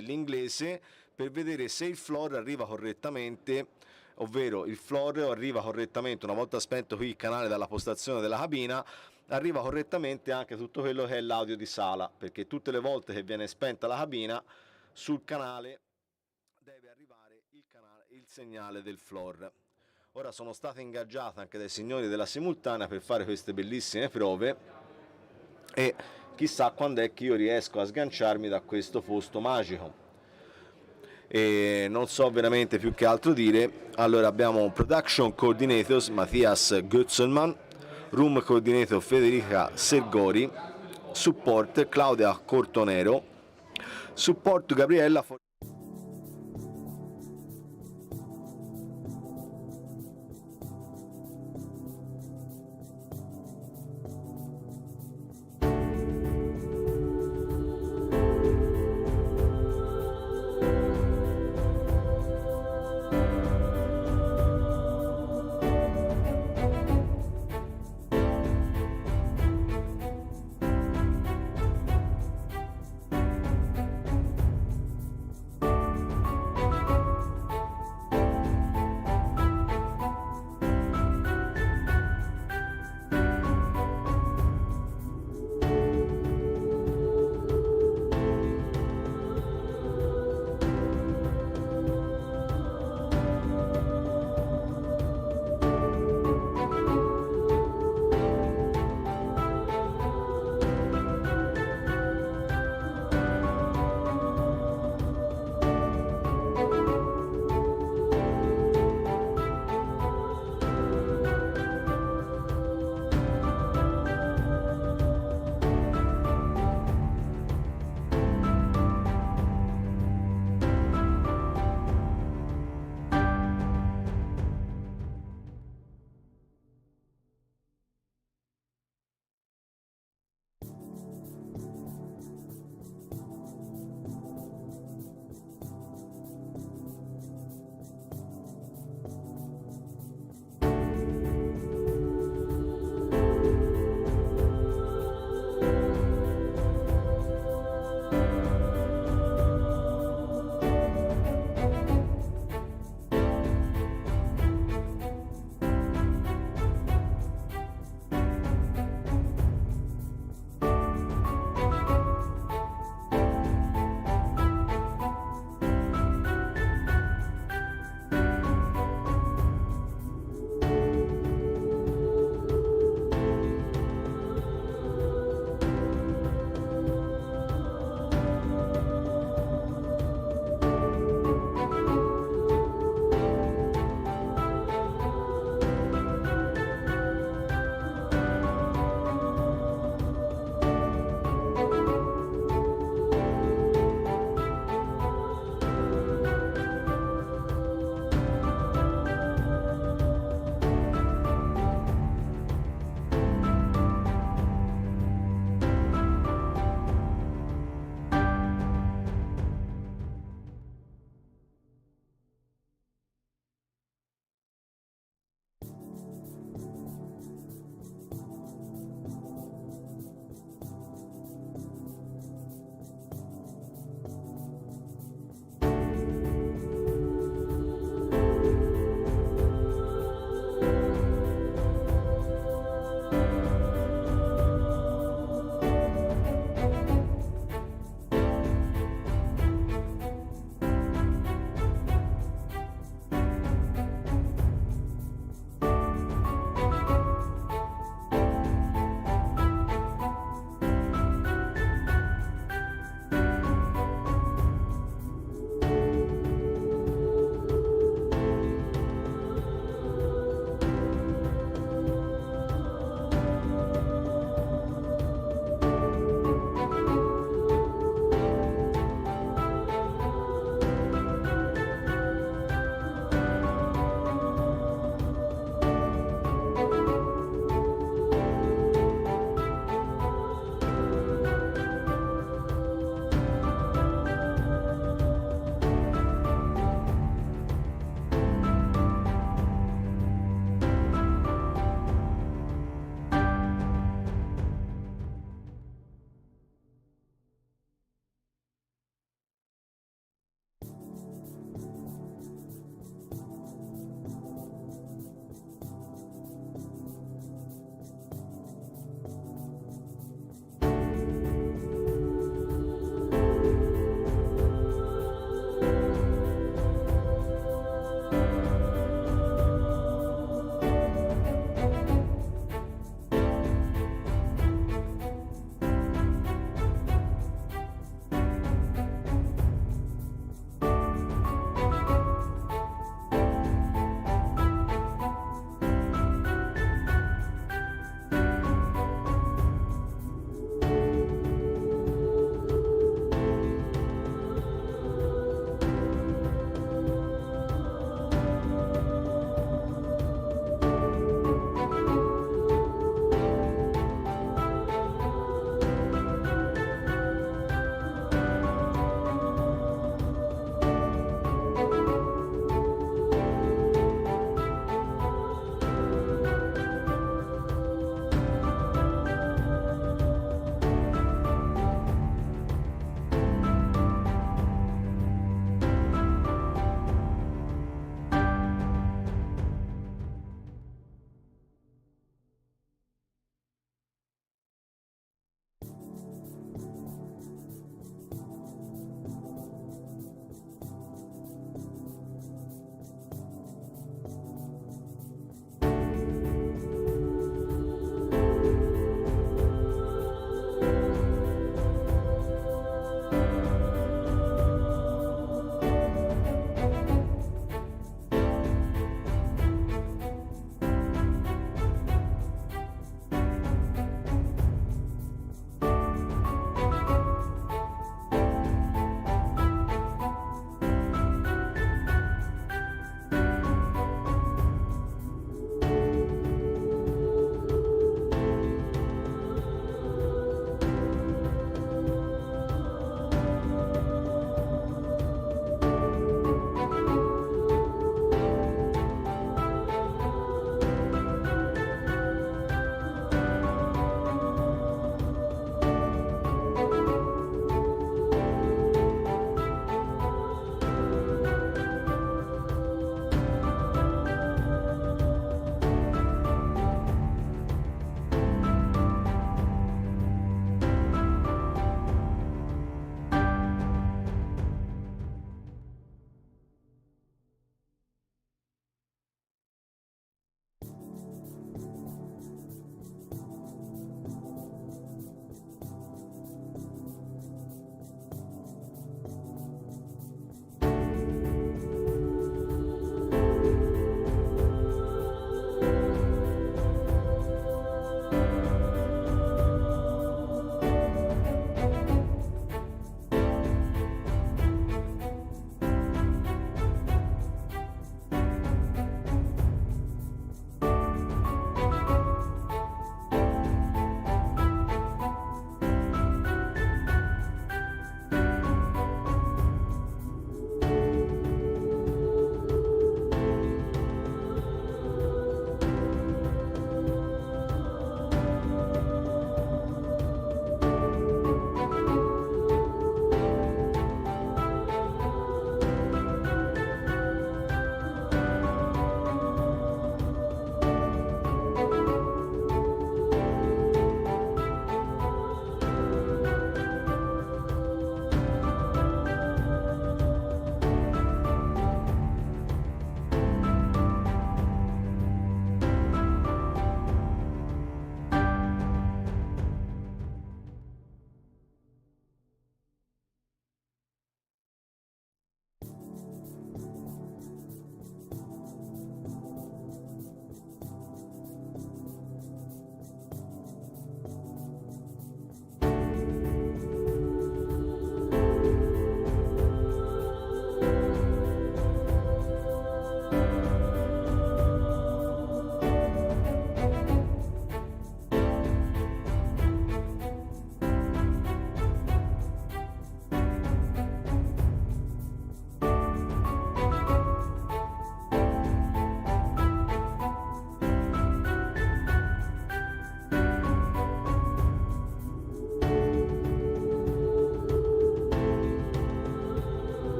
dell'inglese per vedere se il floor arriva correttamente, ovvero il floor arriva correttamente una volta spento qui il canale dalla postazione della cabina, arriva correttamente anche tutto quello che è l'audio di sala, perché tutte le volte che viene spenta la cabina sul canale deve arrivare il segnale del floor. Ora sono state ingaggiate anche dai signori della simultanea per fare queste bellissime prove e chissà quando è che io riesco a sganciarmi da questo posto magico. E non so veramente più che altro dire. Allora abbiamo Production Coordinators Mattias Götzelman, Room Coordinator Federica Sergori, Support Claudia Cortonero, Support Gabriella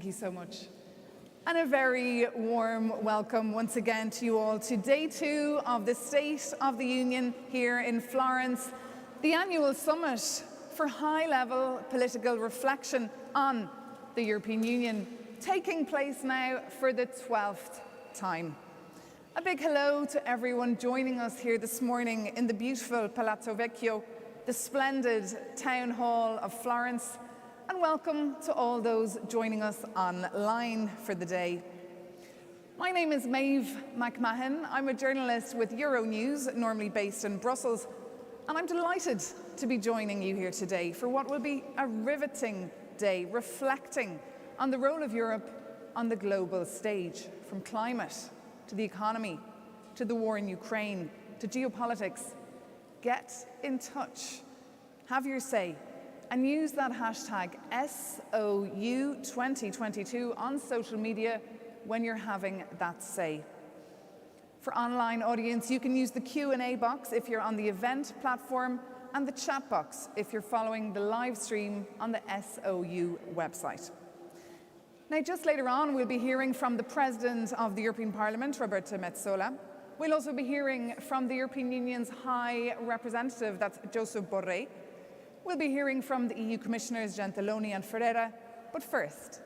Thank you so much. And a very warm welcome once again to you all to day 2 of the State of the Union here in Florence, the annual summit for high-level political reflection on the European Union, taking place now for the 12th time. A big hello to everyone joining us here this morning in the beautiful Palazzo Vecchio, the splendid town hall of Florence, and welcome to all those joining us online for the day. My name is Maeve McMahon. I'm a journalist with Euronews, normally based in Brussels, and I'm delighted to be joining you here today for what will be a riveting day, reflecting on the role of Europe on the global stage, from climate to the economy, to the war in Ukraine, to geopolitics. Get in touch, have your say, and use that hashtag SOU2022 on social media when you're having that say. For online audience, you can use the Q&A box if you're on the event platform and the chat box if you're following the live stream on the SOU website. Now, just later on, we'll be hearing from the President of the European Parliament, Roberta Metsola. We'll also be hearing from the European Union's High Representative, that's Josep Borrell. We'll be hearing from the EU Commissioners Gentiloni and Ferreira. But first,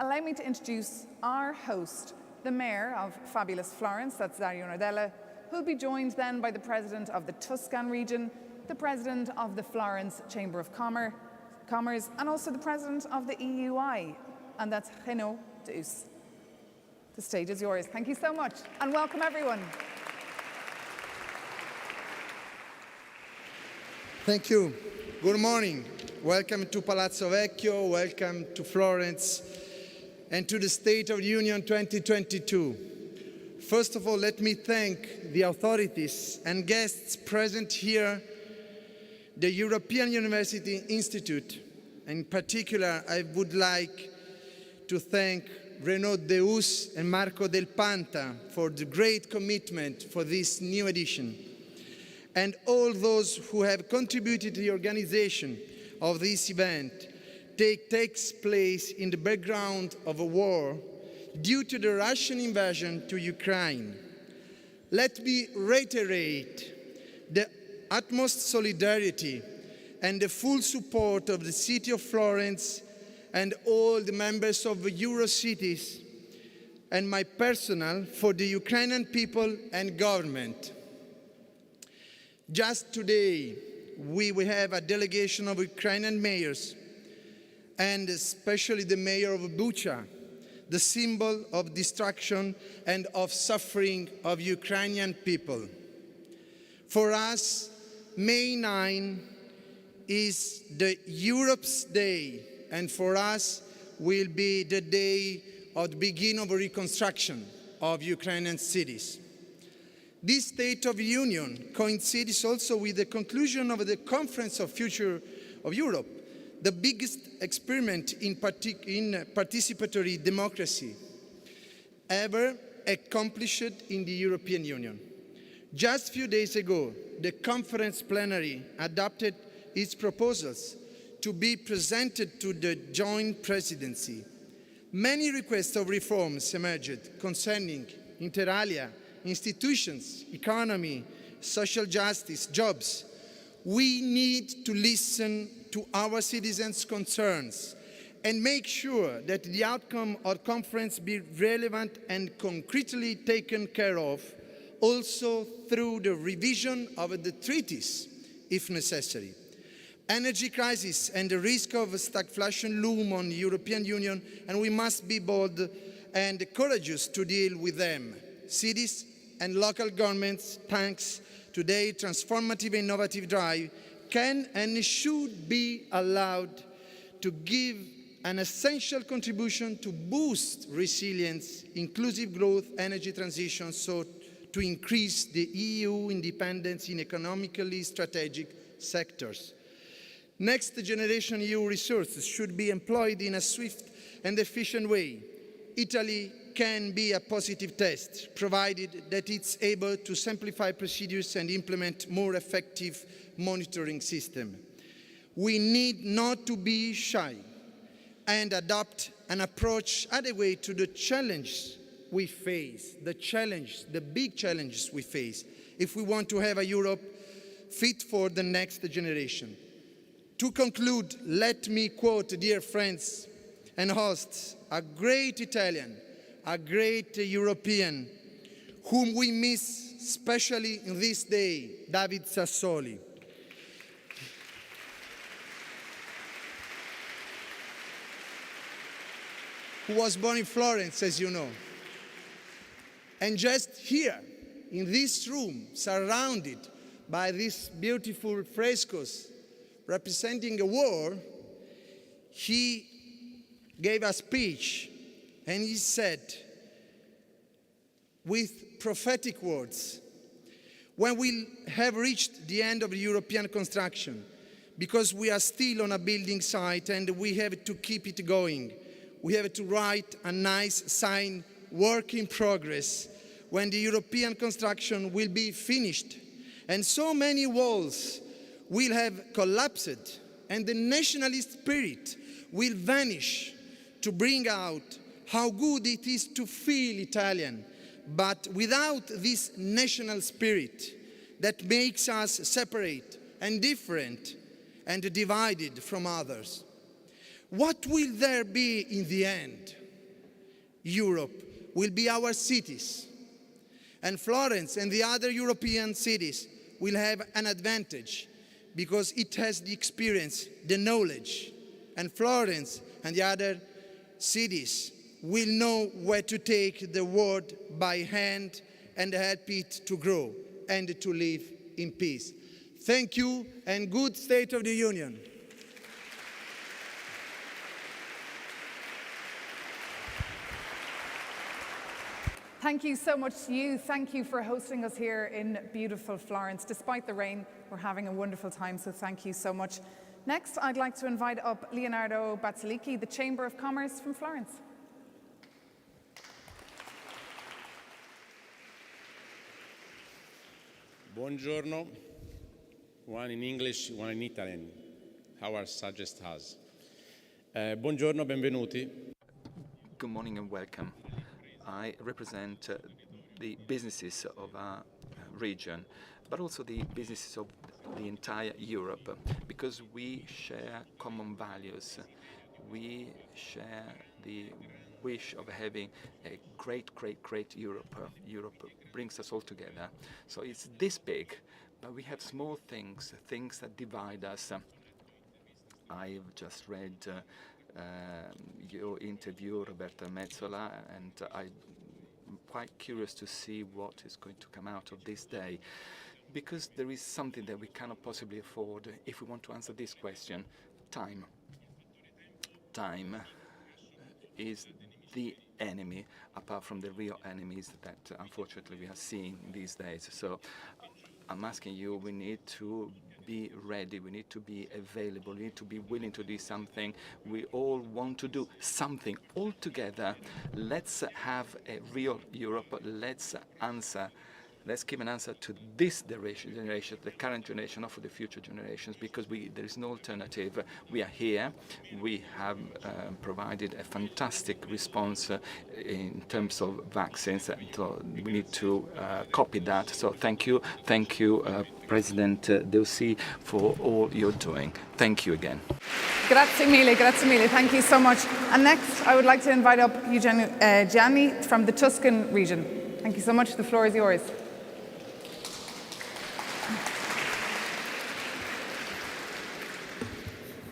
allow me to introduce our host, the Mayor of fabulous Florence, that's Dario Nardella, who'll be joined then by the President of the Tuscan region, the President of the Florence Chamber of Commerce, and also the President of the EUI, and that's Renaud. Dehousse. The stage is yours. Thank you so much, and welcome everyone. Thank you. Good morning. Welcome to Palazzo Vecchio, welcome to Florence, and to the State of the Union 2022. First of all, let me thank the authorities and guests present here, the European University Institute. In particular, I would like to thank Renaud Dehousse and Marco Del Panta for the great commitment for this new edition, and all those who have contributed to the organization of this event. Takes place in the background of a war due to the Russian invasion to Ukraine. Let me reiterate the utmost solidarity and the full support of the city of Florence and all the members of the Eurocities, and my personal for the Ukrainian people and government. Just today, we will have a delegation of Ukrainian mayors, and especially the mayor of Bucha, the symbol of destruction and of suffering of Ukrainian people. For us, May 9 is the Europe's Day, and for us will be the day of the beginning of a reconstruction of Ukrainian cities. This State of the Union coincides also with the conclusion of the Conference of Future of Europe, the biggest experiment in participatory democracy ever accomplished in the European Union. Just a few days ago, the conference plenary adopted its proposals to be presented to the joint presidency. Many requests of reforms emerged concerning, inter alia, institutions, economy, social justice, jobs. We need to listen to our citizens' concerns and make sure that the outcome of the conference be relevant and concretely taken care of, also through the revision of the treaties, if necessary. Energy crisis and the risk of stagflation loom on the European Union, and we must be bold and courageous to deal with them. Cities and local governments, thanks to their transformative and innovative drive, can and should be allowed to give an essential contribution to boost resilience, inclusive growth, energy transition, so to increase the EU independence in economically strategic sectors. Next generation EU resources should be employed in a swift and efficient way. Italy can be a positive test, provided that it's able to simplify procedures and implement more effective monitoring system. We need not to be shy and adopt an approach adequate to the challenge we face, the big challenges we face, if we want to have a Europe fit for the next generation. To conclude, let me quote, dear friends and hosts, a great Italian, a great European, whom we miss especially in this day, David Sassoli. Who was born in Florence, as you know. And just here, in this room, surrounded by these beautiful frescoes representing a war, he gave a speech and he said, with prophetic words, when we have reached the end of the European construction, because we are still on a building site and we have to keep it going, we have to write a nice sign, work in progress, when the European construction will be finished. And so many walls will have collapsed and the nationalist spirit will vanish to bring out how good it is to feel Italian, but without this national spirit that makes us separate and different and divided from others. What will there be in the end? Europe will be our cities, and Florence and the other European cities will have an advantage because it has the experience, the knowledge, and Florence and the other cities will know where to take the world by hand and help it to grow and to live in peace. Thank you and good State of the Union. Thank you so much to you. Thank you for hosting us here in beautiful Florence. Despite the rain, we're having a wonderful time, so thank you so much. Next, I'd like to invite up Leonardo Bassilichi, the Chamber of Commerce from Florence. Buongiorno. One in English, one in Italian. How our suggest has. Buongiorno, benvenuti. Good morning and welcome. I represent the businesses of our region, but also the businesses of the entire Europe, because we share common values. We share the wish of having a great Europe. Europe brings us all together. So it's this big, but we have small things that divide us. I've just read your interview, Roberta Metsola, and I'm quite curious to see what is going to come out of this day, because there is something that we cannot possibly afford if we want to answer this question: time. Time is the enemy, apart from the real enemies that unfortunately we are seeing these days. So I'm asking you, we need to be ready, we need to be available, we need to be willing to do something. We all want to do something all together. Let's have a real Europe. Let's give an answer to this generation, the current generation, not for the future generations, because there is no alternative. We are here. We have provided a fantastic response in terms of vaccines, and we need to copy that. So thank you, President Dehousse, for all you're doing. Thank you again. Grazie mille, thank you so much. And next, I would like to invite up Eugenio Giani from the Tuscan region. Thank you so much, the floor is yours.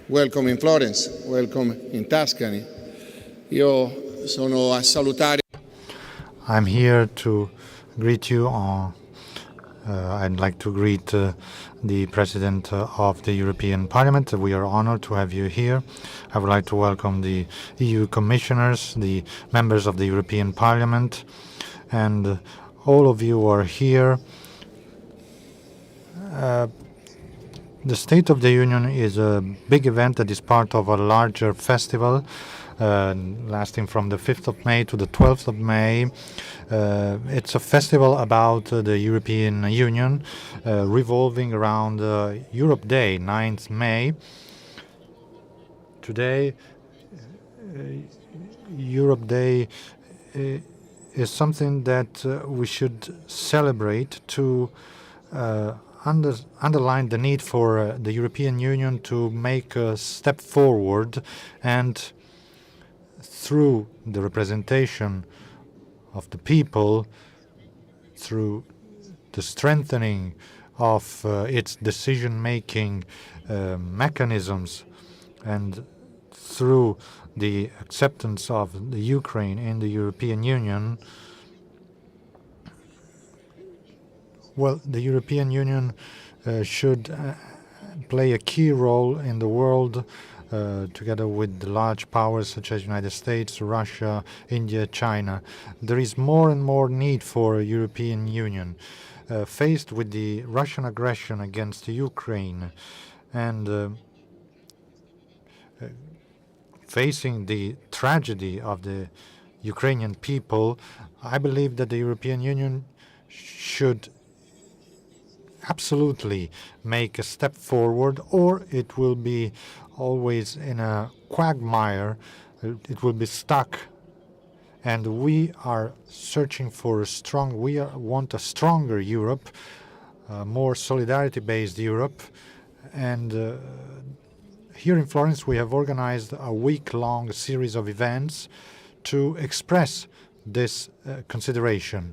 Welcome in Florence, welcome in Tuscany. Io sono a salutare. I'm here to greet you. I'd like to greet the President of the European Parliament. We are honored to have you here. I would like to welcome the EU commissioners, the members of the European Parliament, and all of you are here. The State of the Union is a big event that is part of a larger festival lasting from the 5th of May to the 12th of May. It's a festival about the European Union revolving around Europe Day, 9th May. Today, Europe Day is something that we should celebrate to underline the need for the European Union to make a step forward, and through the representation of the people, through the strengthening of its decision-making mechanisms, and through the acceptance of the Ukraine in the European Union, well, the European Union should play a key role in the world together with the large powers such as United States, Russia, India, China. There is more and more need for a European Union. Faced with the Russian aggression against Ukraine and facing the tragedy of the Ukrainian people, I believe that the European Union should absolutely make a step forward, or it will be always in a quagmire. It will be stuck. And we are searching for want a stronger Europe, a more solidarity-based Europe. And here in Florence, we have organized a week-long series of events to express this consideration.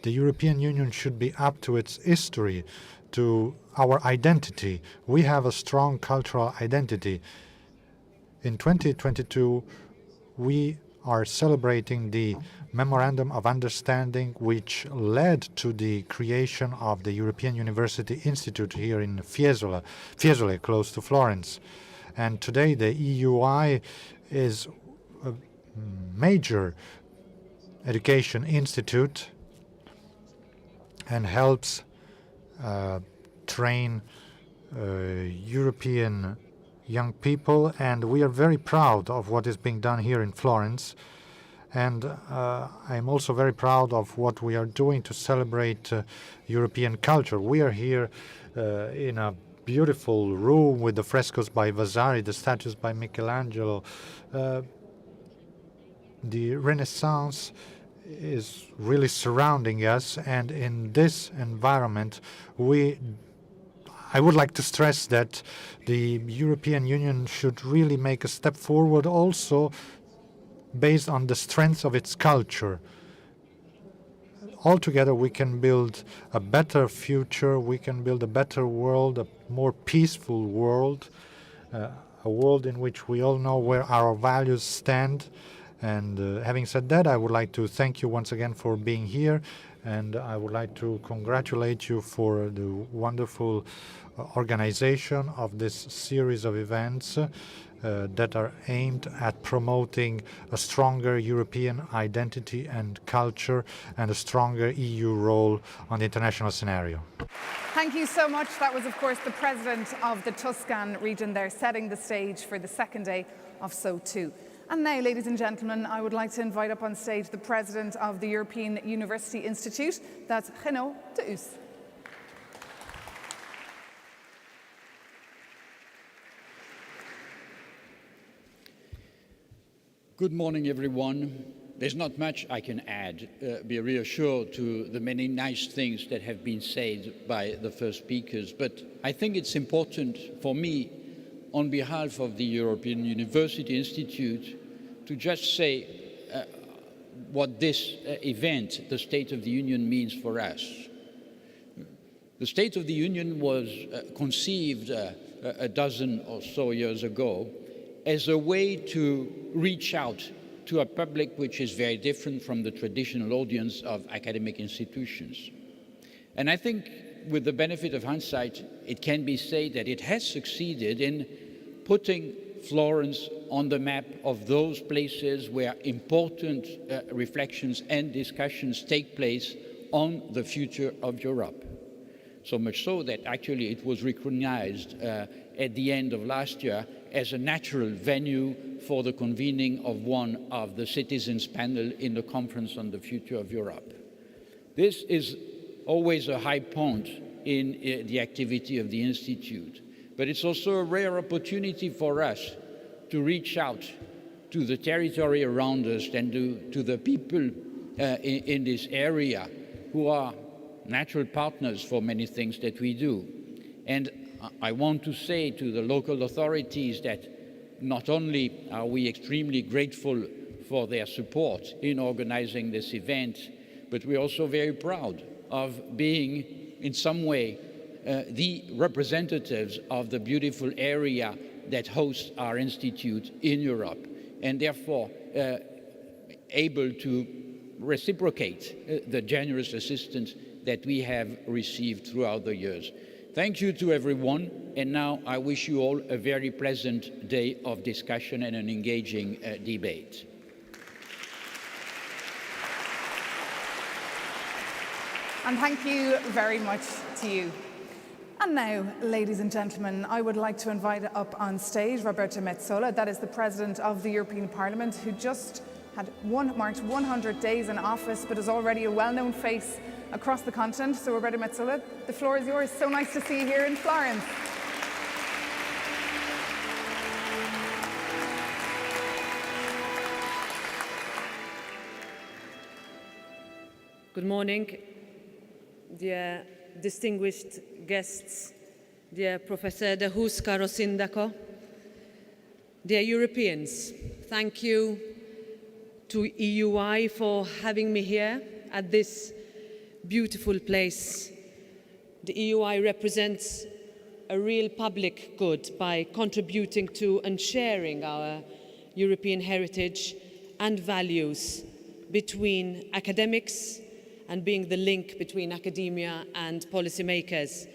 The European Union should be up to its history, to our identity. We have a strong cultural identity. In 2022, we are celebrating the Memorandum of Understanding which led to the creation of the European University Institute here in Fiesole, close to Florence. And today the EUI is a major education institute and helps train European young people, and we are very proud of what is being done here in Florence. And I'm also very proud of what we are doing to celebrate European culture. We are here in a beautiful room with the frescoes by Vasari, the statues by Michelangelo. The Renaissance is really surrounding us, and in this environment I would like to stress that the European Union should really make a step forward also based on the strength of its culture. Altogether we can build a better future, we can build a better world, a more peaceful world, a world in which we all know where our values stand. And having said that, I would like to thank you once again for being here, and I would like to congratulate you for the wonderful organization of this series of events that are aimed at promoting a stronger European identity and culture and a stronger EU role on the international scenario. Thank you so much. That was, of course, the president of the Tuscan region there, setting the stage for the second day of SO2. And now, ladies and gentlemen, I would like to invite up on stage the president of the European University Institute, that's Renaud, Dehousse. Good morning, everyone. There's not much I can add. Be reassured to the many nice things that have been said by the first speakers, but I think it's important for me, on behalf of the European University Institute, to just say what this event, the State of the Union, means for us. The State of the Union was conceived a dozen or so years ago as a way to reach out to a public which is very different from the traditional audience of academic institutions. And I think, with the benefit of hindsight, it can be said that it has succeeded in putting Florence on the map of those places where important reflections and discussions take place on the future of Europe. So much so that actually it was recognized at the end of last year as a natural venue for the convening of one of the citizens' panel in the Conference on the Future of Europe. This is always a high point in the activity of the Institute, but it's also a rare opportunity for us to reach out to the territory around us and to the people in this area who are natural partners for many things that we do. And I want to say to the local authorities that not only are we extremely grateful for their support in organizing this event, but we're also very proud of being, in some way, the representatives of the beautiful area that hosts our institute in Europe, and therefore able to reciprocate the generous assistance that we have received throughout the years. Thank you to everyone, and now I wish you all a very pleasant day of discussion and an engaging debate. And thank you very much to you. And now, ladies and gentlemen, I would like to invite up on stage Roberta Metsola, that is the President of the European Parliament, who just had marked 100 days in office, but is already a well-known face across the continent. So Roberta Metsola, the floor is yours. So nice to see you here in Florence. Good morning, dear distinguished guests, dear Professor Dehousse, caro Sindaco, dear Europeans, thank you to EUI for having me here at this beautiful place. The EUI represents a real public good by contributing to and sharing our European heritage and values between academics and being the link between academia and policymakers.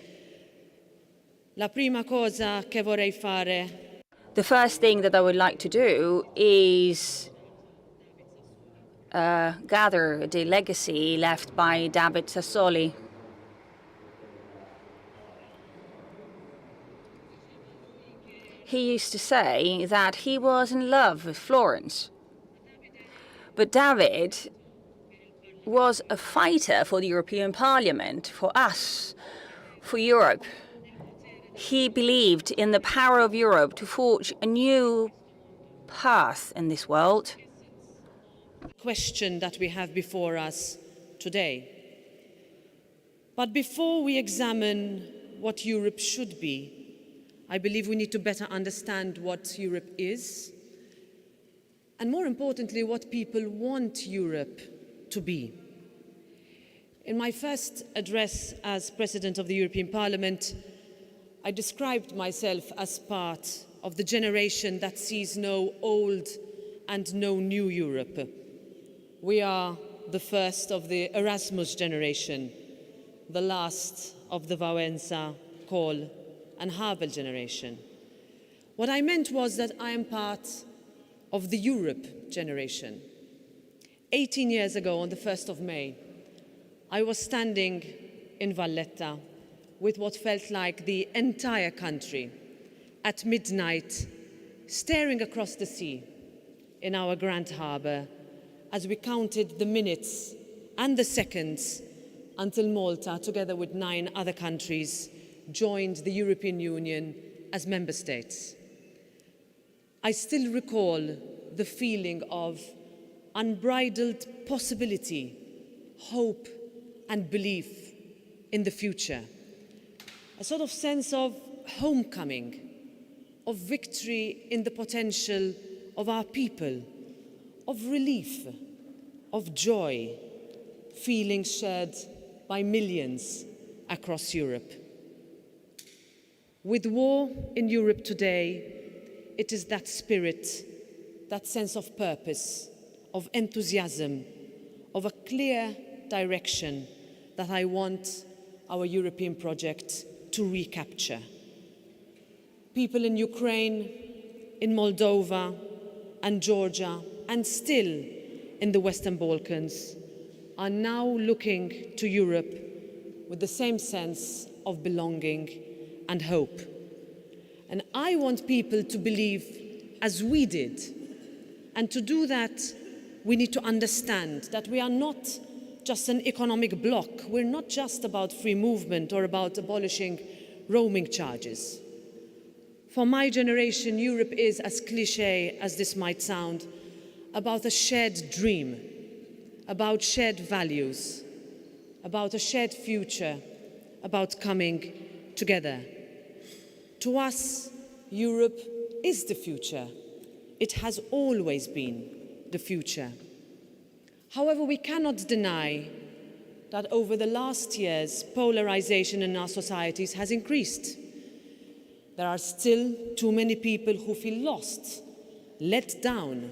La prima cosa che vorrei fare. The first thing that I would like to do is gather the legacy left by David Sassoli. He used to say that he was in love with Florence. But David was a fighter for the European Parliament, for us, for Europe. He believed in the power of Europe to forge a new path in this world. Question that we have before us today. But before we examine what Europe should be, I believe we need to better understand what Europe is, and more importantly, what people want Europe to be. In my first address as President of the European Parliament, I described myself as part of the generation that sees no old and no new Europe. We are the first of the Erasmus generation, the last of the Wałęsa, Kohl and Havel generation. What I meant was that I am part of the Europe generation. 18 years ago, on the 1st of May, I was standing in Valletta with what felt like the entire country at midnight, staring across the sea in our grand harbour as we counted the minutes and the seconds until Malta, together with 9 other countries, joined the European Union as member states. I still recall the feeling of unbridled possibility, hope, and belief in the future. A sort of sense of homecoming, of victory in the potential of our people, of relief, of joy, feelings shared by millions across Europe. With war in Europe today, it is that spirit, that sense of purpose, of enthusiasm, of a clear direction that I want our European project to recapture. People in Ukraine, in Moldova and Georgia, and still in the Western Balkans, are now looking to Europe with the same sense of belonging and hope. And I want people to believe as we did. And to do that, we need to understand that we are not just an economic bloc. We're not just about free movement or about abolishing roaming charges. For my generation, Europe is, as cliché as this might sound, about a shared dream, about shared values, about a shared future, about coming together. To us, Europe is the future. It has always been the future. However, we cannot deny that over the last years, polarization in our societies has increased. There are still too many people who feel lost, let down,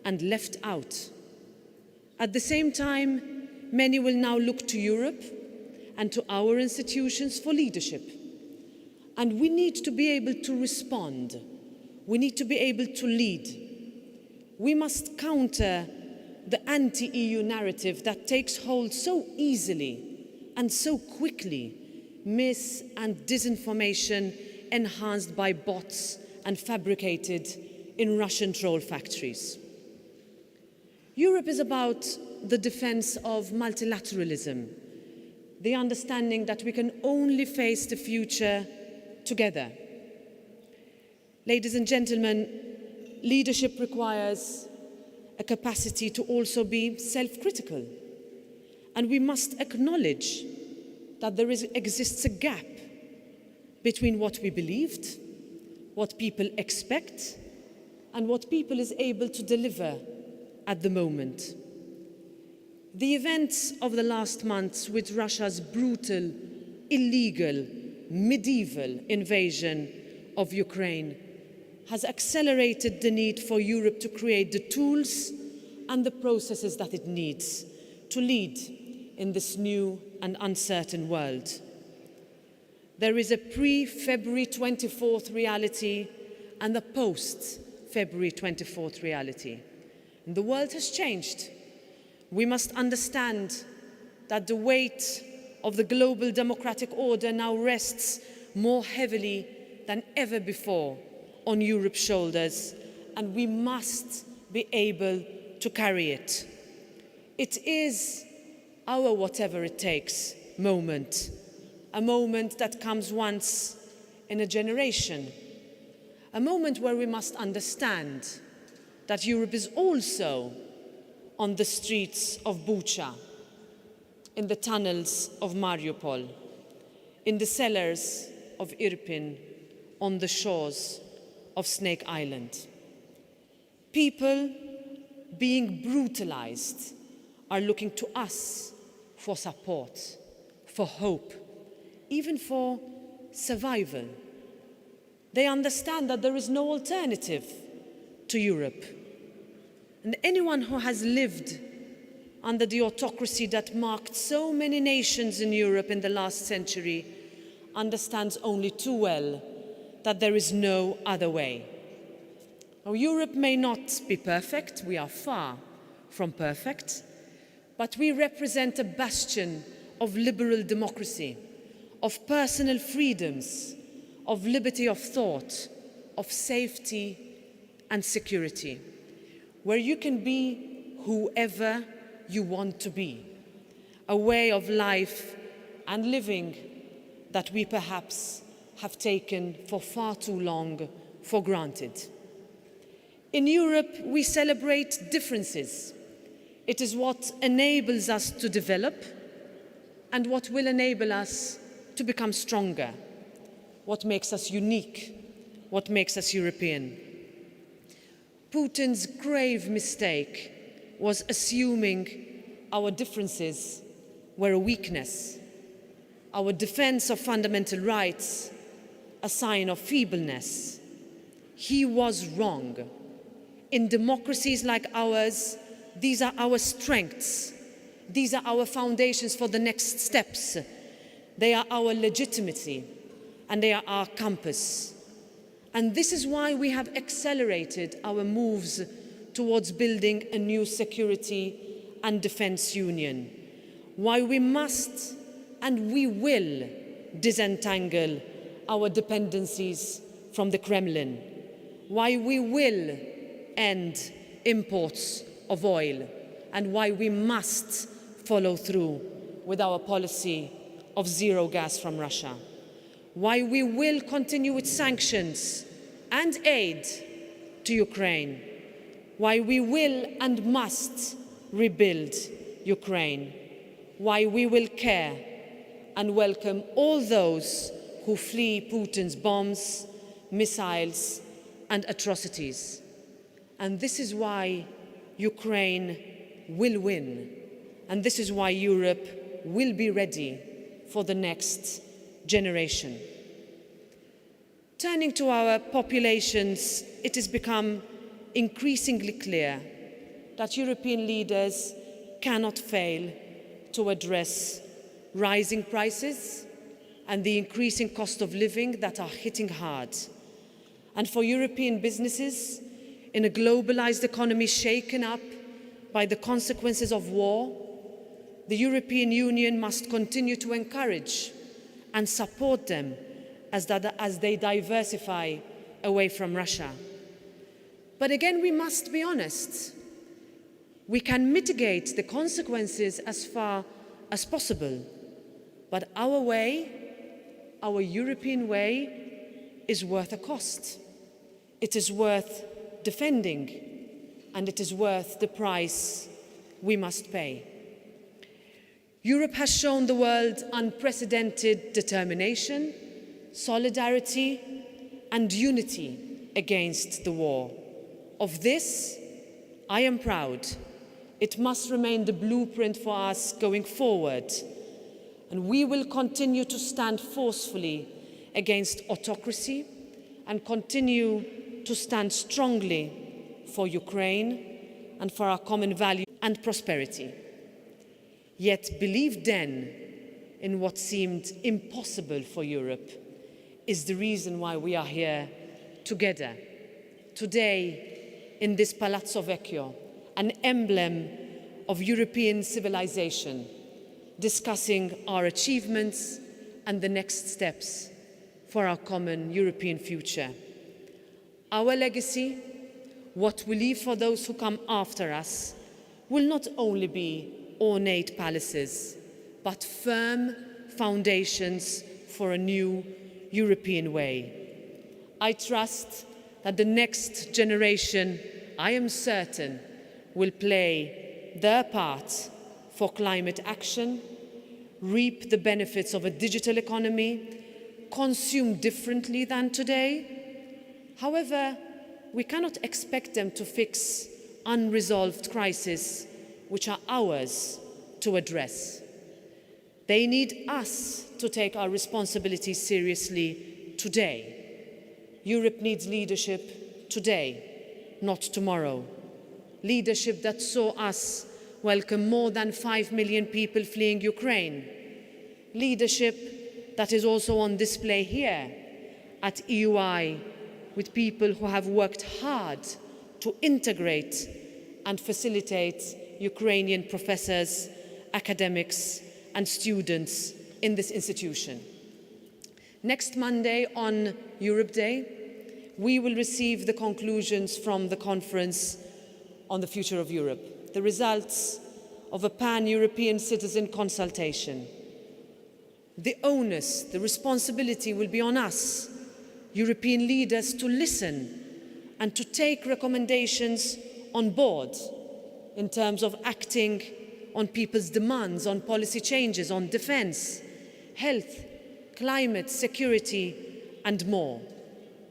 and left out. At the same time, many will now look to Europe and to our institutions for leadership. And we need to be able to respond. We need to be able to lead. We must counter the anti-EU narrative that takes hold so easily and so quickly, mis- and disinformation enhanced by bots and fabricated in Russian troll factories. Europe is about the defense of multilateralism, the understanding that we can only face the future together. Ladies and gentlemen, leadership requires a capacity to also be self-critical. And we must acknowledge that there exists a gap between what we believed, what people expect, and what people is able to deliver at the moment. The events of the last months with Russia's brutal, illegal, medieval invasion of Ukraine has accelerated the need for Europe to create the tools and the processes that it needs to lead in this new and uncertain world. There is a pre-February 24th reality and a post-February 24th reality. And the world has changed. We must understand that the weight of the global democratic order now rests more heavily than ever before on Europe's shoulders, and we must be able to carry it. It is our whatever it takes moment, a moment that comes once in a generation, a moment where we must understand that Europe is also on the streets of Bucha, in the tunnels of Mariupol, in the cellars of Irpin, on the shores of Snake Island. People being brutalized are looking to us for support, for hope, even for survival. They understand that there is no alternative to Europe. And anyone who has lived under the autocracy that marked so many nations in Europe in the last century understands only too well that there is no other way. Now, Europe may not be perfect, we are far from perfect, but we represent a bastion of liberal democracy, of personal freedoms, of liberty of thought, of safety and security, where you can be whoever you want to be, a way of life and living that we perhaps have taken for far too long for granted. In Europe, we celebrate differences. It is what enables us to develop and what will enable us to become stronger, what makes us unique, what makes us European. Putin's grave mistake was assuming our differences were a weakness, our defense of fundamental rights a sign of feebleness. He was wrong. In democracies like ours, these are our strengths. These are our foundations for the next steps. They are our legitimacy, and they are our compass. And this is why we have accelerated our moves towards building a new security and defense union. Why we must and we will disentangle our dependencies from the Kremlin. Why we will end imports of oil, and why we must follow through with our policy of zero gas from Russia. why we will continue with sanctions and aid to Ukraine, why we will and must rebuild Ukraine, why we will care and welcome all those who flee Putin's bombs, missiles, and atrocities. And this is why Ukraine will win. And this is why Europe will be ready for the next generation. Turning to our populations, it has become increasingly clear that European leaders cannot fail to address rising prices and the increasing cost of living that are hitting hard. And for European businesses, in a globalized economy shaken up by the consequences of war, the European Union must continue to encourage and support them as they diversify away from Russia. But again, we must be honest. We can mitigate the consequences as far as possible, but our way, our European way, is worth a cost. It is worth defending, and it is worth the price we must pay. Europe has shown the world unprecedented determination, solidarity, and unity against the war. Of this, I am proud. It must remain the blueprint for us going forward, and we will continue to stand forcefully against autocracy and continue to stand strongly for Ukraine and for our common values and prosperity. Yet believe then in what seemed impossible for Europe is the reason why we are here together today in this Palazzo Vecchio, an emblem of European civilization, discussing our achievements and the next steps for our common European future. Our legacy, what we leave for those who come after us, will not only be ornate palaces, but firm foundations for a new European way. I trust that the next generation, I am certain, will play their part for climate action, reap the benefits of a digital economy, consume differently than today. However, we cannot expect them to fix unresolved crises which are ours to address. They need us to take our responsibilities seriously today. Europe needs leadership today, not tomorrow. Leadership that saw us welcome more than 5 million people fleeing Ukraine. Leadership that is also on display here at EUI, with people who have worked hard to integrate and facilitate Ukrainian professors, academics, and students in this institution. Next Monday, on Europe Day, we will receive the conclusions from the conference on the future of Europe, the results of a pan-European citizen consultation. The onus, the responsibility will be on us, European leaders, to listen and to take recommendations on board in terms of acting on people's demands, on policy changes, on defense, health, climate, security, and more.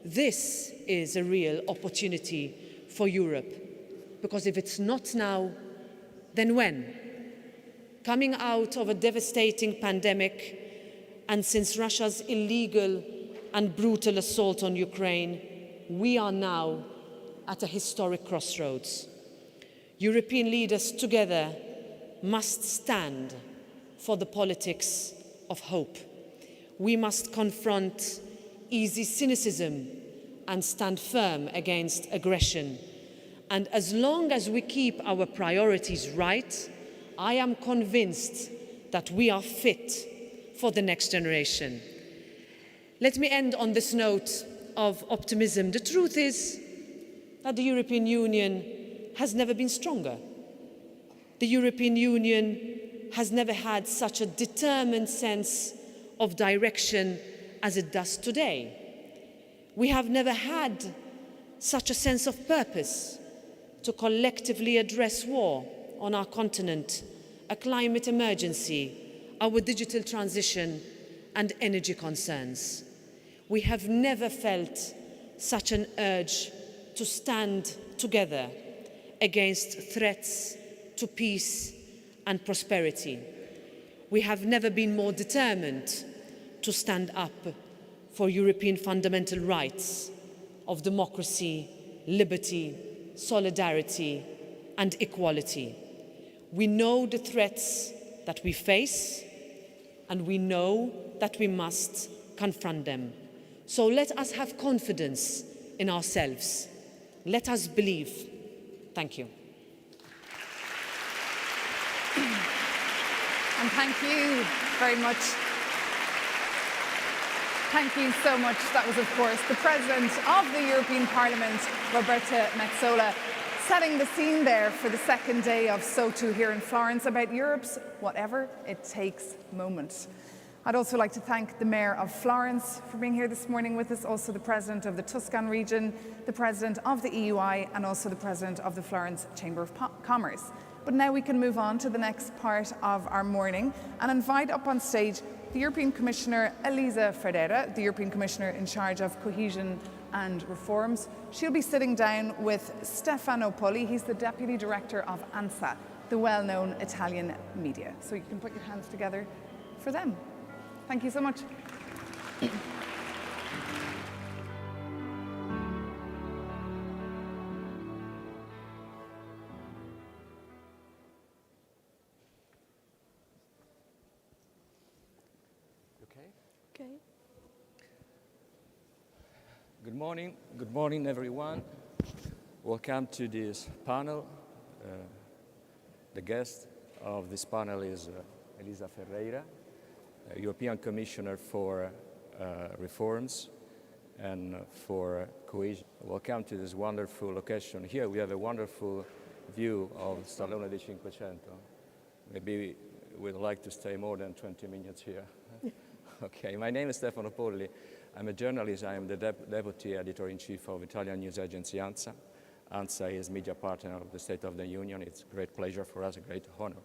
This is a real opportunity for Europe, because if it's not now, then when? Coming out of a devastating pandemic, and since Russia's illegal and brutal assault on Ukraine, we are now at a historic crossroads. European leaders together must stand for the politics of hope. We must confront easy cynicism and stand firm against aggression. And as long as we keep our priorities right, I am convinced that we are fit for the next generation. Let me end on this note of optimism. The truth is that the European Union has never been stronger. The European Union has never had such a determined sense of direction as it does today. We have never had such a sense of purpose to collectively address war on our continent, a climate emergency, our digital transition, and energy concerns. We have never felt such an urge to stand together against threats to peace and prosperity. We have never been more determined to stand up for European fundamental rights of democracy, liberty, solidarity, and equality. We know the threats that we face, and we know that we must confront them. So let us have confidence in ourselves. Let us believe. Thank you. And thank you very much. Thank you so much. That was, of course, the President of the European Parliament, Roberta Metsola, setting the scene there for the second day of SO2 here in Florence about Europe's whatever it takes moment. I'd also like to thank the Mayor of Florence for being here this morning with us, also the President of the Tuscan region, the President of the EUI, and also the President of the Florence Chamber of Commerce. But now we can move on to the next part of our morning and invite up on stage the European Commissioner Elisa Ferreira, the European Commissioner in charge of Cohesion and Reforms. She'll be sitting down with Stefano Polli. He's the Deputy Director of ANSA, the well-known Italian media. So you can put your hands together for them. Thank you so much. Okay. Good morning everyone. Welcome to this panel. The guest of this panel is Elisa Ferreira, European Commissioner for Reforms and for Cohesion. Welcome to this wonderful location. Here we have a wonderful view of Salone di Cinquecento. Maybe we'd like to stay more than 20 minutes here. Okay, my name is Stefano Polli. I'm a journalist. I am the Deputy Editor-in-Chief of Italian news agency ANSA. ANSA is media partner of the State of the Union. It's a great pleasure for us, a great honor.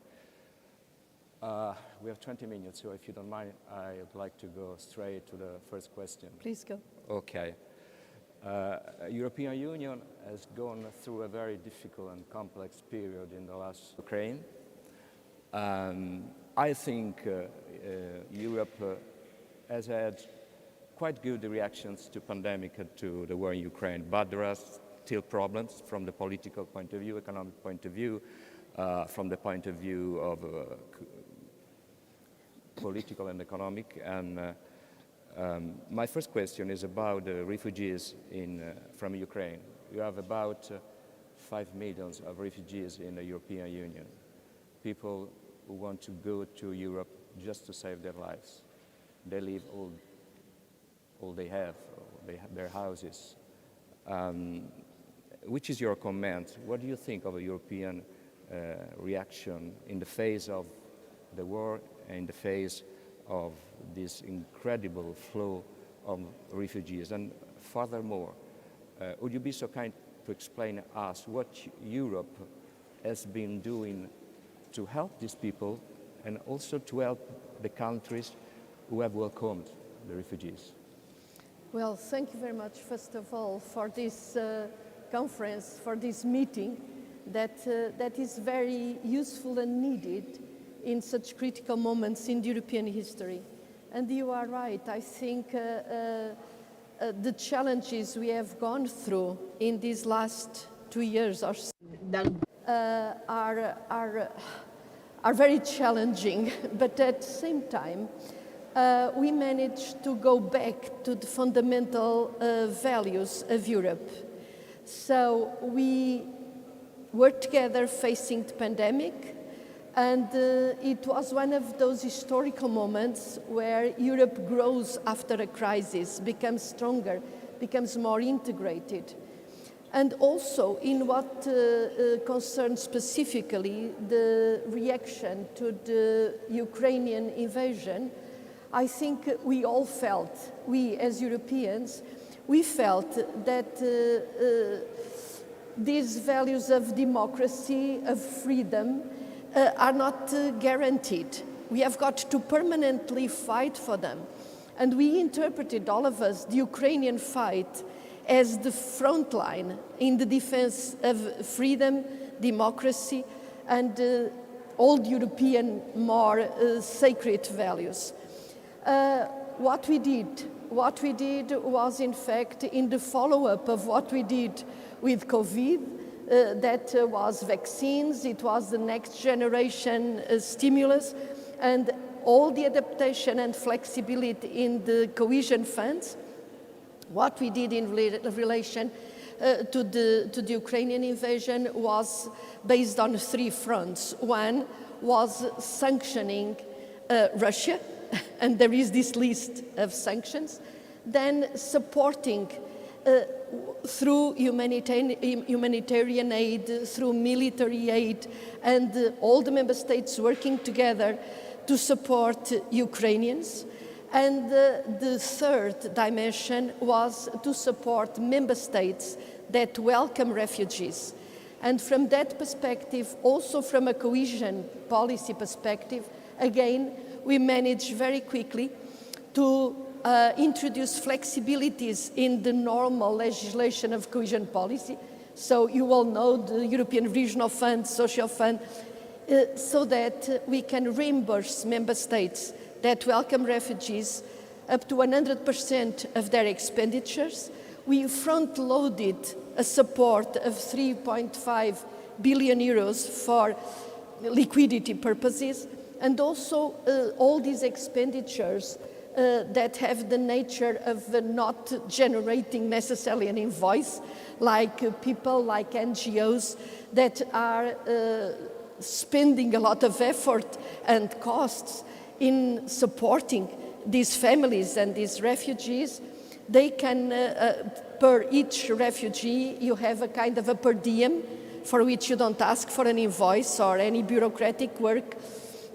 We have 20 minutes, so if you don't mind, I'd like to go straight to the first question. Please go. Okay. European Union has gone through a very difficult and complex period in the last Ukraine. I think Europe has had quite good reactions to pandemic and to the war in Ukraine, but there are still problems from the political point of view, economic point of view, from the point of view of political and economic. And my first question is about the refugees from Ukraine. You have about 5 million of refugees in the European Union, people who want to go to Europe just to save their lives. They leave all they have their houses. Which is your comment? What do you think of a European reaction in the face of the war, in the face of this incredible flow of refugees? And furthermore, would you be so kind to explain to us what Europe has been doing to help these people and also to help the countries who have welcomed the refugees? Well, thank you very much, first of all, for this conference, for this meeting that is very useful and needed in such critical moments in European history. And you are right. I think the challenges we have gone through in these last 2 years or so are very challenging, but at the same time, we managed to go back to the fundamental values of Europe. So we were together facing the pandemic, and it was one of those historical moments where Europe grows after a crisis, becomes stronger, becomes more integrated. And also in what concerns specifically the reaction to the Ukrainian invasion, I think we all felt, we as Europeans, we felt that these values of democracy, of freedom, are not guaranteed. We have got to permanently fight for them. And we interpreted, all of us, the Ukrainian fight as the front line in the defense of freedom, democracy, and old European, more sacred values. What we did was, in fact, in the follow-up of what we did with COVID, that was vaccines, it was the next generation stimulus, and all the adaptation and flexibility in the cohesion funds. What we did in relation to the Ukrainian invasion was based on 3 fronts. One was sanctioning Russia, and there is this list of sanctions. Then supporting through humanitarian aid, through military aid, and all the member states working together to support Ukrainians. And the third dimension was to support member states that welcome refugees. And from that perspective, also from a cohesion policy perspective, again, we managed very quickly to introduce flexibilities in the normal legislation of cohesion policy. So you all know the European Regional Fund, Social Fund, so that we can reimburse member states that welcome refugees up to 100% of their expenditures. We front-loaded a support of 3.5 billion euros for liquidity purposes, and also all these expenditures that have the nature of not generating necessarily an invoice, like people, like NGOs that are spending a lot of effort and costs in supporting these families and these refugees. They can, per each refugee, you have a kind of a per diem for which you don't ask for an invoice or any bureaucratic work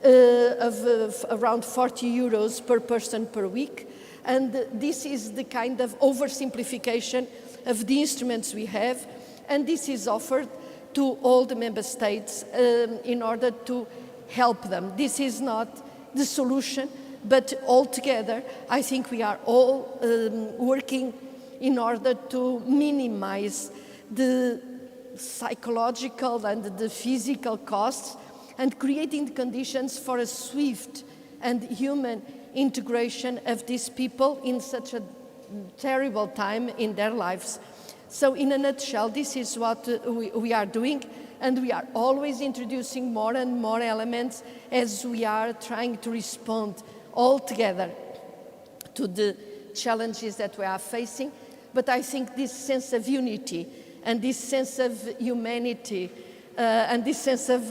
of around 40 euros per person per week. And this is the kind of oversimplification of the instruments we have. And this is offered to all the member states in order to help them. This is not the solution, but altogether, I think we are all working in order to minimize the psychological and the physical costs and creating the conditions for a swift and human integration of these people in such a terrible time in their lives. So in a nutshell, this is what we are doing, and we are always introducing more and more elements as we are trying to respond all together to the challenges that we are facing. But I think this sense of unity and this sense of humanity and this sense of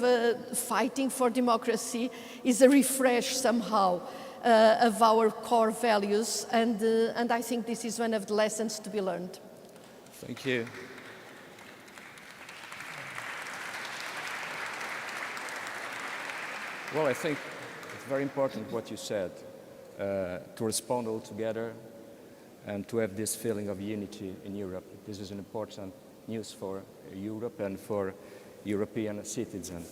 fighting for democracy is a refresh somehow of our core values, and I think this is one of the lessons to be learned. Thank you. Well, I think it's very important what you said, to respond all together and to have this feeling of unity in Europe. This is an important news for Europe and for European citizens.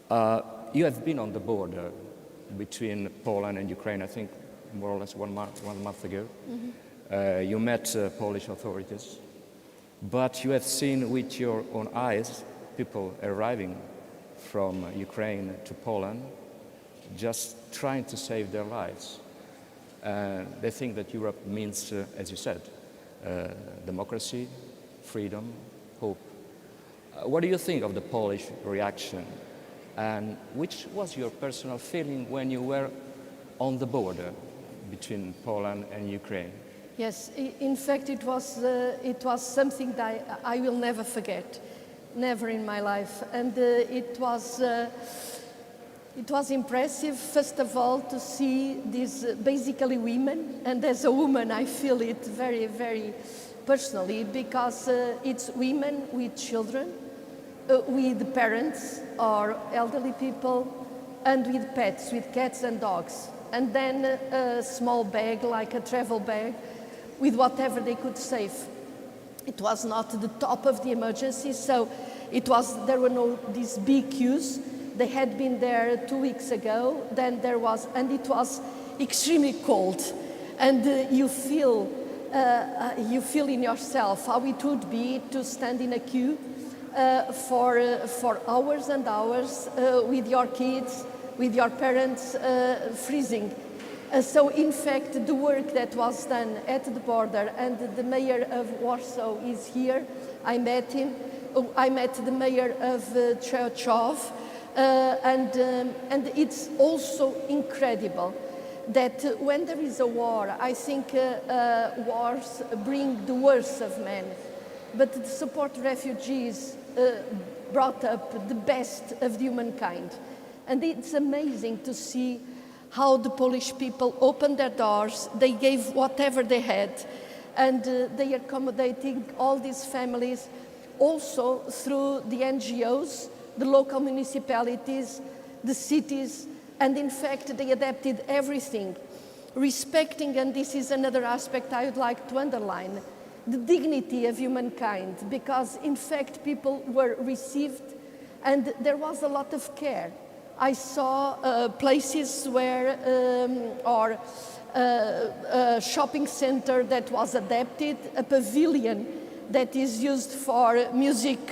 You have been on the border between Poland and Ukraine, I think more or less one month ago. Mm-hmm. You met Polish authorities, but you have seen with your own eyes people arriving from Ukraine to Poland, just trying to save their lives. They think that Europe means, as you said, democracy, freedom, hope. What do you think of the Polish reaction? And which was your personal feeling when you were on the border between Poland and Ukraine? Yes, in fact, it was something that I will never forget, never in my life. And it was impressive, first of all, to see these basically women. And as a woman, I feel it very, very personally, because it's women with children, with parents or elderly people, and with pets, with cats and dogs. and then a small bag, like a travel bag, with whatever they could save. It was not the top of the emergency, so there were no these big queues. They had been there 2 weeks ago, and it was extremely cold, and you feel in yourself how it would be to stand in a queue for hours and hours with your kids, with your parents freezing. So in fact, the work that was done at the border, and the mayor of Warsaw is here. I met him. I met the mayor of Czechov, and it's also incredible that when there is a war, I think wars bring the worst of men, but the support refugees brought up the best of humankind. And it's amazing to see how the Polish people opened their doors, they gave whatever they had, and they are accommodating all these families also through the NGOs, the local municipalities, the cities, and in fact they adapted everything, respecting, and this is another aspect I would like to underline, the dignity of humankind, because in fact people were received and there was a lot of care. I saw places where, or a shopping center that was adapted, a pavilion that is used for music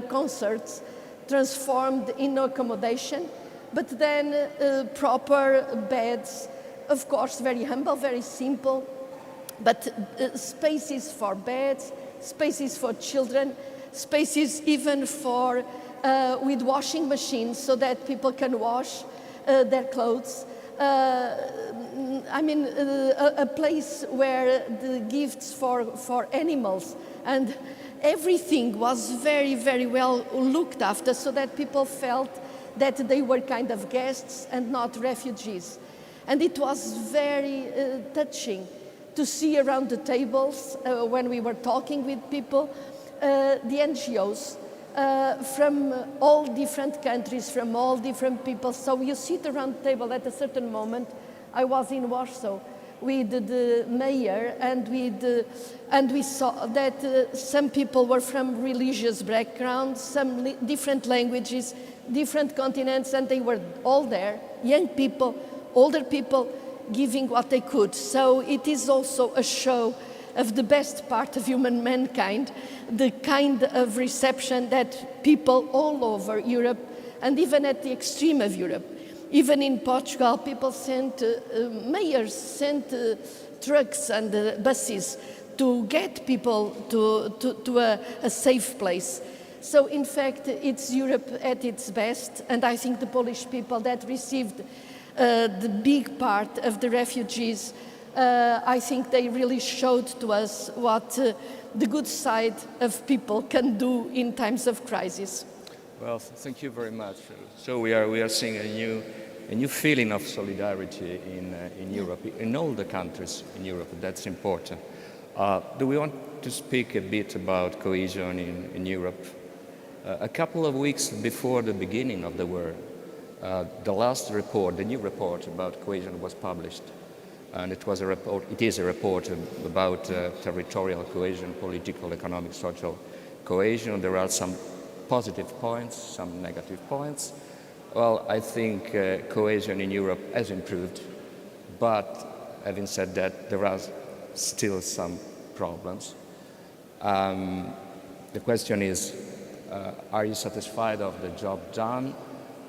concerts, transformed in accommodation, but then proper beds, of course very humble, very simple, but spaces for beds, spaces for children, spaces even for with washing machines so that people can wash their clothes. I mean, a place where the gifts for animals and everything was very, very well looked after so that people felt that they were kind of guests and not refugees. And it was very touching to see around the tables when we were talking with people, the NGOs, from all different countries, from all different people. So you sit around the table at a certain moment. I was in Warsaw with the mayor, and we saw that some people were from religious backgrounds, some different languages, different continents, and they were all there, young people, older people, giving what they could. So it is also a show of the best part of mankind, the kind of reception that people all over Europe, and even at the extreme of Europe, even in Portugal, people sent, mayors sent trucks and buses to get people to a safe place. So in fact, it's Europe at its best, and I think the Polish people that received the big part of the refugees, I think they really showed to us what the good side of people can do in times of crisis. Well, thank you very much. So we are seeing a new feeling of solidarity in Europe, in all the countries in Europe. That's important. Do we want to speak a bit about cohesion in Europe? A couple of weeks before the beginning of the war, the last report, the new report about cohesion was published. And it is a report about territorial cohesion, political, economic, social cohesion. There are some positive points, some negative points. Well, I think cohesion in Europe has improved, but having said that, there are still some problems. The question is, are you satisfied of the job done?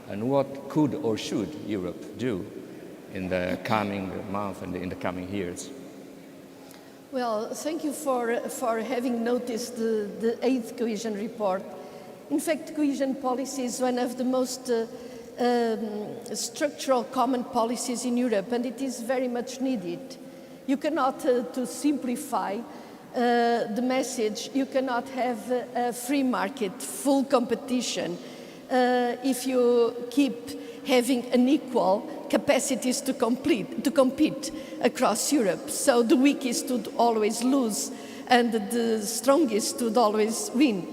And what could or should Europe do in the coming month and in the coming years? Well, thank you for having noticed the 8th cohesion report. In fact, cohesion policy is one of the most structural common policies in Europe, and it is very much needed. You cannot, to simplify the message, you cannot have a free market, full competition, if you keep having unequal capacities to compete across Europe. So the weakest would always lose and the strongest would always win.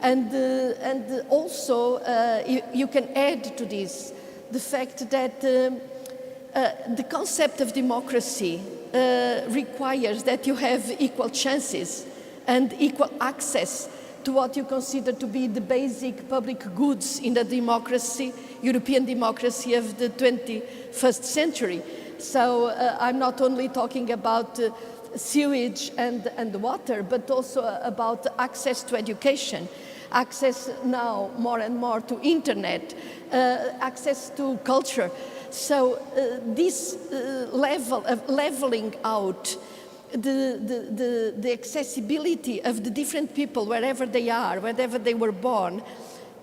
And also you can add to this the fact that The concept of democracy requires that you have equal chances and equal access to what you consider to be the basic public goods in the democracy, European democracy of the 21st century. So I'm not only talking about sewage and water, but also about access to education, access now more and more to internet, access to culture. So this level of leveling out the accessibility of the different people, wherever they are, wherever they were born,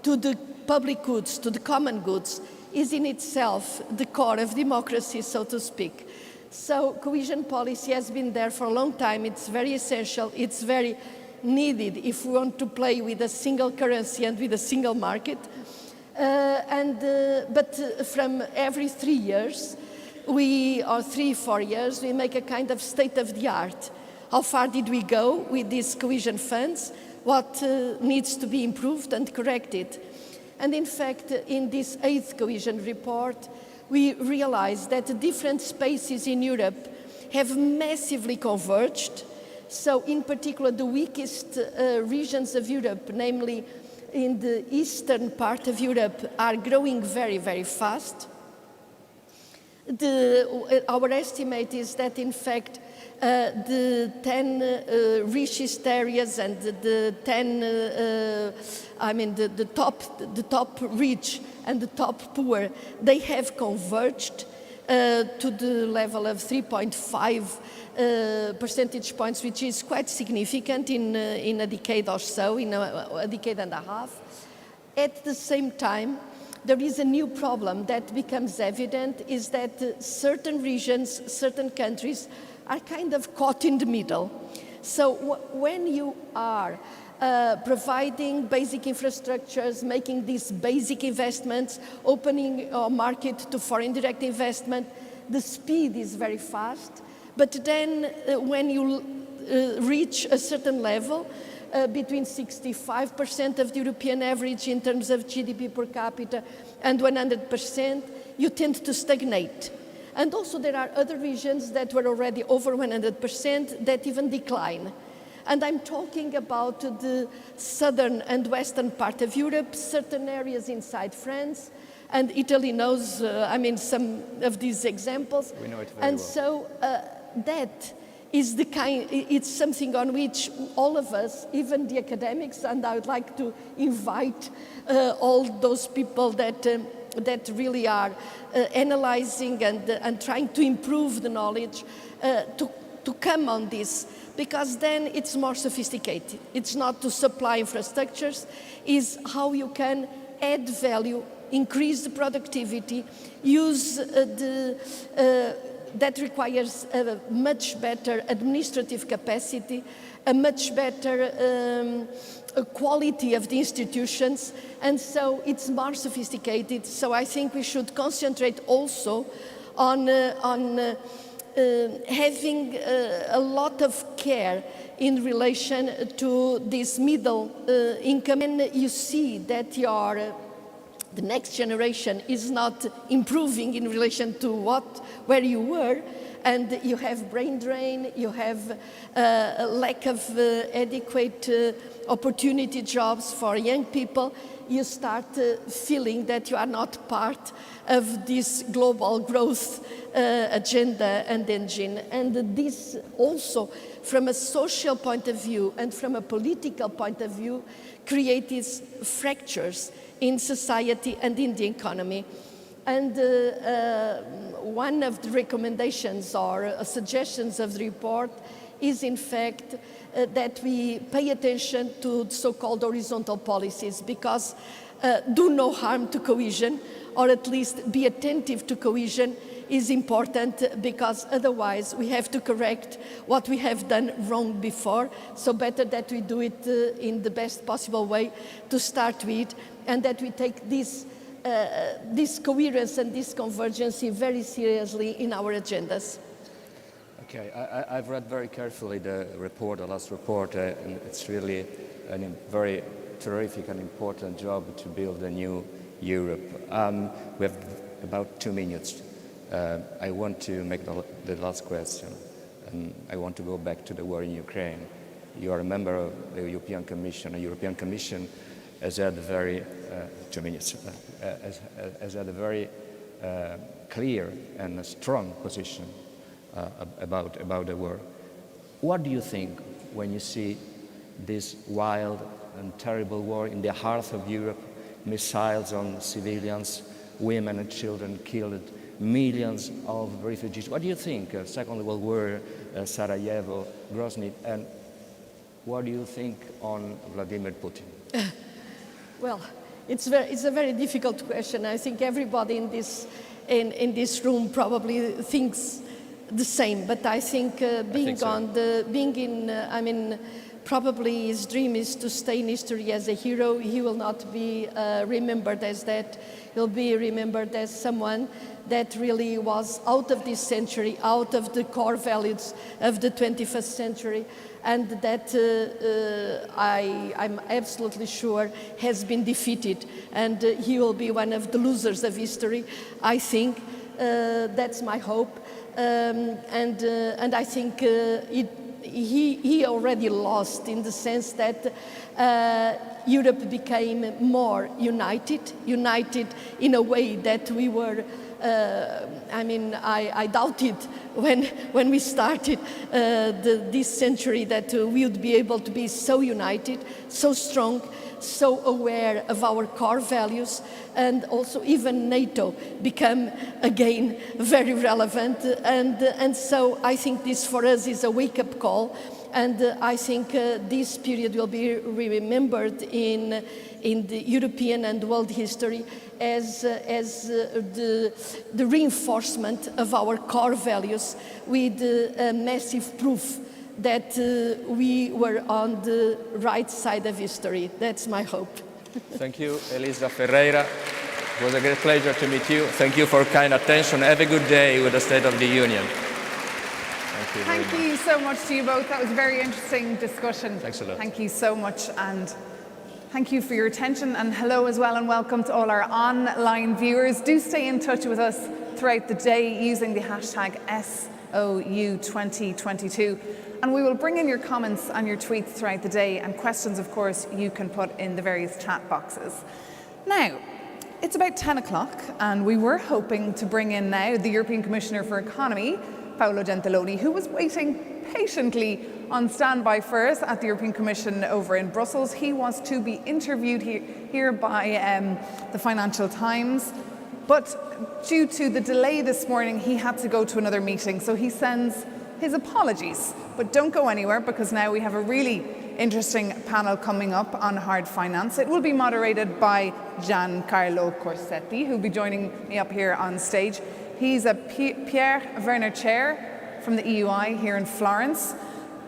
to the public goods, to the common goods, is in itself the core of democracy, so to speak. So cohesion policy has been there for a long time. It's very essential. It's very needed if we want to play with a single currency and with a single market. But from every 3 years, or 3-4 years, we make a kind of state of the art. How far did we go with these cohesion funds? What needs to be improved and corrected? And in fact, in this 8th cohesion report, we realized that the different spaces in Europe have massively converged. So in particular, the weakest regions of Europe, namely in the eastern part of Europe, are growing very, very fast. Our estimate is that, in fact, the 10 richest areas and the 10, the top rich and the top poor, they have converged to the level of 3.5 percentage points, which is quite significant in a decade or so, in a decade and a half. At the same time, there is a new problem that becomes evident, is that certain regions, certain countries are kind of caught in the middle. So when you are providing basic infrastructures, making these basic investments, opening our market to foreign direct investment, the speed is very fast. But then when you reach a certain level, between 65% of the European average in terms of GDP per capita and 100%, you tend to stagnate. And also there are other regions that were already over 100% that even decline. And I'm talking about the southern and western part of Europe, certain areas inside France, and Italy knows, some of these examples. We know it very and well. So that is it's something on which all of us, even the academics, and I would like to invite all those people that really are analyzing and trying to improve the knowledge to come on this, because then it's more sophisticated. It's not to supply infrastructures, it's how you can add value, increase the productivity, use that requires a much better administrative capacity, a much better quality of the institutions, and so it's more sophisticated. So I think we should concentrate also on having a lot of care in relation to this middle income. And you see that the next generation is not improving in relation to where you were, and you have brain drain, you have a lack of adequate opportunity jobs for young people. You start feeling that you are not part of this global growth agenda and engine. And this also, from a social point of view and from a political point of view, creates fractures in society and in the economy. And one of the recommendations or suggestions of the report is, in fact, that we pay attention to so-called horizontal policies, because do no harm to cohesion, or at least be attentive to cohesion, is important, because otherwise we have to correct what we have done wrong before. So better that we do it in the best possible way to start with, and that we take this coherence and this convergence very seriously in our agendas. Okay, I've read very carefully the last report, and it's really a very terrific and important job to build a new Europe. We have about 2 minutes. I want to make the last question, and I want to go back to the war in Ukraine. You are a member of the European Commission. The European Commission has had a very, 2 minutes, has had a very clear and strong position about the war. What do you think when you see this wild and terrible war in the heart of Europe, missiles on civilians, women and children killed, millions of refugees? What do you think? Second World War, Sarajevo, Grozny, and what do you think on Vladimir Putin? Well, it's a very difficult question. I think everybody in this room probably thinks the same. But I think probably his dream is to stay in history as a hero. He will not be remembered as that. He'll be remembered as someone that really was out of this century, out of the core values of the 21st century, and that I'm absolutely sure has been defeated, and he will be one of the losers of history. I think that's my hope, and I think he already lost in the sense that Europe became more united in a way that we were. I doubted when we started this century that we would be able to be so united, so strong, so aware of our core values, and also even NATO become again very relevant. And so I think this for us is a wake-up call, and I think this period will be remembered in the European and world history as the reinforcement of our core values with massive proof that we were on the right side of history. That's my hope. Thank you, Elisa Ferreira. It was a great pleasure to meet you. Thank you for kind attention. Have a good day with the State of the Union. Thank you so much to you both. That was a very interesting discussion. Thanks a lot. Thank you so much, and thank you for your attention, and hello as well, and welcome to all our online viewers. Do stay in touch with us throughout the day using the hashtag SOU2022, and we will bring in your comments and your tweets throughout the day, and questions, of course, you can put in the various chat boxes. Now, it's about 10 o'clock, and we were hoping to bring in now the European Commissioner for Economy, Paolo Gentiloni, who was waiting patiently on standby for us at the European Commission over in Brussels. He was to be interviewed here by the Financial Times, but due to the delay this morning, he had to go to another meeting, so he sends his apologies. But don't go anywhere, because now we have a really interesting panel coming up on hard finance. It will be moderated by Giancarlo Corsetti, who'll be joining me up here on stage. He's a Pierre Werner Chair from the EUI here in Florence.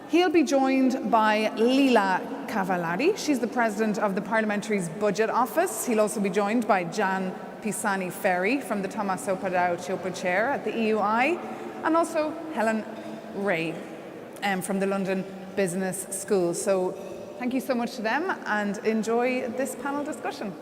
He'll be joined by Lila Cavallari. She's the President of the Parliamentary's Budget Office. He'll also be joined by Gian Pisani Ferri from the Tommaso Padao Cioppa Chair at the EUI, and also Helen Ray from the London Business School. So thank you so much to them, and enjoy this panel discussion.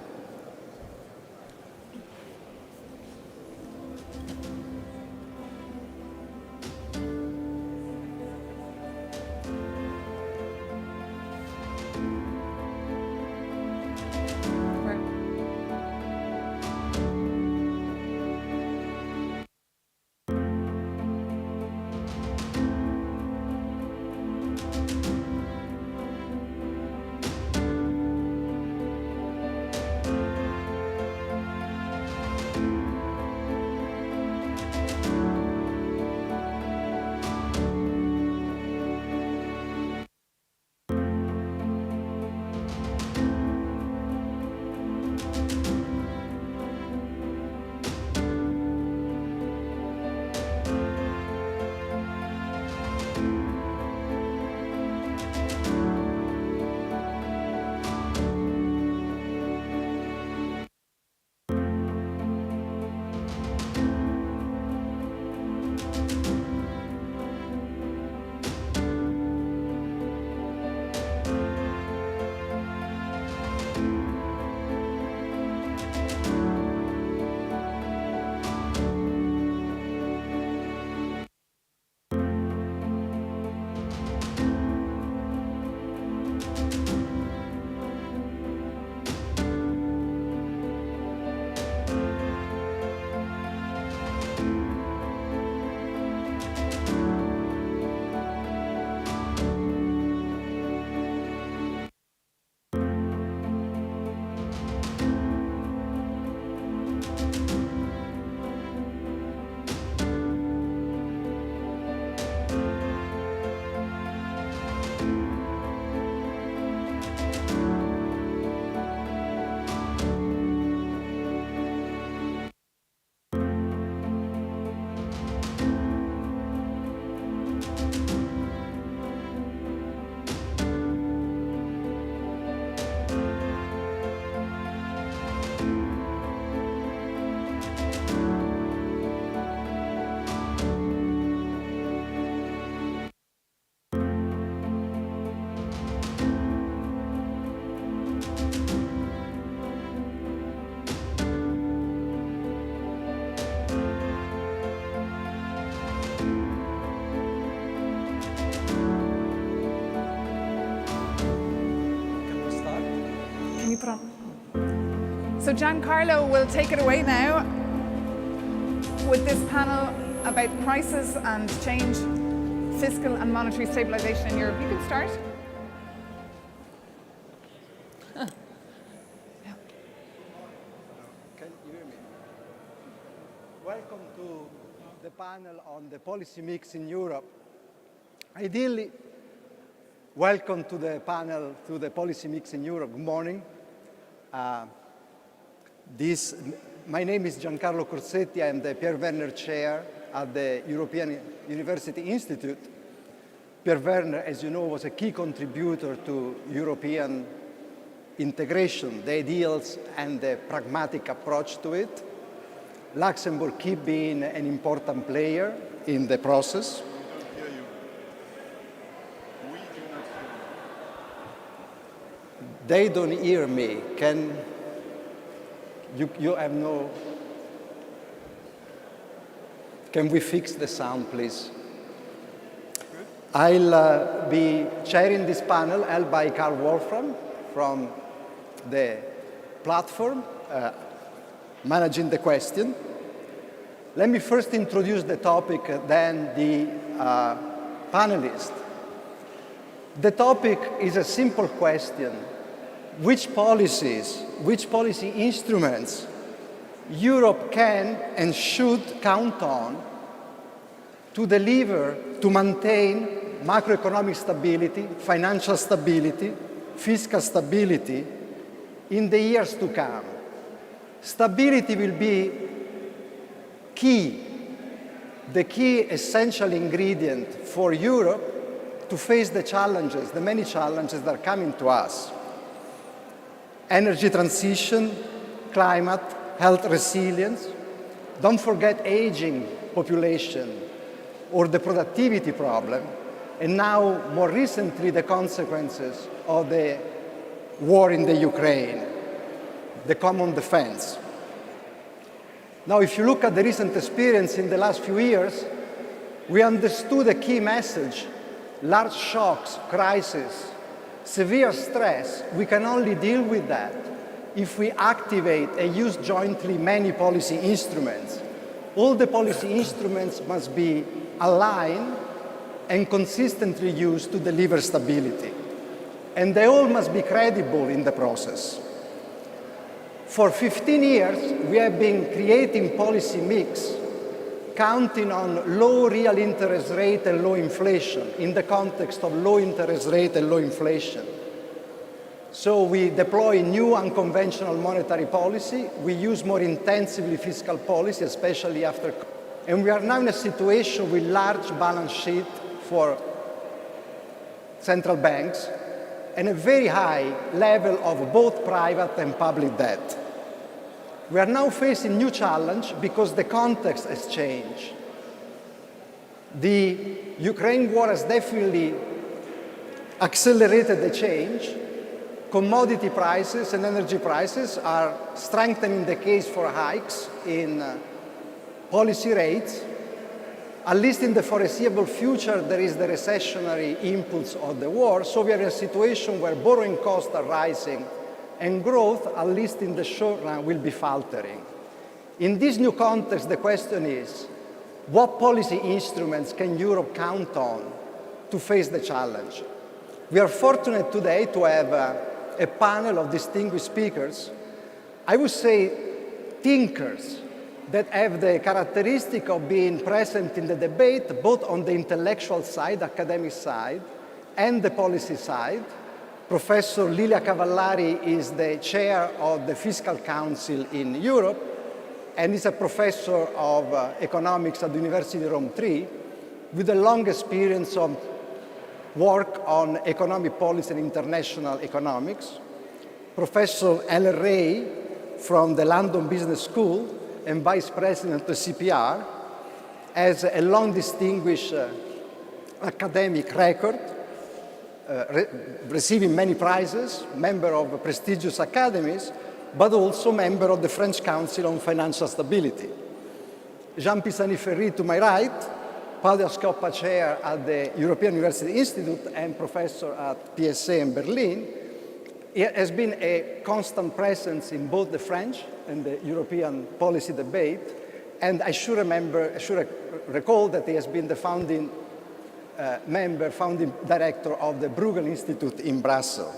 So Giancarlo will take it away now with this panel about crisis and change, fiscal and monetary stabilization in Europe. You can start. Can you hear me? Welcome to the panel on the policy mix in Europe. Ideally, welcome to the panel to the policy mix in Europe. Good morning. My name is Giancarlo Corsetti. I am the Pierre Werner Chair at the European University Institute. Pierre Werner, as you know, was a key contributor to European integration, the ideals and the pragmatic approach to it. Luxembourg keeps being an important player in the process. They don't hear me. Can you have no... Can we fix the sound, please? I'll be chairing this panel held by Carl Wolfram from the platform, managing the question. Let me first introduce the topic, then the panelists. The topic is a simple question. Which policy instruments Europe can and should count on to deliver, to maintain macroeconomic stability, financial stability, fiscal stability in the years to come? Stability will be key, the key essential ingredient for Europe to face the challenges, the many challenges that are coming to us. Energy transition, climate, health resilience. Don't forget aging population or the productivity problem. And now, more recently, the consequences of the war in the Ukraine, the common defense. Now, if you look at the recent experience in the last few years, we understood a key message. Large shocks, crises, severe stress, we can only deal with that if we activate and use jointly many policy instruments. All the policy instruments must be aligned and consistently used to deliver stability. And they all must be credible in the process. For 15 years, we have been creating policy mix, counting on low real interest rate and low inflation in the context of low interest rate and low inflation. So we deploy new unconventional monetary policy. We use more intensively fiscal policy, especially after. And we are now in a situation with large balance sheet for central banks and a very high level of both private and public debt. We are now facing new challenge because the context has changed. The Ukraine war has definitely accelerated the change. Commodity prices and energy prices are strengthening the case for hikes in policy rates. At least in the foreseeable future, there is the recessionary impulse of the war. So we are in a situation where borrowing costs are rising and growth, at least in the short run, will be faltering. In this new context, the question is, what policy instruments can Europe count on to face the challenge? We are fortunate today to have a panel of distinguished speakers, I would say thinkers, that have the characteristic of being present in the debate, both on the intellectual side, academic side, and the policy side. Professor Lilia Cavallari is the chair of the Fiscal Council in Europe, and is a professor of economics at the University of Rome III, with a long experience of work on economic policy and international economics. Professor Ellen Ray from the London Business School and vice president of CPR, has a long distinguished academic record, receiving many prizes, member of prestigious academies, but also member of the French Council on Financial Stability. Jean Pisani-Ferry to my right, Paolo Schioppa Chair at the European University Institute and professor at PSA in Berlin, It has been a constant presence in both the French and the European policy debate, and I should recall that he has been the founding director of the Bruegel Institute in Brussels.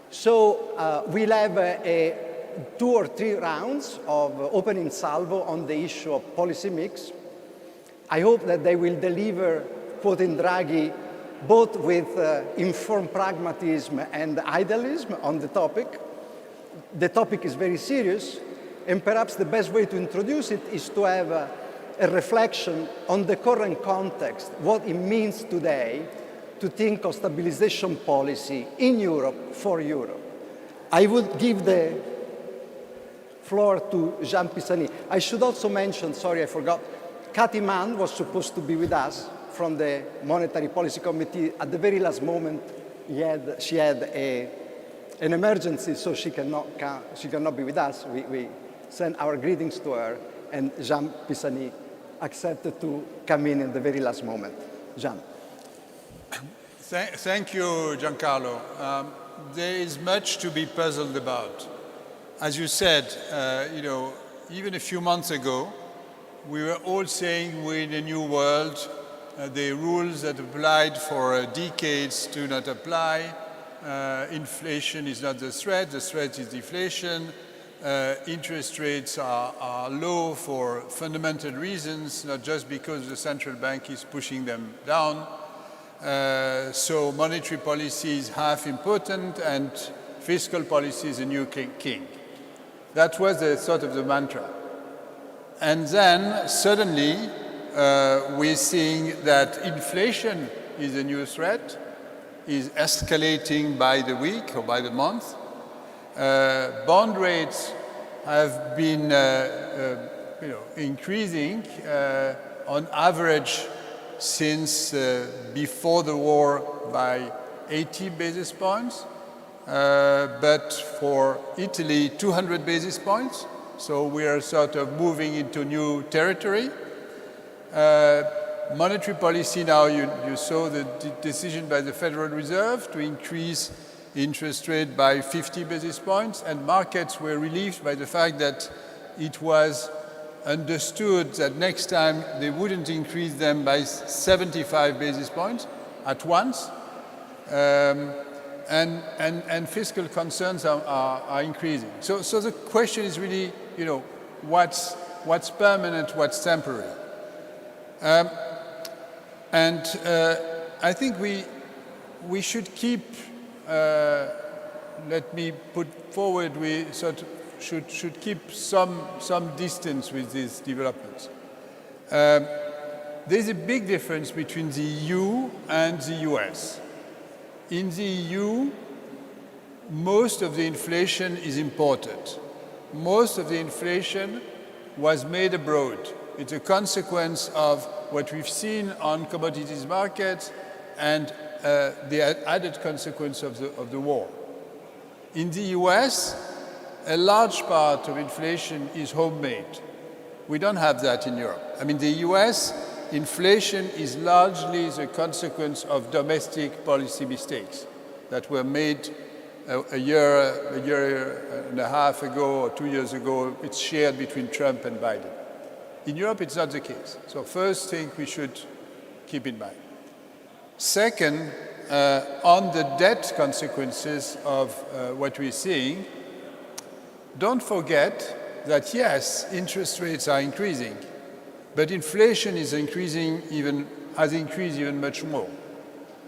So we'll have 2 or 3 rounds of opening salvo on the issue of policy mix. I hope that they will deliver, quoting Draghi, both with informed pragmatism and idealism on the topic. The topic is very serious, and perhaps the best way to introduce it is to have a reflection on the current context, what it means today to think of stabilization policy in Europe, for Europe. I would give the floor to Jean Pisani. I should also mention, sorry, I forgot, Cathy Mann was supposed to be with us from the Monetary Policy Committee. At the very last moment, she had an emergency, so she cannot be with us. We send our greetings to her, and Jean Pisani accepted to come in the very last moment. Jean. Thank you, Giancarlo. There is much to be puzzled about. As you said, even a few months ago, we were all saying we're in a new world. The rules that applied for decades do not apply. Inflation is not the threat is deflation. Interest rates are low for fundamental reasons, not just because the central bank is pushing them down. So monetary policy is half important and fiscal policy is a new king. That was the sort of the mantra. And then suddenly we're seeing that inflation is a new threat, is escalating by the week or by the month. Bond rates have been increasing on average since before the war by 80 basis points, but for Italy 200 basis points. So we are sort of moving into new territory. Monetary policy now, you saw the decision by the Federal Reserve to increase interest rate by 50 basis points, and markets were relieved by the fact that it was understood that next time they wouldn't increase them by 75 basis points at once. And fiscal concerns are increasing. So the question is really, what's permanent, what's temporary? I think we should keep, let me put forward, we sort of should keep some distance with these developments. There's a big difference between the EU and the US. In the EU, most of the inflation is imported. Most of the inflation was made abroad. It's a consequence of what we've seen on commodities markets and the added consequence of the war. In the US, a large part of inflation is homemade. We don't have that in Europe. I mean, the US, inflation is largely the consequence of domestic policy mistakes that were made a year and a half ago or 2 years ago. It's shared between Trump and Biden. In Europe, it's not the case. So first thing we should keep in mind. Second, on the debt consequences of what we're seeing, don't forget that yes, interest rates are increasing, but inflation is has increased even much more.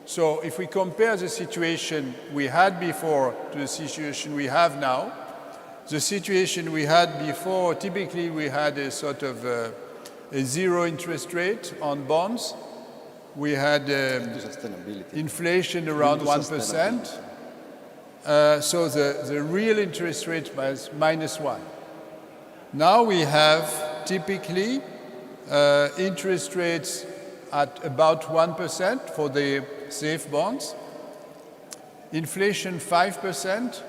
So if we compare the situation we had before to the situation we have now, the situation we had before, typically we had a sort of a zero interest rate on bonds. We had inflation around 1%. So the real interest rate was -1. Now we have typically interest rates at about 1% for the safe bonds, inflation 5%,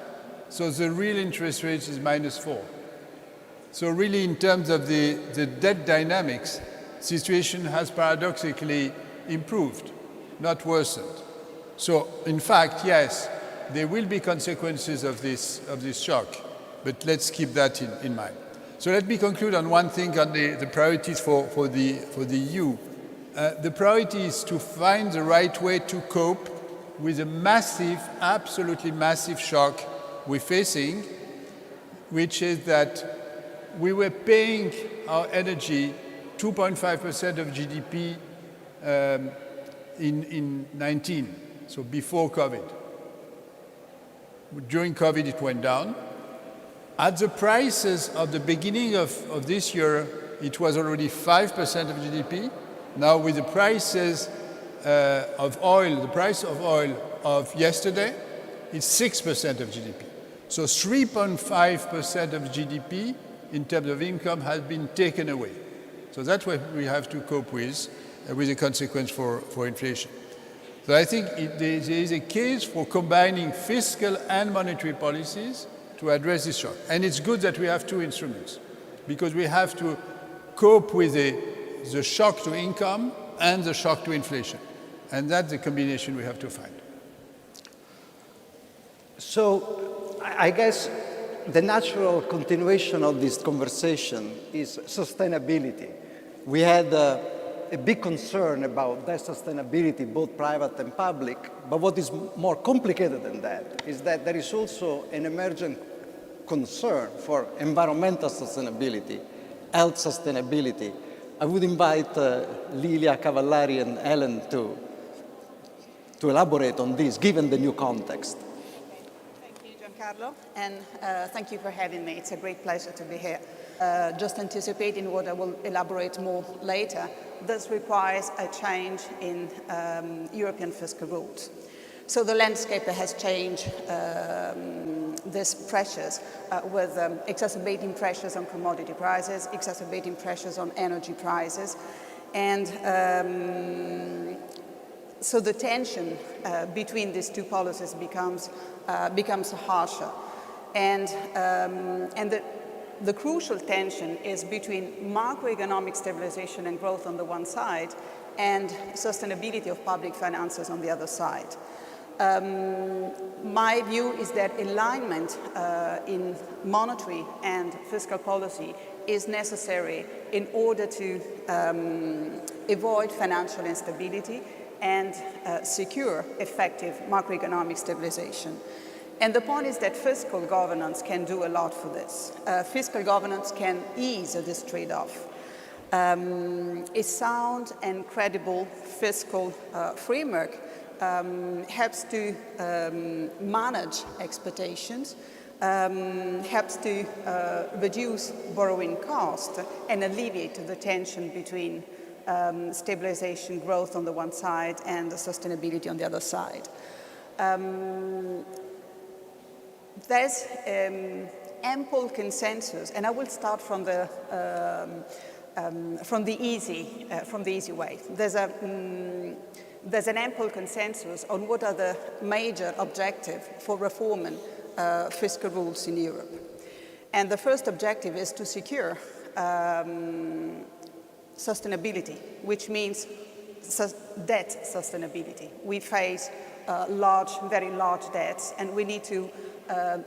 so the real interest rate is -4. So really in terms of the debt dynamics, situation has paradoxically improved, not worsened. So in fact, yes, there will be consequences of this shock, but let's keep that in mind. So let me conclude on one thing on the priorities for the EU. The priority is to find the right way to cope with a massive, absolutely massive shock we're facing, which is that we were paying our energy 2.5% of GDP in 19, so before COVID. During COVID, it went down. At the prices of the beginning of this year, it was already 5% of GDP. Now with the prices of oil, the price of oil of yesterday, it's 6% of GDP. So 3.5% of GDP in terms of income has been taken away. So that's what we have to cope with the consequence for inflation. So I think there is a case for combining fiscal and monetary policies to address this shock. And it's good that we have two instruments, because we have to cope with the shock to income and the shock to inflation. And that's the combination we have to find. So I guess the natural continuation of this conversation is sustainability. We had a big concern about that sustainability, both private and public, but what is more complicated than that is that there is also an emergent concern for environmental sustainability, health sustainability. I would invite Lilia, Cavallari, and Ellen to elaborate on this, given the new context. Thank you, Giancarlo, and thank you for having me. It's a great pleasure to be here. Just anticipating what I will elaborate more later, this requires a change in European fiscal rules. So the landscape has changed these pressures with exacerbating pressures on commodity prices, exacerbating pressures on energy prices, and so the tension between these two policies becomes harsher, and the crucial tension is between macroeconomic stabilization and growth on the one side and sustainability of public finances on the other side. My view is that alignment in monetary and fiscal policy is necessary in order to avoid financial instability and secure effective macroeconomic stabilization. And the point is that fiscal governance can do a lot for this. Fiscal governance can ease this trade-off. A sound and credible fiscal framework helps to manage expectations, helps to reduce borrowing costs and alleviate the tension between stabilization, growth on the one side and the sustainability on the other side. There's ample consensus, and I will start from the easy way. There's an ample consensus on what are the major objectives for reforming fiscal rules in Europe. And the first objective is to secure sustainability, which means debt sustainability. We face very large debts, and we need to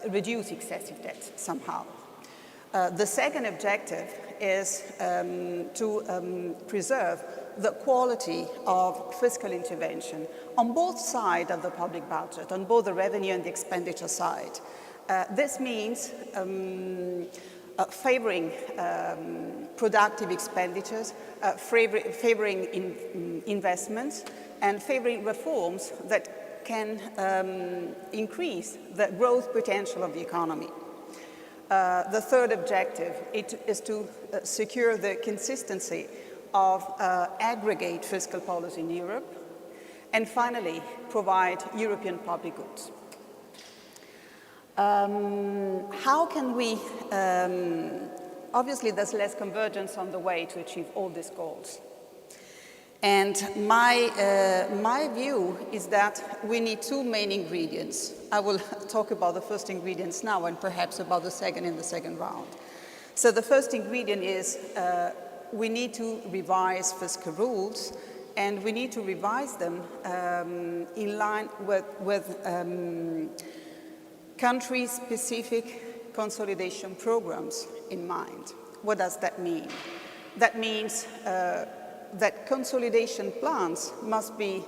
reduce excessive debt somehow. The second objective is to preserve the quality of fiscal intervention on both sides of the public budget, on both the revenue and the expenditure side. This means favoring productive expenditures, favoring investments, and favoring reforms that can increase the growth potential of the economy. The third objective is to secure the consistency of aggregate fiscal policy in Europe, and finally, provide European public goods. How can we, obviously there's less convergence on the way to achieve all these goals. And my view is that we need two main ingredients. I will talk about the first ingredients now and perhaps about the second in the second round. So the first ingredient is we need to revise fiscal rules and we need to revise them in line with country-specific consolidation programs in mind. What does that mean? That means that consolidation plans must be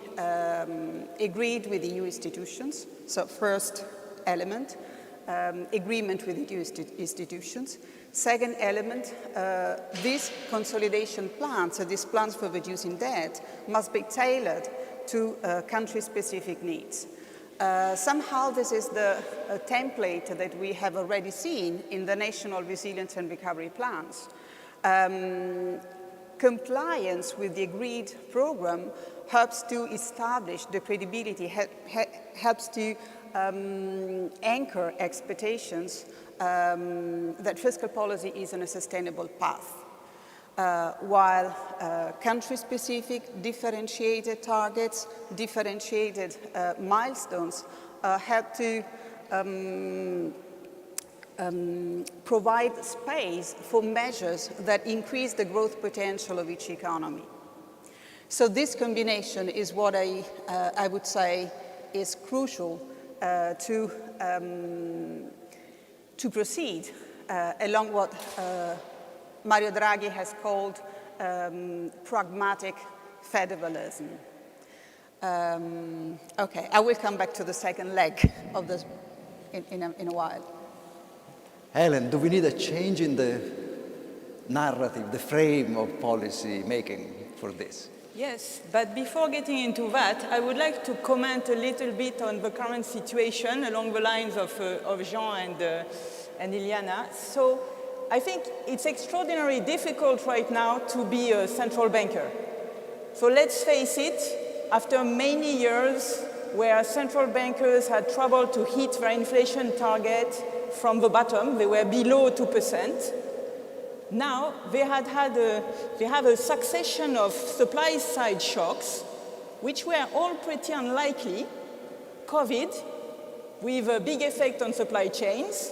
agreed with EU institutions. So first element, agreement with EU institutions. Second element, these consolidation plans, so these plans for reducing debt, must be tailored to country-specific needs. Somehow this is the template that we have already seen in the national resilience and recovery plans. Compliance with the agreed program helps to establish the credibility, helps to anchor expectations that fiscal policy is on a sustainable path, while country-specific differentiated targets, differentiated milestones help to provide space for measures that increase the growth potential of each economy. So this combination is what I would say is crucial to proceed along what Mario Draghi has called pragmatic federalism. Okay, I will come back to the second leg of this in a while. Helen, do we need a change in the narrative, the frame of policy making for this? Yes, but before getting into that, I would like to comment a little bit on the current situation along the lines of Jean and Iliana. So I think it's extraordinarily difficult right now to be a central banker. So let's face it, after many years where central bankers had trouble to hit their inflation target from the bottom, they were below 2%. Now they have a succession of supply-side shocks, which were all pretty unlikely. COVID, with a big effect on supply chains,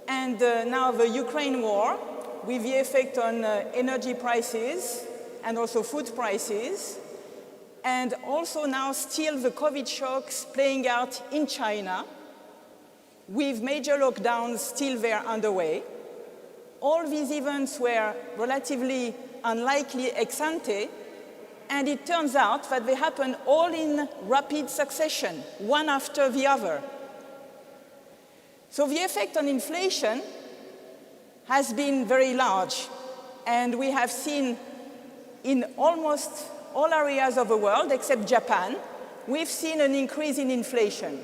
and now the Ukraine war, with the effect on energy prices and also food prices, and also now still the COVID shocks playing out in China, with major lockdowns still there underway. All these events were relatively unlikely ex ante, and it turns out that they happen all in rapid succession, one after the other. So the effect on inflation has been very large, and we have seen in almost all areas of the world, except Japan, we've seen an increase in inflation.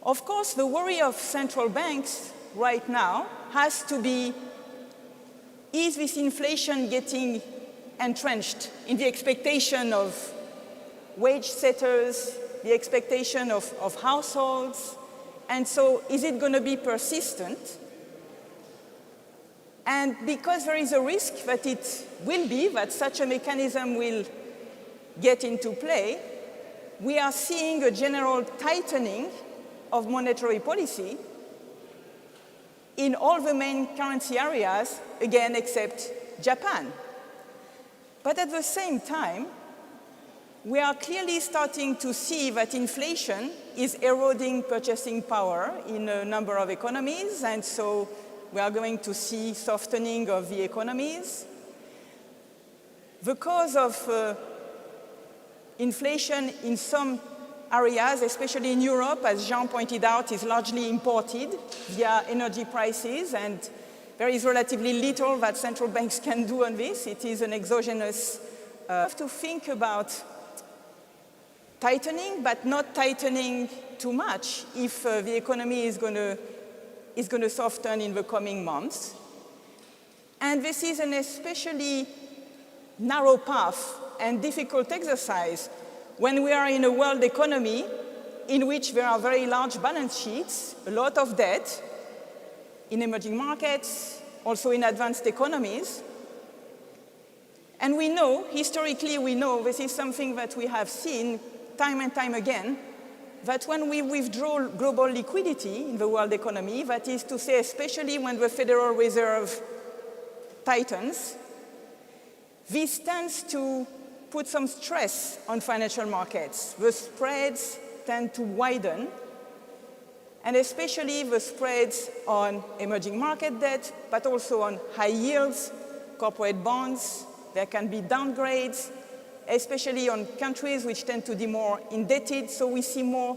Of course, the worry of central banks right now has to be, is this inflation getting entrenched in the expectation of wage setters, the expectation of households, and so is it going to be persistent? And because there is a risk that it will be, that such a mechanism will get into play, we are seeing a general tightening of monetary policy in all the main currency areas, again, except Japan. But at the same time, we are clearly starting to see that inflation is eroding purchasing power in a number of economies, and so we are going to see softening of the economies. The cause of inflation in some areas, especially in Europe, as Jean pointed out, is largely imported via energy prices, and there is relatively little that central banks can do on this. It is an exogenous. We have to think about tightening, but not tightening too much if the economy is going to soften in the coming months. And this is an especially narrow path and difficult exercise when we are in a world economy in which there are very large balance sheets, a lot of debt in emerging markets, also in advanced economies. And we know, historically we know, this is something that we have seen time and time again, that when we withdraw global liquidity in the world economy, that is to say, especially when the Federal Reserve tightens, This tends to put some stress on financial markets. The spreads tend to widen, and especially the spreads on emerging market debt, but also on high yields, corporate bonds. There can be downgrades, especially on countries which tend to be more indebted, so we see more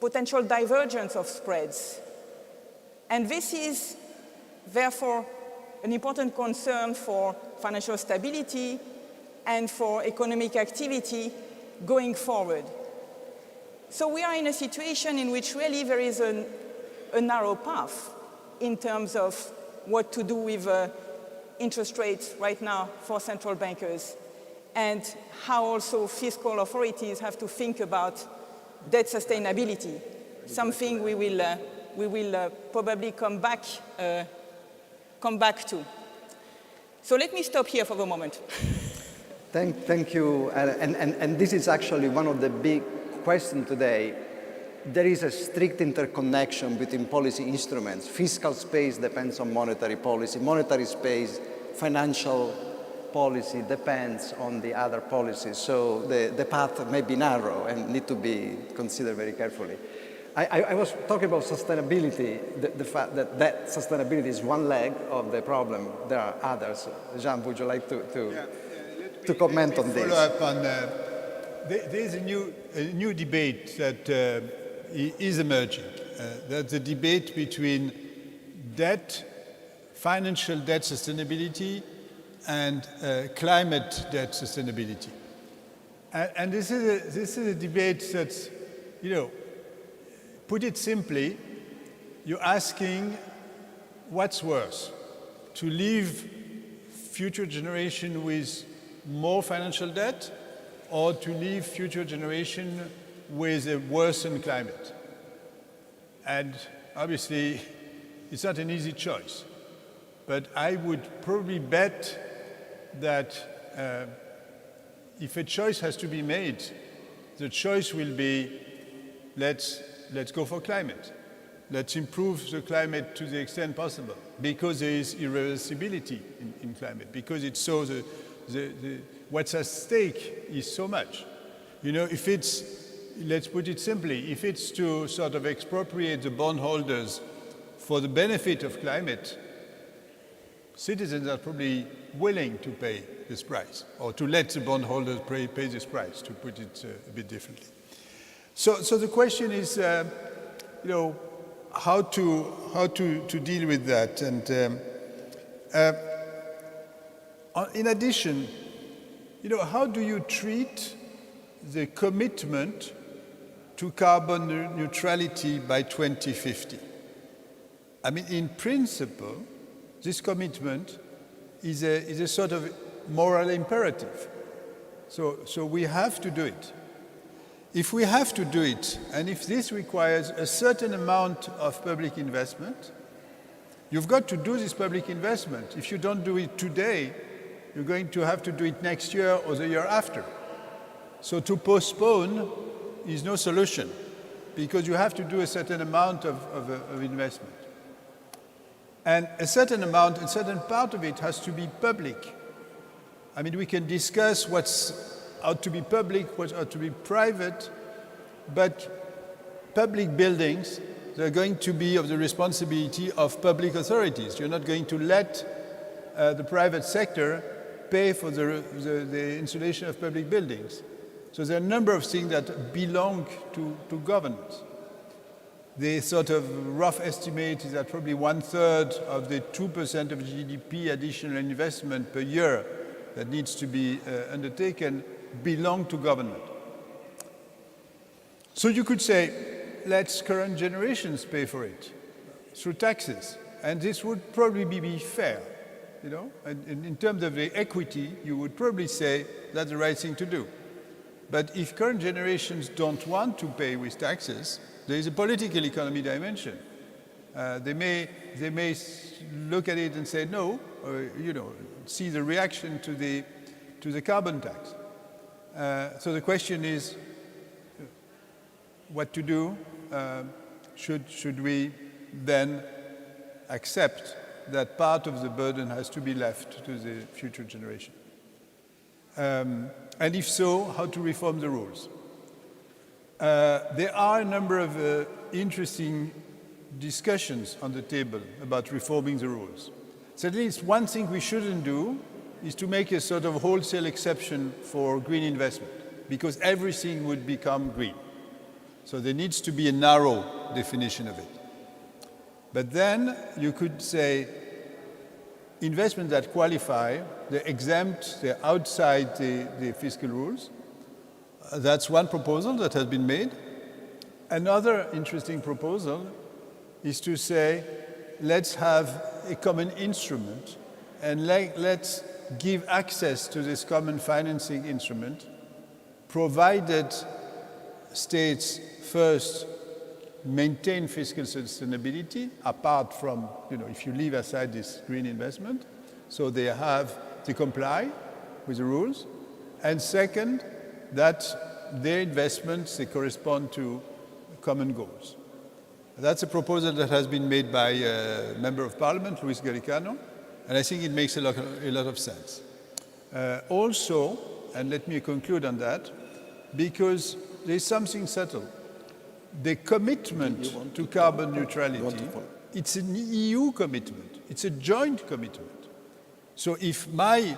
potential divergence of spreads. And this is, therefore, an important concern for financial stability and for economic activity going forward. So we are in a situation in which really there is a narrow path in terms of what to do with interest rates right now for central bankers, and how also fiscal authorities have to think about debt sustainability, something we will probably come back to. So let me stop here for the moment. Thank you. And this is actually one of the big questions today. There is a strict interconnection between policy instruments. Fiscal space depends on monetary policy. Monetary space, financial policy depends on the other policies. So the path may be narrow and need to be considered very carefully. I was talking about sustainability, the fact that sustainability is one leg of the problem. There are others. Jean, would you like to comment on this? Follow up on, there's a new debate that is emerging. That's a debate between debt, financial debt sustainability, and climate debt sustainability. And this is a debate that's, put it simply, you're asking what's worse, to leave future generation with more financial debt, or to leave future generation with a worsened climate. And obviously, it's not an easy choice. But I would probably bet that if a choice has to be made, the choice will be, let's go for climate. Let's improve the climate to the extent possible, because there is irreversibility in climate, because it's so what's at stake is so much. If it's, let's put it simply, if it's to sort of expropriate the bondholders for the benefit of climate, citizens are probably willing to pay this price, or to let the bondholders pay this price, to put it a bit differently. So the question is, how to deal with that, and in addition, how do you treat the commitment to carbon neutrality by 2050? I mean, in principle, this commitment is a sort of moral imperative. So we have to do it. If we have to do it, and if this requires a certain amount of public investment, you've got to do this public investment. If you don't do it today, you're going to have to do it next year or the year after. So to postpone is no solution, because you have to do a certain amount of investment. And a certain amount, a certain part of it has to be public. I mean, we can discuss what's ought to be public, what ought to be private, but public buildings, they're going to be of the responsibility of public authorities. You're not going to let the private sector pay for the installation of public buildings. So there are a number of things that belong to governments. The sort of rough estimate is that probably 1/3 of the 2% of GDP additional investment per year that needs to be undertaken belong to government. So you could say, let's current generations pay for it through taxes. And this would probably be fair, And in terms of the equity, you would probably say that's the right thing to do. But if current generations don't want to pay with taxes, there is a political economy dimension. They may look at it and say no, or, see the reaction to the carbon tax. So the question is, what to do? Should we then accept that part of the burden has to be left to the future generation? And if so, how to reform the rules? There are a number of interesting discussions on the table about reforming the rules. So at least one thing we shouldn't do is to make a sort of wholesale exception for green investment, because everything would become green. So there needs to be a narrow definition of it. But then you could say investments that qualify, they're exempt, they're outside the fiscal rules. That's one proposal that has been made. Another interesting proposal is to say, let's have a common instrument and let's give access to this common financing instrument, provided states first maintain fiscal sustainability, apart from, if you leave aside this green investment, so they comply with the rules. And second, that their investments, they correspond to common goals. That's a proposal that has been made by a member of parliament, Luis Garicano, and I think it makes a lot of sense. Also, and let me conclude on that, because there's something subtle. The commitment to carbon neutrality, it's an EU commitment. It's a joint commitment. So if my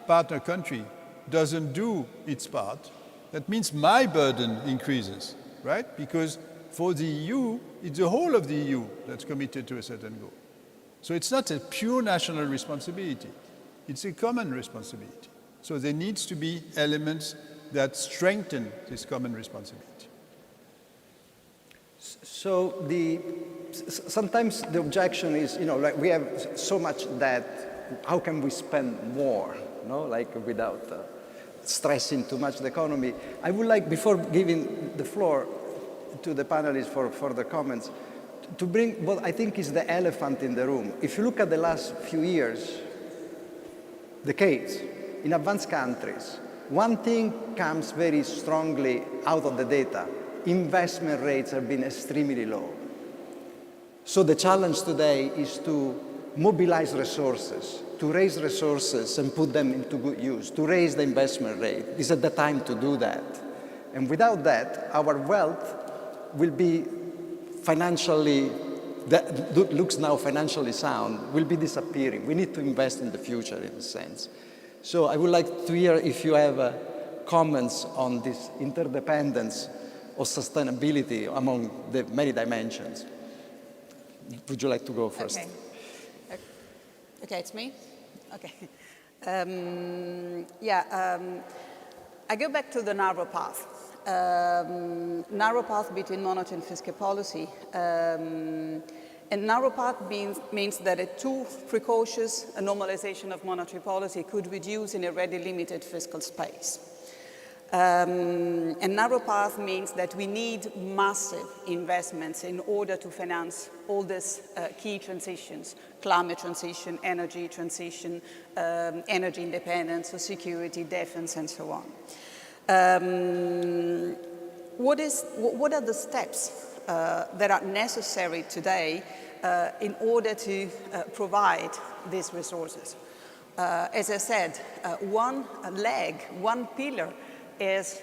partner country doesn't do its part, that means my burden increases, right? Because for the EU, it's the whole of the EU that's committed to a certain goal. So it's not a pure national responsibility. It's a common responsibility. So there needs to be elements that strengthen this common responsibility. So sometimes the objection is, like we have so much debt, how can we spend more, without stressing too much the economy? I would like, before giving the floor to the panelists for further comments, to bring what I think is the elephant in the room. If you look at the last few years, decades, in advanced countries, one thing comes very strongly out of the data. Investment rates have been extremely low. So the challenge today is to mobilize resources, to raise resources and put them into good use, to raise the investment rate. This is the time to do that. And without that, our wealth will be financially, that looks now financially sound, will be disappearing. We need to invest in the future in a sense. So I would like to hear if you have comments on this interdependence of sustainability among the many dimensions. Would you like to go first? Okay, it's me? Okay. I go back to the narrow path. Narrow path between monetary and fiscal policy. And narrow path means that a too precocious normalization of monetary policy could reduce in a already limited fiscal space. And narrow path means that we need massive investments in order to finance all these key transitions: climate transition, energy transition, energy independence, so security, defense, and so on. What are the steps that are necessary today in order to provide these resources? As I said, one pillar is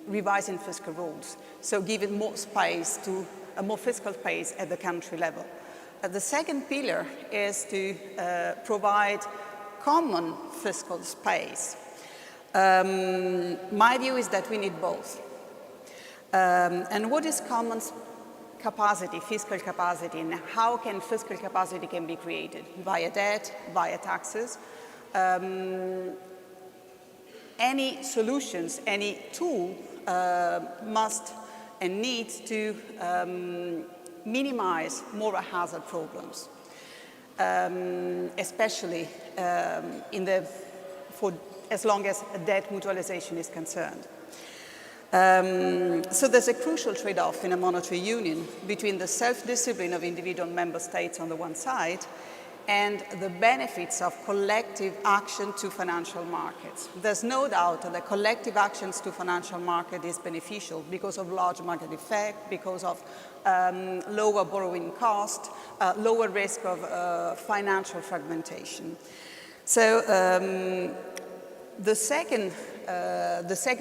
revising fiscal rules, so giving more space to a more fiscal space at the country level. The second pillar is to provide common fiscal space. My view is that we need both. And what is common capacity, fiscal capacity, and how can fiscal capacity can be created? Via debt, via taxes. Any solutions, any tool must and needs to minimize moral hazard problems, especially for as long as debt mutualization is concerned. So there's a crucial trade-off in a monetary union between the self-discipline of individual member states on the one side and the benefits of collective action to financial markets. There's no doubt that collective actions to financial market is beneficial because of large market effect, because of lower borrowing cost, lower risk of financial fragmentation. So the second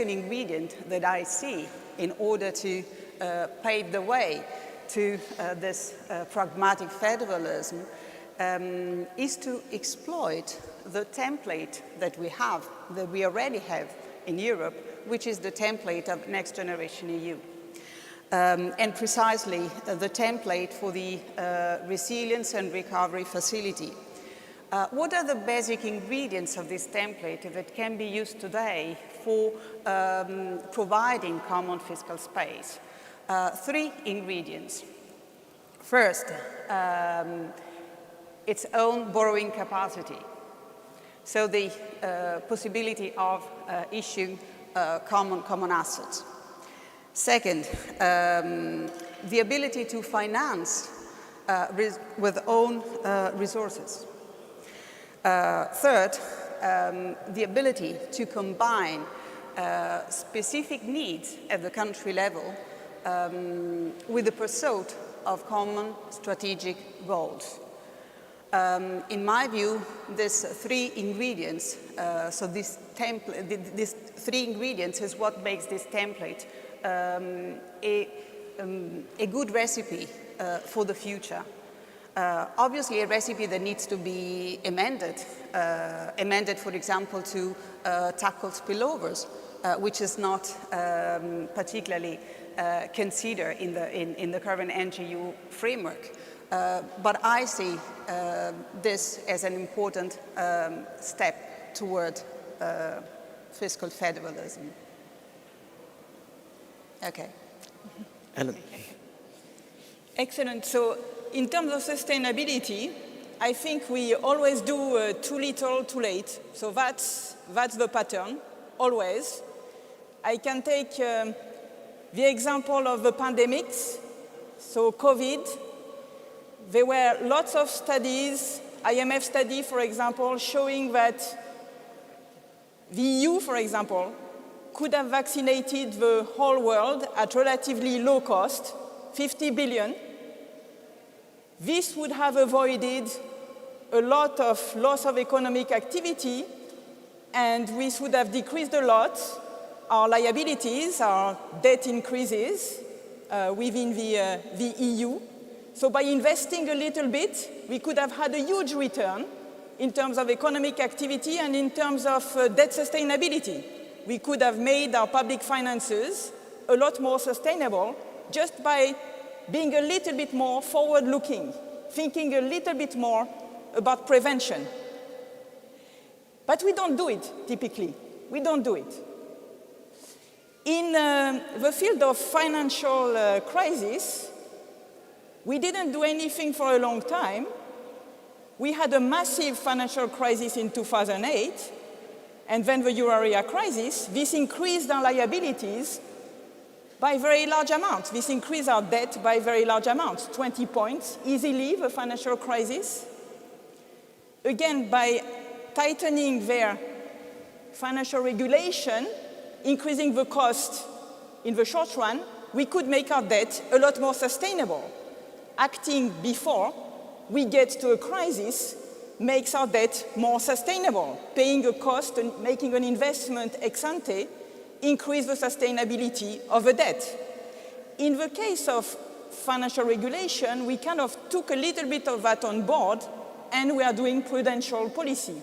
ingredient that I see in order to pave the way to this pragmatic federalism is to exploit the template that we already have in Europe, which is the template of Next Generation EU. And precisely the template for the Resilience and Recovery Facility. What are the basic ingredients of this template that can be used today for providing common fiscal space? 3 ingredients. First, its own borrowing capacity. So the possibility of issuing common assets. Second, the ability to finance with own resources. Third, the ability to combine specific needs at the country level with the pursuit of common strategic goals. In my view, these 3 ingredients, these 3 ingredients is what makes this template a good recipe for the future. Obviously, a recipe that needs to be amended, for example, to tackle spillovers, which is not particularly considered in the current NGU framework. But I see this as an important step toward fiscal federalism. Okay. Ellen. Excellent. So, in terms of sustainability, I think we always do too little, too late. So that's the pattern, always. I can take the example of the pandemics. So COVID, there were lots of studies, IMF study, for example, showing that the EU, for example, could have vaccinated the whole world at relatively low cost, 50 billion. This would have avoided a lot of loss of economic activity, and this would have decreased a lot our liabilities, our debt increases within the EU. So by investing a little bit, we could have had a huge return in terms of economic activity and in terms of debt sustainability. We could have made our public finances a lot more sustainable just by being a little bit more forward-looking, thinking a little bit more about prevention. But we don't do it, typically. We don't do it. In the field of financial crisis, we didn't do anything for a long time. We had a massive financial crisis in 2008, and then the euro area crisis. This increased our liabilities by very large amounts. This increased our debt by very large amounts, 20 points, easily, the financial crisis. Again, by tightening their financial regulation, increasing the cost in the short run, we could make our debt a lot more sustainable. Acting before we get to a crisis makes our debt more sustainable. Paying a cost and making an investment ex ante increase the sustainability of the debt. In the case of financial regulation, we kind of took a little bit of that on board, and we are doing prudential policy.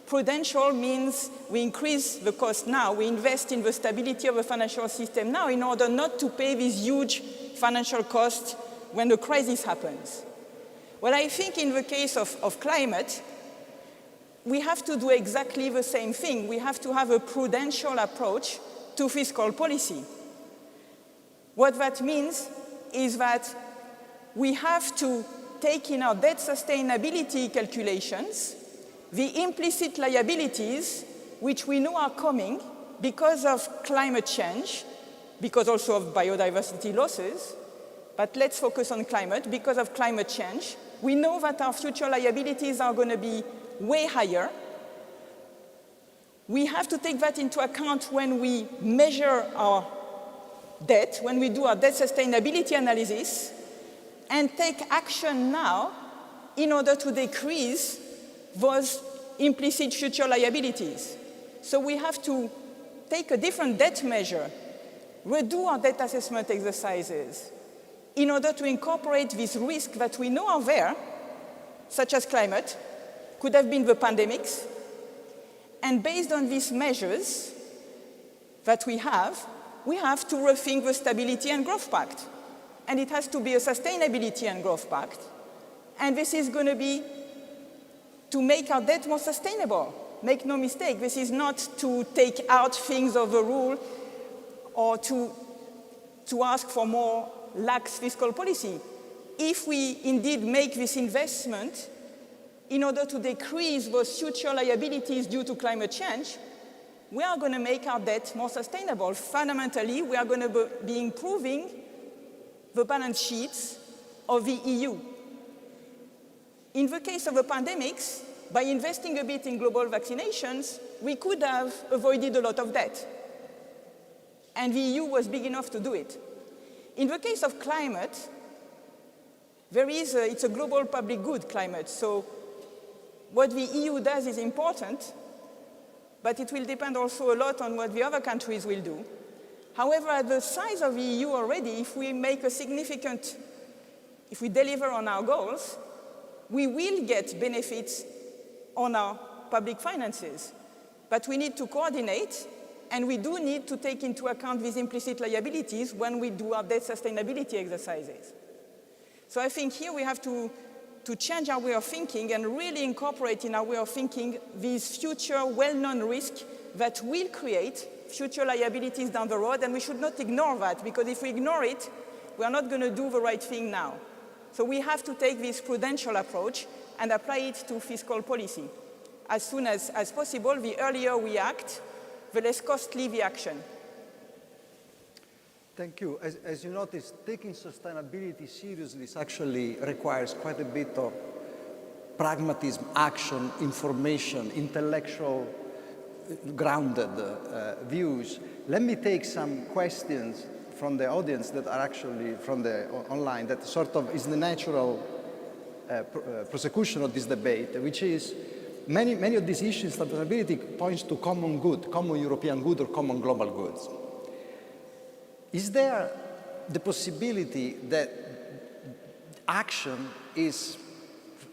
Prudential means we increase the cost now, we invest in the stability of the financial system now in order not to pay these huge financial costs when the crisis happens. Well, I think in the case of climate, we have to do exactly the same thing. We have to have a prudential approach to fiscal policy. What that means is that we have to take in our debt sustainability calculations the implicit liabilities which we know are coming because of climate change, because also of biodiversity losses, but let's focus on climate, because of climate change, We know that our future liabilities are going to be way higher. We have to take that into account when we measure our debt, when we do our debt sustainability analysis, and take action now in order to decrease those implicit future liabilities. So we have to take a different debt measure, redo our debt assessment exercises in order to incorporate these risks that we know are there, such as climate, could have been the pandemics. And based on these measures that we have to rethink the Stability and Growth Pact. And it has to be a Sustainability and Growth Pact. And this is going to be to make our debt more sustainable. Make no mistake, this is not to take out things of the rule or to ask for more lax fiscal policy. If we indeed make this investment in order to decrease those future liabilities due to climate change, we are going to make our debt more sustainable. Fundamentally, we are going to be improving the balance sheets of the EU. In the case of the pandemics, by investing a bit in global vaccinations, we could have avoided a lot of debt. And the EU was big enough to do it. In the case of climate, it's a global public good, climate. So what the EU does is important, but it will depend also a lot on what the other countries will do. However, at the size of the EU already, if we deliver on our goals, we will get benefits on our public finances. But we need to coordinate, and we do need to take into account these implicit liabilities when we do our debt sustainability exercises. So I think here we have to change our way of thinking and really incorporate in our way of thinking these future well-known risks that will create future liabilities down the road, and we should not ignore that, because if we ignore it, we are not going to do the right thing now. So we have to take this prudential approach and apply it to fiscal policy. As soon as possible, the earlier we act, the less costly the action. Thank you. As you notice, taking sustainability seriously actually requires quite a bit of pragmatism, action, information, intellectual grounded views. Let me take some questions from the audience that are actually from the online, that sort of is the natural prosecution of this debate, which is many of these issues, sustainability points to common good, common European good or common global goods. Is there the possibility that action is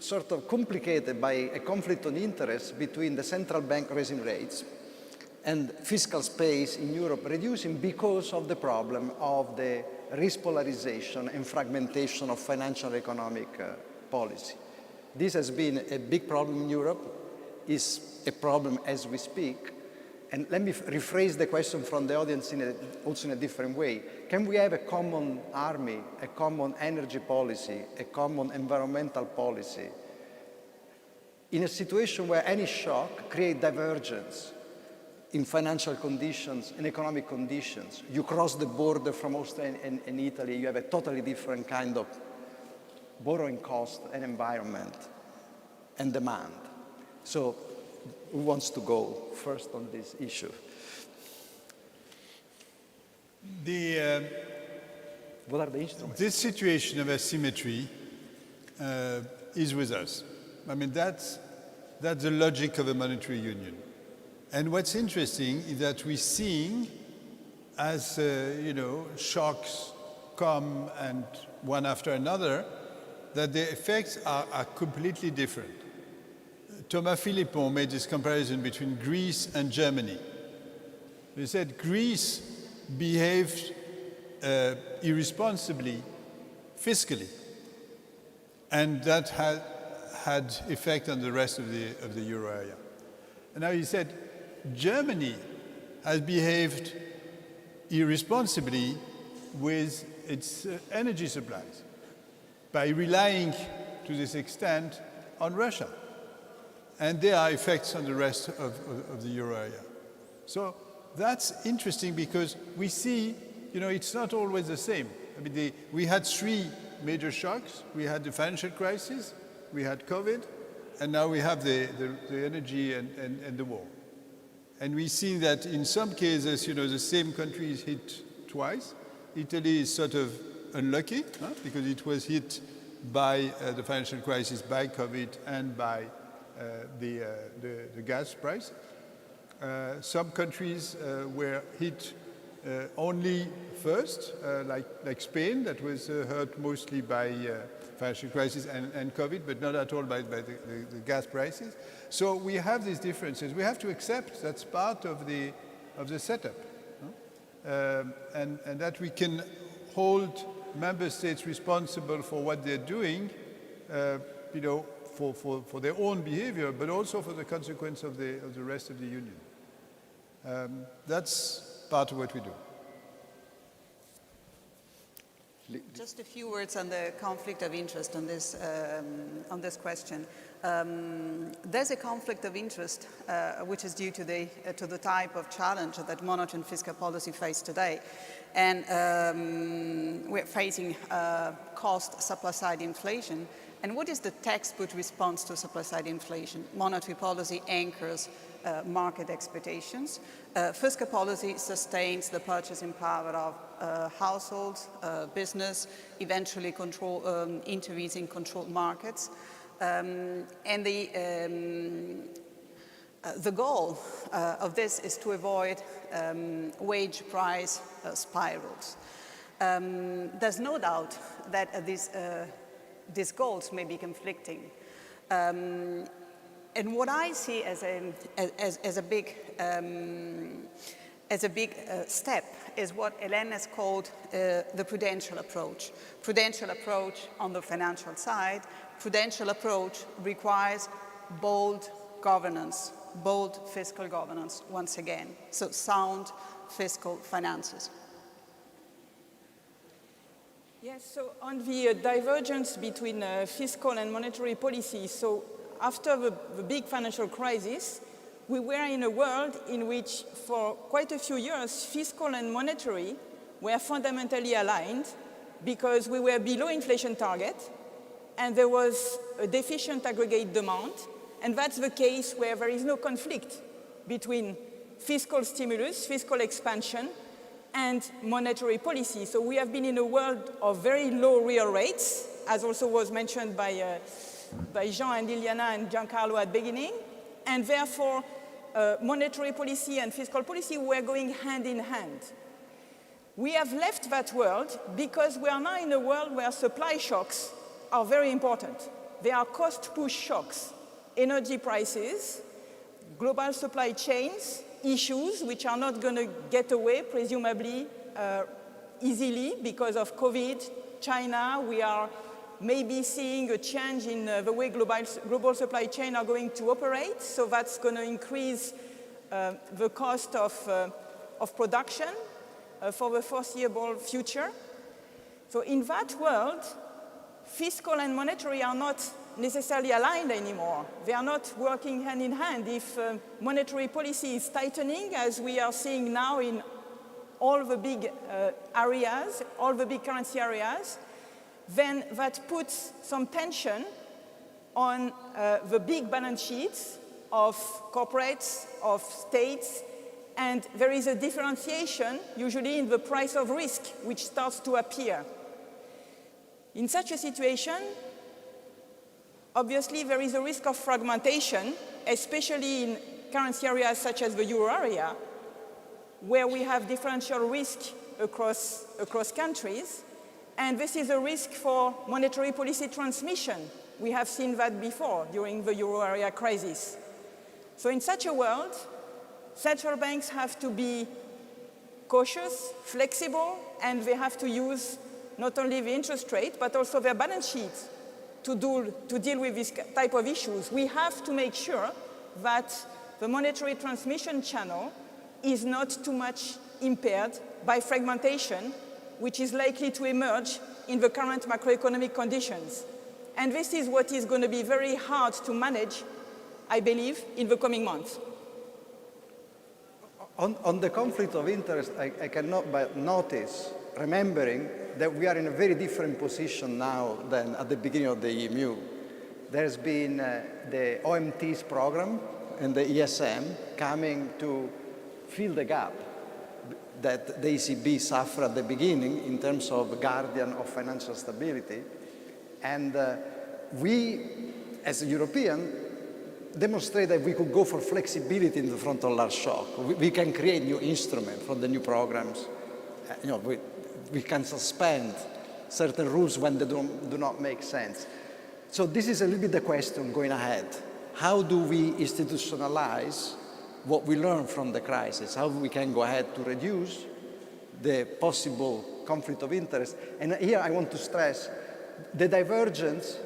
sort of complicated by a conflict of interest between the central bank raising rates and fiscal space in Europe reducing because of the problem of the risk polarization and fragmentation of financial and economic policy? This has been a big problem in Europe, is a problem as we speak. And let me rephrase the question from the audience also in a different way. Can we have a common army, a common energy policy, a common environmental policy in a situation where any shock creates divergence in financial conditions, in economic conditions? You cross the border from Austria and Italy, you have a totally different kind of borrowing cost and environment and demand. So who wants to go first on this issue? What are the instruments? This situation of asymmetry is with us. I mean, that's the logic of a monetary union. And what's interesting is that we're seeing, as shocks come and one after another, that the effects are completely different. Thomas Philippon made this comparison between Greece and Germany. He said Greece behaved irresponsibly fiscally, and that had effect on the rest of the euro area. And now he said Germany has behaved irresponsibly with its energy supplies by relying to this extent on Russia. And there are effects on the rest of the euro area. So that's interesting because we see, it's not always the same. I mean, we had 3 major shocks. We had the financial crisis, we had COVID, and now we have the energy and the war. And we see that in some cases, the same country is hit twice. Italy is sort of unlucky because it was hit by the financial crisis, by COVID, and by the gas price. Some countries were hit only first, like Spain, that was hurt mostly by financial crisis and COVID, but not at all by the gas prices. So we have these differences. We have to accept that's part of the setup, and that we can hold member states responsible for what they're doing, for their own behavior, but also for the consequence of the rest of the union. That's part of what we do. Just a few words on the conflict of interest on this question. There's a conflict of interest which is due to the type of challenge that monetary and fiscal policy face today. And we're facing cost supply-side inflation. And what is the textbook response to supply-side inflation? Monetary policy anchors market expectations. Fiscal policy sustains the purchasing power of households, business, eventually intervenes in controlled markets. And the goal of this is to avoid wage price spirals. There's no doubt that these goals may be conflicting. And what I see as a big step is what Hélène has called the prudential approach. Prudential approach on the financial side. Prudential approach requires bold governance, bold fiscal governance once again. So sound fiscal finances. Yes, so on the divergence between fiscal and monetary policy, so after the big financial crisis, we were in a world in which for quite a few years, fiscal and monetary were fundamentally aligned because we were below inflation target and there was a deficient aggregate demand. And that's the case where there is no conflict between fiscal stimulus, fiscal expansion, and monetary policy. So we have been in a world of very low real rates, as also was mentioned by Jean and Iliana and Giancarlo at the beginning, and therefore monetary policy and fiscal policy were going hand in hand. We have left that world because we are now in a world where supply shocks are very important. They are cost-push shocks, energy prices, global supply chains, issues which are not going to get away, presumably, easily because of COVID, China. We are maybe seeing a change in the way global supply chains are going to operate, so that's going to increase the cost of production for the foreseeable future. So in that world, fiscal and monetary are not necessarily aligned anymore. They are not working hand in hand. If monetary policy is tightening, as we are seeing now in all the big areas, all the big currency areas, then that puts some tension on the big balance sheets of corporates, of states, and there is a differentiation, usually in the price of risk, which starts to appear. In such a situation, obviously there is a risk of fragmentation, especially in currency areas such as the euro area, where we have differential risk across countries. And this is a risk for monetary policy transmission. We have seen that before during the euro area crisis. So in such a world, central banks have to be cautious, flexible, and they have to use not only the interest rate, but also their balance sheets to deal with this type of issues. We have to make sure that the monetary transmission channel is not too much impaired by fragmentation, which is likely to emerge in the current macroeconomic conditions. And this is what is going to be very hard to manage, I believe, in the coming months. On the conflict of interest, I cannot but notice remembering that we are in a very different position now than at the beginning of the EMU. There's been the OMT's program and the ESM coming to fill the gap that the ECB suffered at the beginning in terms of guardian of financial stability. And we, as a European, demonstrate that we could go for flexibility in the front of large shock. We can create new instruments from the new programs. We can suspend certain rules when they do not make sense. So this is a little bit the question going ahead. How do we institutionalize what we learn from the crisis? How we can go ahead to reduce the possible conflict of interest? And here I want to stress the divergence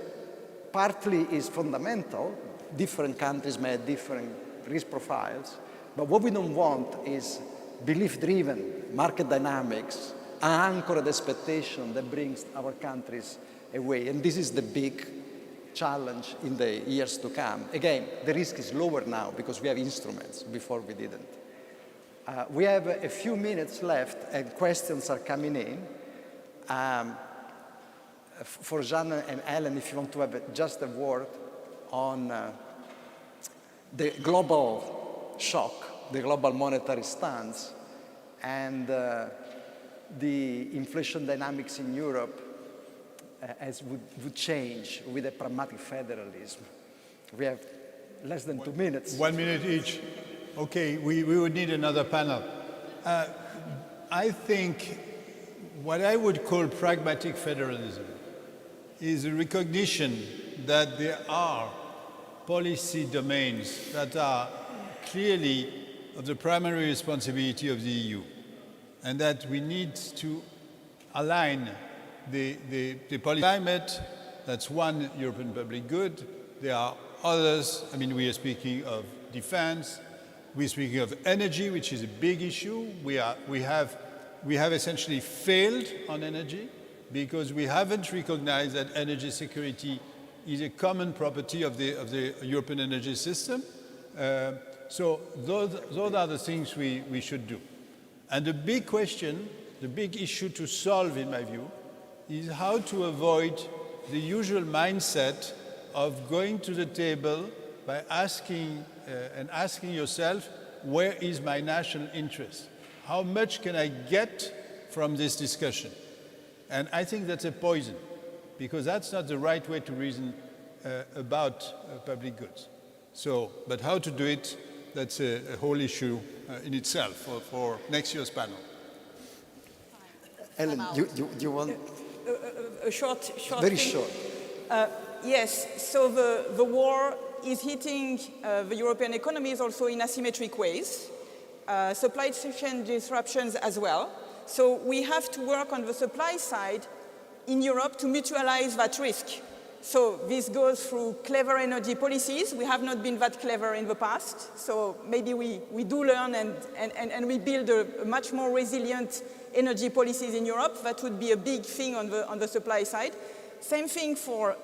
partly is fundamental. Different countries may have different risk profiles, but what we don't want is belief-driven market dynamics, anchored expectation that brings our countries away. And this is the big challenge in the years to come. Again, the risk is lower now because we have instruments. Before we didn't. We have a few minutes left and questions are coming in. For Jean and Ellen, if you want to have just a word on the global shock, the global monetary stance, and the inflation dynamics in Europe as would change with a pragmatic federalism. We have less than 2 minutes. 1 minute each. Okay, we would need another panel. I think what I would call pragmatic federalism is a recognition that there are policy domains that are clearly of the primary responsibility of the EU, and that we need to align the policy climate. That's one European public good. There are others. I mean, we are speaking of defense. We're speaking of energy, which is a big issue. We have essentially failed on energy because we haven't recognized that energy security is a common property of the European energy system. So those are the things we should do. And the big question, the big issue to solve, in my view, is how to avoid the usual mindset of going to the table by asking yourself, where is my national interest? How much can I get from this discussion? And I think that's a poison, because that's not the right way to reason about public goods. So, but how to do it, that's a whole issue in itself for next year's panel. Ellen, you want? A short Very thing. short. Yes, so the war is hitting the European economies also in asymmetric ways, supply chain disruptions as well. So we have to work on the supply side in Europe to mutualize that risk. So this goes through clever energy policies. We have not been that clever in the past. So maybe we do learn and we build a much more resilient energy policies in Europe. That would be a big thing on the supply side. Same thing for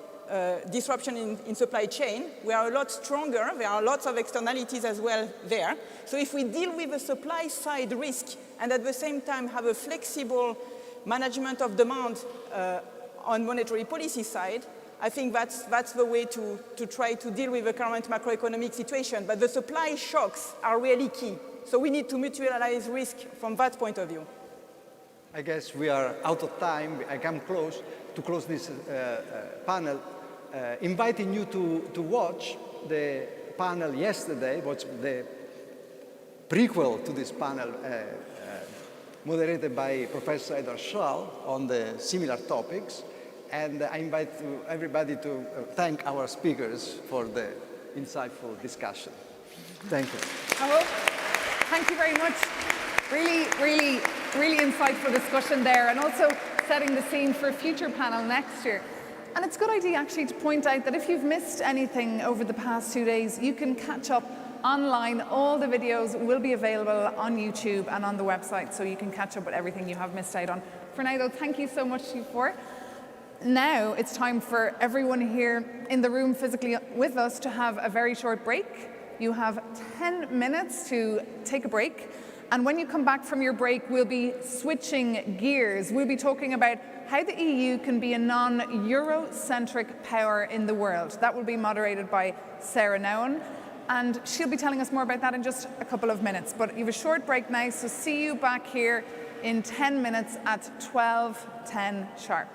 disruption in supply chain. We are a lot stronger. There are lots of externalities as well there. So if we deal with the supply side risk and at the same time have a flexible management of demand on monetary policy side, I think that's the way to try to deal with the current macroeconomic situation. But the supply shocks are really key. So we need to mutualize risk from that point of view. I guess we are out of time. I come close to close this panel, inviting you to watch the panel yesterday, watch the prequel to this panel moderated by Professor Edward Schall on the similar topics. And I invite everybody to thank our speakers for the insightful discussion. Thank you. Paolo, thank you very much. Really insightful discussion there, and also setting the scene for a future panel next year. And it's a good idea actually to point out that if you've missed anything over the past 2 days, you can catch up online. All the videos will be available on YouTube and on the website, so you can catch up with everything you have missed out on. Renaud, thank you so much to you for. Now it's time for everyone here in the room physically with us to have a very short break. You have 10 minutes to take a break. And when you come back from your break, we'll be switching gears. We'll be talking about how the EU can be a non-Eurocentric power in the world. That will be moderated by Renaud, and she'll be telling us more about that in just a couple of minutes. But you have a short break now, so see you back here in 10 minutes at 12:10 sharp.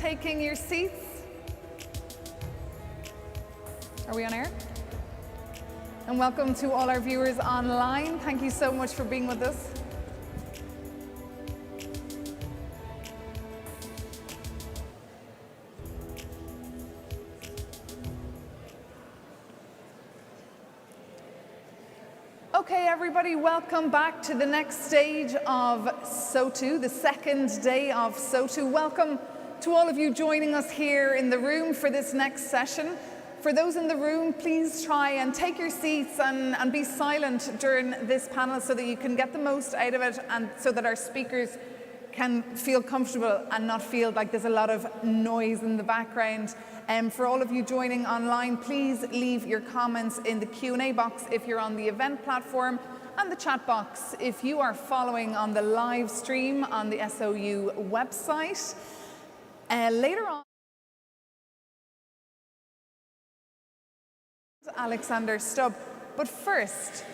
taking your seats. Are we on air? And welcome to all our viewers online. Thank you so much for being with us. Okay, everybody, welcome back to the next stage of SOTU, the second day of SOTU. Welcome to all of you joining us here in the room for this next session. For those in the room, please try and take your seats and be silent during this panel so that you can get the most out of it and so that our speakers can feel comfortable and not feel like there's a lot of noise in the background. For all of you joining online, please leave your comments in the Q&A box if you're on the event platform and the chat box if you are following on the live stream on the SOU website. Later on, Alexander Stubb. But first,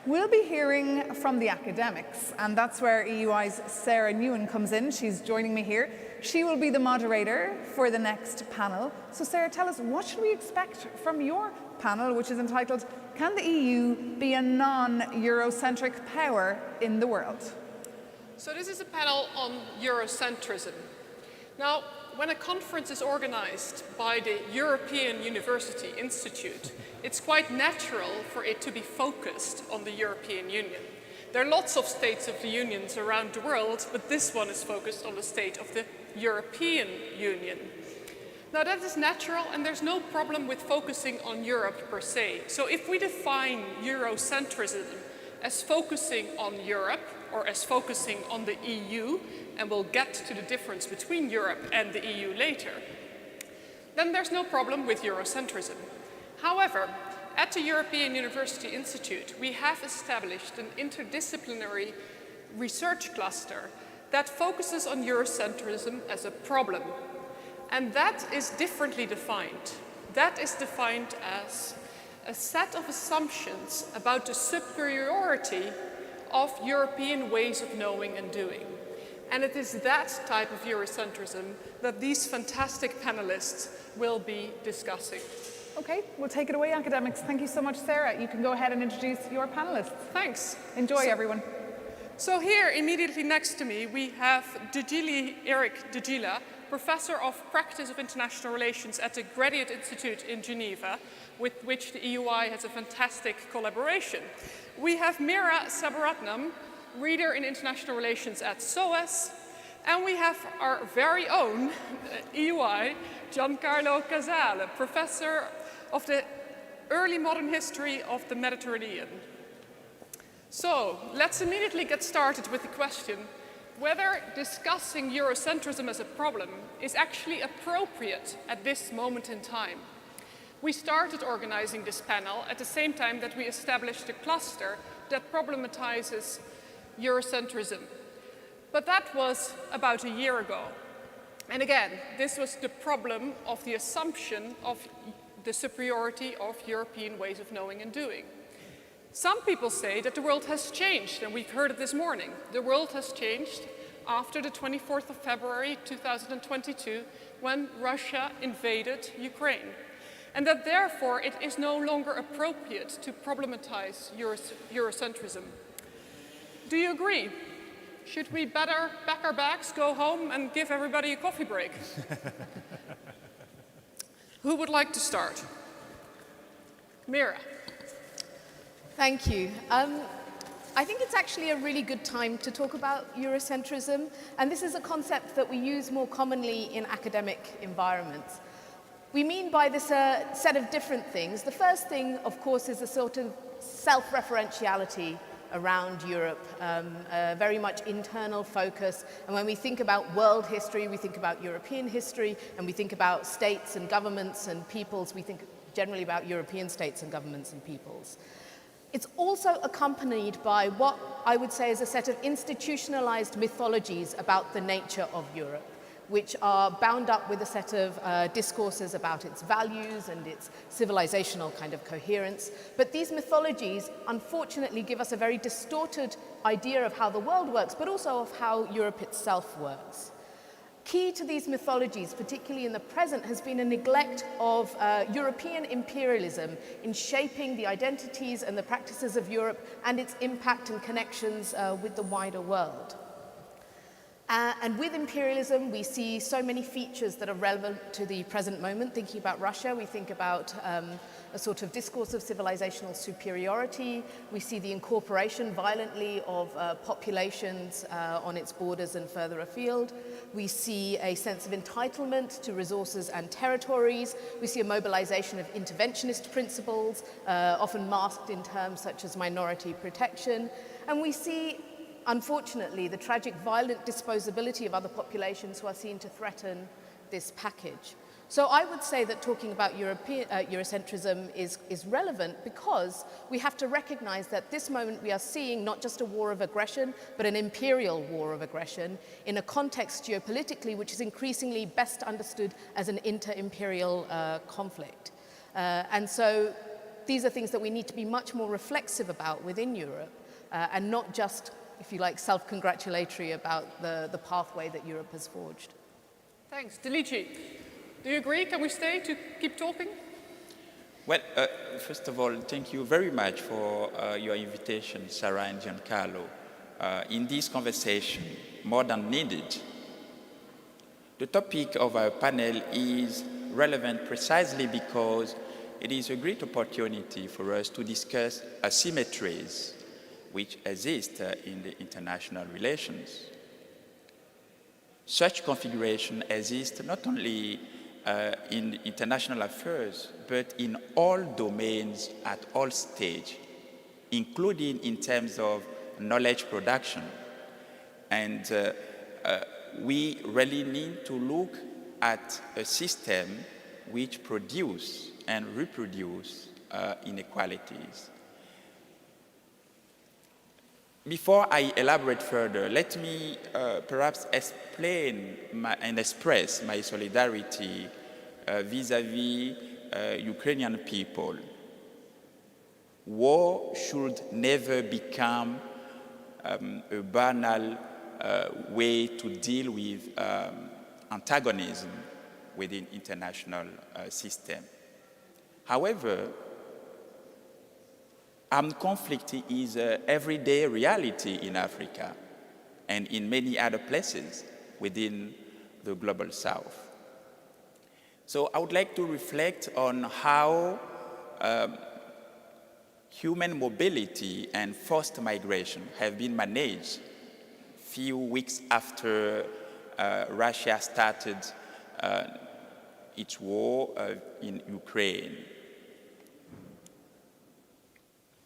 we'll be hearing from the academics, and that's where EUI's Sarah Newen comes in. She's joining me here. She will be the moderator for the next panel. So Sarah, tell us, what should we expect from your panel, which is entitled, Can the EU be a non-Eurocentric power in the world? So this is a panel on Eurocentrism. Now, when a conference is organized by the European University Institute, it's quite natural for it to be focused on the European Union. There are lots of states of the unions around the world, but this one is focused on the state of the European Union. Now that is natural, and there's no problem with focusing on Europe per se. So if we define Eurocentrism as focusing on Europe, or as focusing on the EU, and we'll get to the difference between Europe and the EU later, then there's no problem with Eurocentrism. However, at the European University Institute, we have established an interdisciplinary research cluster that focuses on Eurocentrism as a problem. And that is differently defined. That is defined as a set of assumptions about the superiority of European ways of knowing and doing. And it is that type of Eurocentrism that these fantastic panelists will be discussing. Okay, we'll take it away, academics. Thank you so much, Sarah. You can go ahead and introduce your panelists. Thanks. Enjoy, everyone. So here, immediately next to me, we have Eric de Gila, Professor of Practice of International Relations at the Graduate Institute in Geneva, with which the EUI has a fantastic collaboration. We have Meera Sabaratnam, Reader in International Relations at SOAS, and we have our very own EUI, Giancarlo Casale, Professor of the Early Modern History of the Mediterranean. So let's immediately get started with the question whether discussing Eurocentrism as a problem is actually appropriate at this moment in time. We started organizing this panel at the same time that we established a cluster that problematizes Eurocentrism. But that was about a year ago. And again, this was the problem of the assumption of the superiority of European ways of knowing and doing. Some people say that the world has changed, and we've heard it this morning. The world has changed after the 24th of February 2022, when Russia invaded Ukraine. And that therefore it is no longer appropriate to problematize Eurocentrism. Do you agree? Should we better pack our bags, go home, and give everybody a coffee break? Who would like to start? Meera. Thank you. I think it's actually a really good time to talk about Eurocentrism, and this is a concept that we use more commonly in academic environments. We mean by this a set of different things. The first thing, of course, is a sort of self-referentiality around Europe, very much internal focus. And when we think about world history, we think about European history, and we think about states and governments and peoples, we think generally about European states and governments and peoples. It's also accompanied by what I would say is a set of institutionalized mythologies about the nature of Europe, which are bound up with a set of discourses about its values and its civilizational kind of coherence. But these mythologies, unfortunately, give us a very distorted idea of how the world works, but also of how Europe itself works. Key to these mythologies, particularly in the present, has been a neglect of European imperialism in shaping the identities and the practices of Europe and its impact and connections with the wider world. And with imperialism, we see so many features that are relevant to the present moment. Thinking about Russia, we think about a sort of discourse of civilizational superiority. We see the incorporation violently of populations on its borders and further afield. We see a sense of entitlement to resources and territories. We see a mobilization of interventionist principles, often masked in terms such as minority protection. And we see, unfortunately, the tragic violent disposability of other populations who are seen to threaten this package. So I would say that talking about Eurocentrism is relevant because we have to recognize that this moment we are seeing not just a war of aggression, but an imperial war of aggression in a context geopolitically which is increasingly best understood as an inter-imperial conflict. And so these are things that we need to be much more reflexive about within Europe and not just, if you like, self-congratulatory about the pathway that Europe has forged. Thanks. Delici, do you agree? Can we stay to keep talking? Well, first of all, thank you very much for your invitation, Sarah and Giancarlo. In this conversation, more than needed, the topic of our panel is relevant precisely because it is a great opportunity for us to discuss asymmetries which exist in the international relations. Such configuration exists not only in international affairs, but in all domains at all stages, including in terms of knowledge production. And we really need to look at a system which produce and reproduce inequalities. Before I elaborate further, let me perhaps explain and express my solidarity vis-à-vis Ukrainian people. War should never become a banal way to deal with antagonism within international system. However, armed conflict is an everyday reality in Africa and in many other places within the global south. So I would like to reflect on how human mobility and forced migration have been managed few weeks after Russia started its war in Ukraine.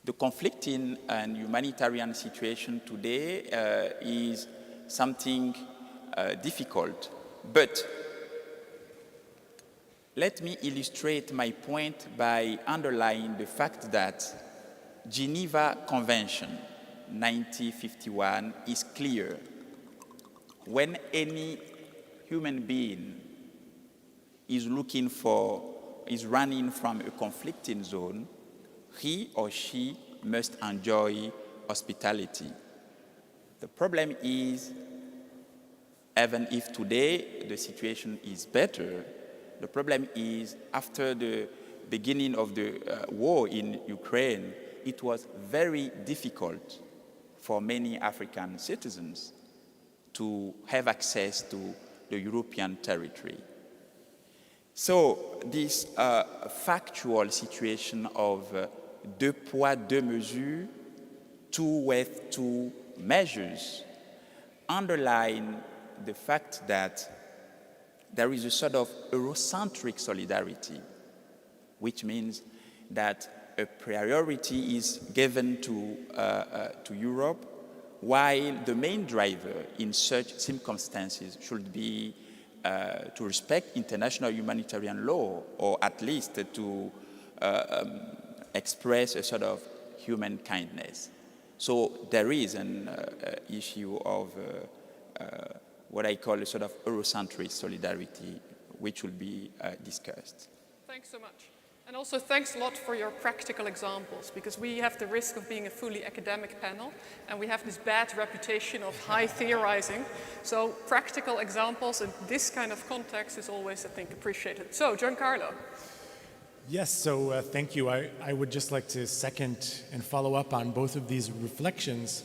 The conflicting and humanitarian situation today is something difficult, but let me illustrate my point by underlining the fact that Geneva Convention 1951 is clear. When any human being is running from a conflicting zone, he or she must enjoy hospitality. The problem is, even if today the situation is better, the problem is after the beginning of the war in Ukraine, it was very difficult for many African citizens to have access to the European territory. So this factual situation of deux poids, deux mesures, two with two measures, underline the fact that there is a sort of Eurocentric solidarity, which means that a priority is given to Europe, while the main driver in such circumstances should be to respect international humanitarian law, or at least to express a sort of human kindness. So there is an issue of what I call a sort of Eurocentric solidarity, which will be discussed. Thanks so much. And also thanks a lot for your practical examples, because we have the risk of being a fully academic panel, and we have this bad reputation of high theorizing. So practical examples in this kind of context is always, I think, appreciated. So, Giancarlo. Yes, so thank you. I would just like to second and follow up on both of these reflections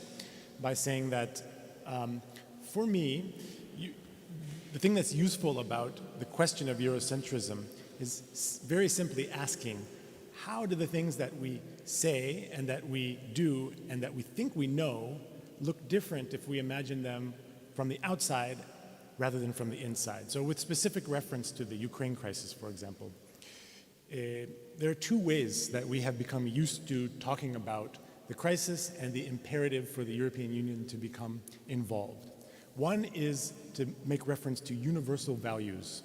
by saying that for me, the thing that's useful about the question of Eurocentrism is very simply asking, how do the things that we say and that we do and that we think we know look different if we imagine them from the outside rather than from the inside? So with specific reference to the Ukraine crisis, for example, there are two ways that we have become used to talking about the crisis and the imperative for the European Union to become involved. One is to make reference to universal values: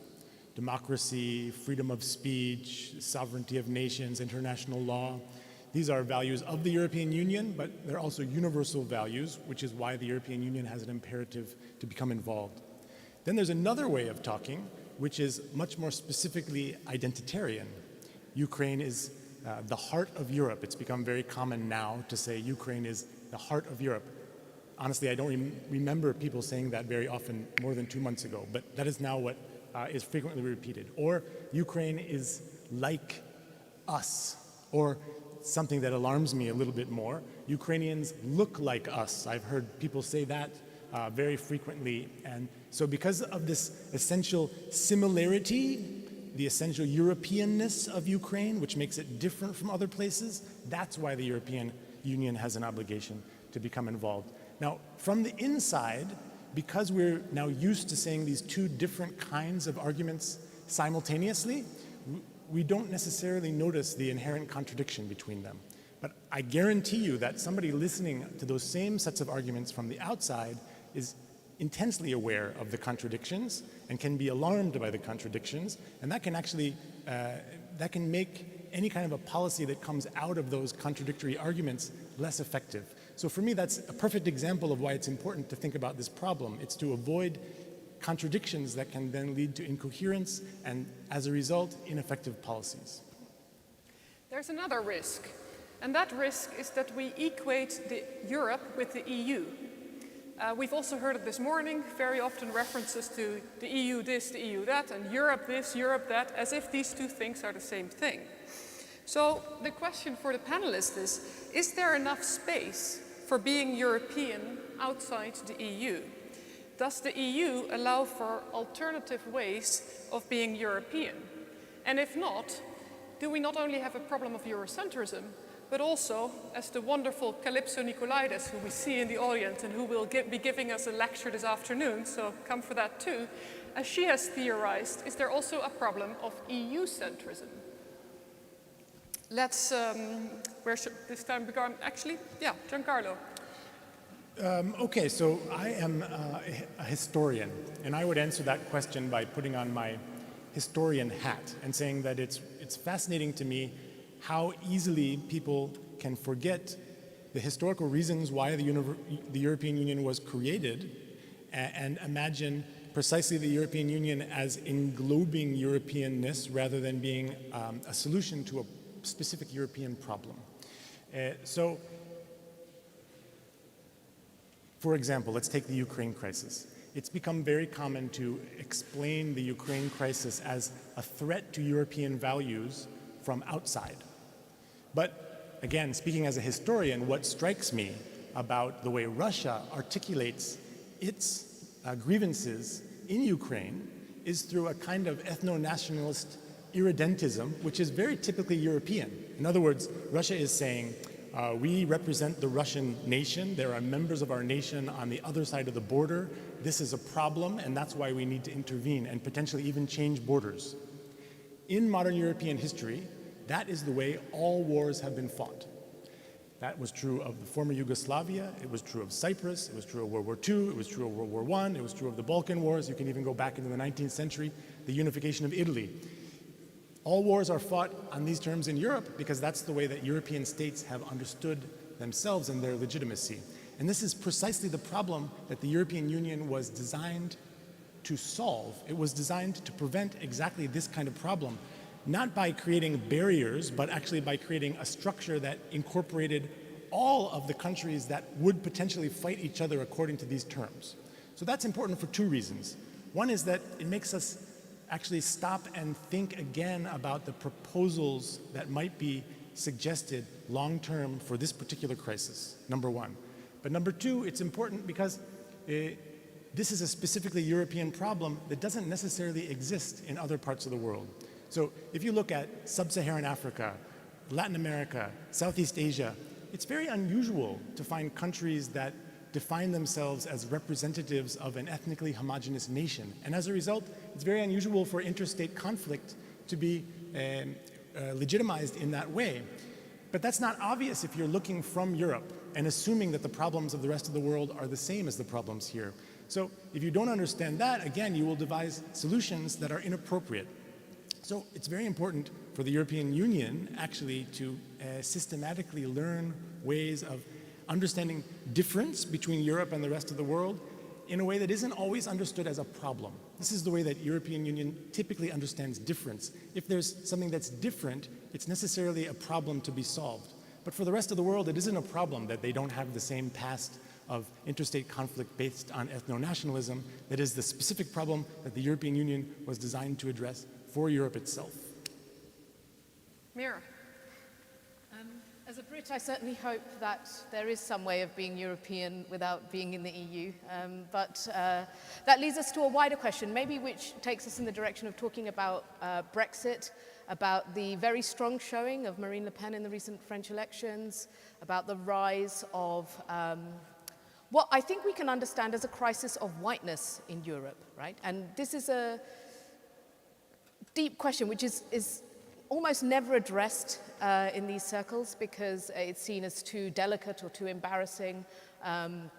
democracy, freedom of speech, sovereignty of nations, international law. These are values of the European Union, but they're also universal values, which is why the European Union has an imperative to become involved. Then there's another way of talking, which is much more specifically identitarian. Ukraine is the heart of Europe. It's become very common now to say Ukraine is the heart of Europe. Honestly, I don't remember people saying that very often more than 2 months ago, but that is now what is frequently repeated. Or Ukraine is like us, or something that alarms me a little bit more, Ukrainians look like us. I've heard people say that very frequently. And so because of this essential similarity, the essential Europeanness of Ukraine, which makes it different from other places, that's why the European Union has an obligation to become involved. Now, from the inside, because we're now used to saying these two different kinds of arguments simultaneously, we don't necessarily notice the inherent contradiction between them. But I guarantee you that somebody listening to those same sets of arguments from the outside is intensely aware of the contradictions and can be alarmed by the contradictions, and that can actually, that can make any kind of a policy that comes out of those contradictory arguments less effective. So for me, that's a perfect example of why it's important to think about this problem. It's to avoid contradictions that can then lead to incoherence and, as a result, ineffective policies. There's another risk, and that risk is that we equate Europe with the EU. We've also heard it this morning, very often references to the EU this, the EU that, and Europe this, Europe that, as if these two things are the same thing. So the question for the panelists is there enough space for being European outside the EU? Does the EU allow for alternative ways of being European? And if not, do we not only have a problem of Eurocentrism, but also, as the wonderful Calypso Nicolaides, who we see in the audience and who will be giving us a lecture this afternoon, so come for that too, as she has theorized, is there also a problem of EU-centrism? Let's, where should this time begin? Actually, yeah, Giancarlo. Okay, so I am a historian, and I would answer that question by putting on my historian hat and saying that it's fascinating to me how easily people can forget the historical reasons why the European Union was created and imagine precisely the European Union as englobing Europeanness rather than being a solution to a specific European problem. So, for example, let's take the Ukraine crisis. It's become very common to explain the Ukraine crisis as a threat to European values from outside. But again, speaking as a historian, what strikes me about the way Russia articulates its grievances in Ukraine is through a kind of ethno-nationalist irredentism, which is very typically European. In other words, Russia is saying, we represent the Russian nation. There are members of our nation on the other side of the border. This is a problem, and that's why we need to intervene and potentially even change borders. In modern European history, that is the way all wars have been fought. That was true of the former Yugoslavia, it was true of Cyprus, it was true of World War II, it was true of World War I, it was true of the Balkan Wars. You can even go back into the 19th century, the unification of Italy. All wars are fought on these terms in Europe because that's the way that European states have understood themselves and their legitimacy. And this is precisely the problem that the European Union was designed to solve. It was designed to prevent exactly this kind of problem. not by creating barriers, but actually by creating a structure that incorporated all of the countries that would potentially fight each other according to these terms. So that's important for two reasons. One is that it makes us actually stop and think again about the proposals that might be suggested long-term for this particular crisis, number one. But number two, it's important because this is a specifically European problem that doesn't necessarily exist in other parts of the world. So if you look at sub-Saharan Africa, Latin America, Southeast Asia, it's very unusual to find countries that define themselves as representatives of an ethnically homogeneous nation. And as a result, it's very unusual for interstate conflict to be legitimized in that way. But that's not obvious if you're looking from Europe and assuming that the problems of the rest of the world are the same as the problems here. So if you don't understand that, again, you will devise solutions that are inappropriate. So it's very important for the European Union actually to systematically learn ways of understanding difference between Europe and the rest of the world in a way that isn't always understood as a problem. This is the way that European Union typically understands difference. If there's something that's different, it's necessarily a problem to be solved. But for the rest of the world, it isn't a problem that they don't have the same past of interstate conflict based on ethno-nationalism. That is the specific problem that the European Union was designed to address for Europe itself. Mira. As a Brit, I certainly hope that there is some way of being European without being in the EU. But that leads us to a wider question, maybe which takes us in the direction of talking about Brexit, about the very strong showing of Marine Le Pen in the recent French elections, about the rise of what I think we can understand as a crisis of whiteness in Europe, right? And this is a deep question which is almost never addressed in these circles because it's seen as too delicate or too embarrassing, and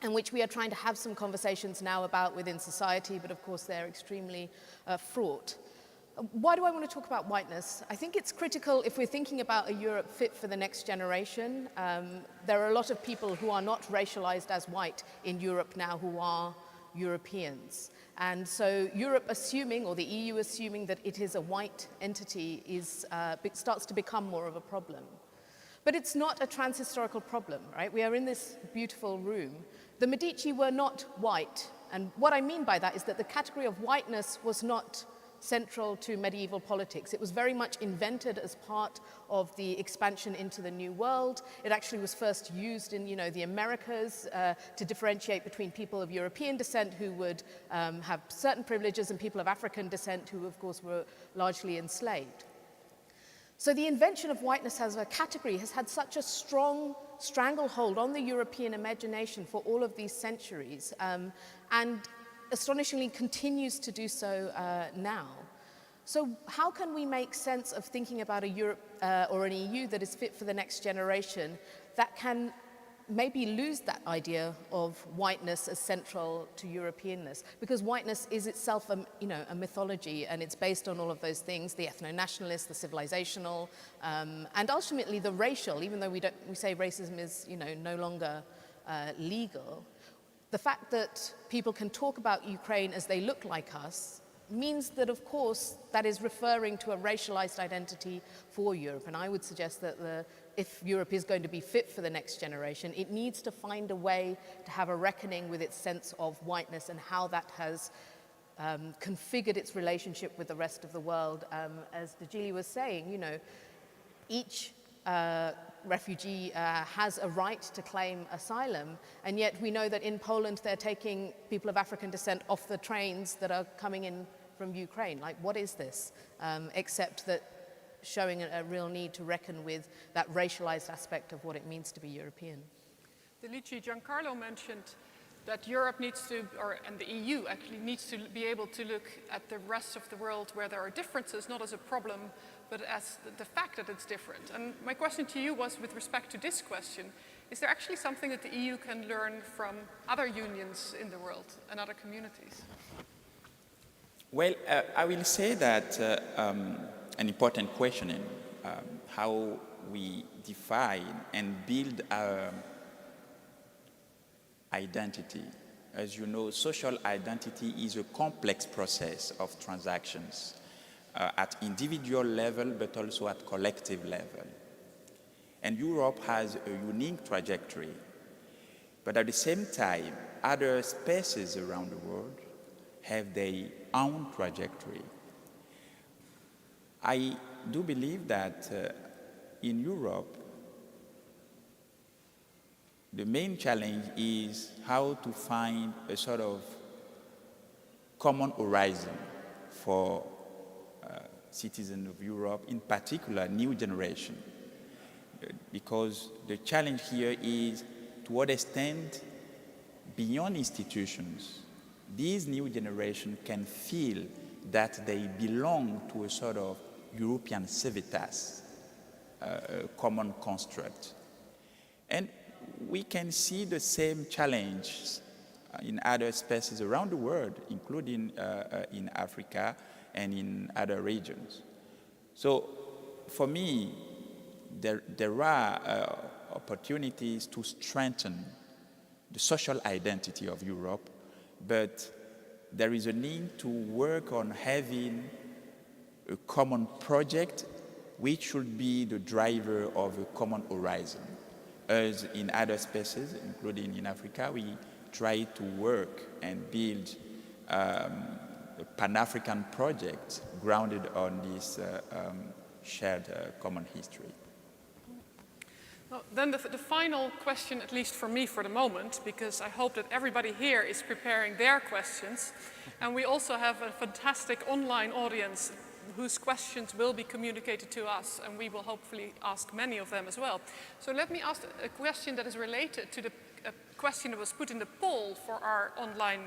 which we are trying to have some conversations now about within society, but of course they're extremely fraught. Why do I want to talk about whiteness? I think it's critical if we're thinking about a Europe fit for the next generation. There are a lot of people who are not racialized as white in Europe now who are Europeans. And so Europe assuming, or the EU assuming that it is a white entity starts to become more of a problem. But it's not a trans-historical problem, right? We are in this beautiful room. The Medici were not white. And what I mean by that is that the category of whiteness was not central to medieval politics. It was very much invented as part of the expansion into the New World. It actually was first used in, the Americas to differentiate between people of European descent who would have certain privileges and people of African descent who, of course, were largely enslaved. So the invention of whiteness as a category has had such a strong stranglehold on the European imagination for all of these centuries, and astonishingly continues to do so now. So how can we make sense of thinking about a Europe or an EU that is fit for the next generation that can maybe lose that idea of whiteness as central to Europeanness? Because whiteness is itself a mythology, and it's based on all of those things, the ethno-nationalist, the civilizational, and ultimately the racial, even though we say racism is no longer legal. The fact that people can talk about Ukraine as they look like us means that, of course, that is referring to a racialized identity for Europe. And I would suggest that if Europe is going to be fit for the next generation, it needs to find a way to have a reckoning with its sense of whiteness and how that has configured its relationship with the rest of the world. As Dejili was saying, each refugee has a right to claim asylum, and yet we know that in Poland they're taking people of African descent off the trains that are coming in from Ukraine. Like, what is this? Except that showing a real need to reckon with that racialized aspect of what it means to be European. Delici, Giancarlo mentioned that Europe needs to, and the EU actually needs to be able to look at the rest of the world where there are differences, not as a problem, but as the fact that it's different. And my question to you was with respect to this question, is there actually something that the EU can learn from other unions in the world and other communities? Well, I will say that an important question in how we define and build our identity. As you know, social identity is a complex process of transactions. at individual level, but also at collective level. And Europe has a unique trajectory. But at the same time, other spaces around the world have their own trajectory. I do believe that in Europe, the main challenge is how to find a sort of common horizon for citizens of Europe, in particular new generation. Because the challenge here is to what extent, beyond institutions, these new generation can feel that they belong to a sort of European civitas, a common construct. And we can see the same challenge in other spaces around the world, including in Africa and in other regions. So for me, there are opportunities to strengthen the social identity of Europe, but there is a need to work on having a common project which should be the driver of a common horizon. As in other spaces, including in Africa, we try to work and build a Pan-African project grounded on this shared common history. Well, then the final question, at least for me for the moment, because I hope that everybody here is preparing their questions, and we also have a fantastic online audience whose questions will be communicated to us, and we will hopefully ask many of them as well. So let me ask a question that is related to the question that was put in the poll for our online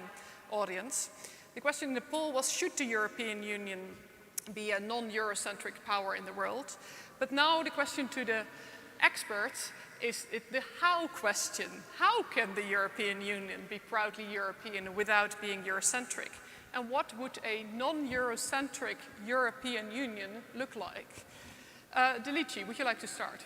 audience. The question in the poll was, should the European Union be a non-Eurocentric power in the world? But now the question to the experts is the how question. How can the European Union be proudly European without being Eurocentric? And what would a non-Eurocentric European Union look like? Delici, would you like to start?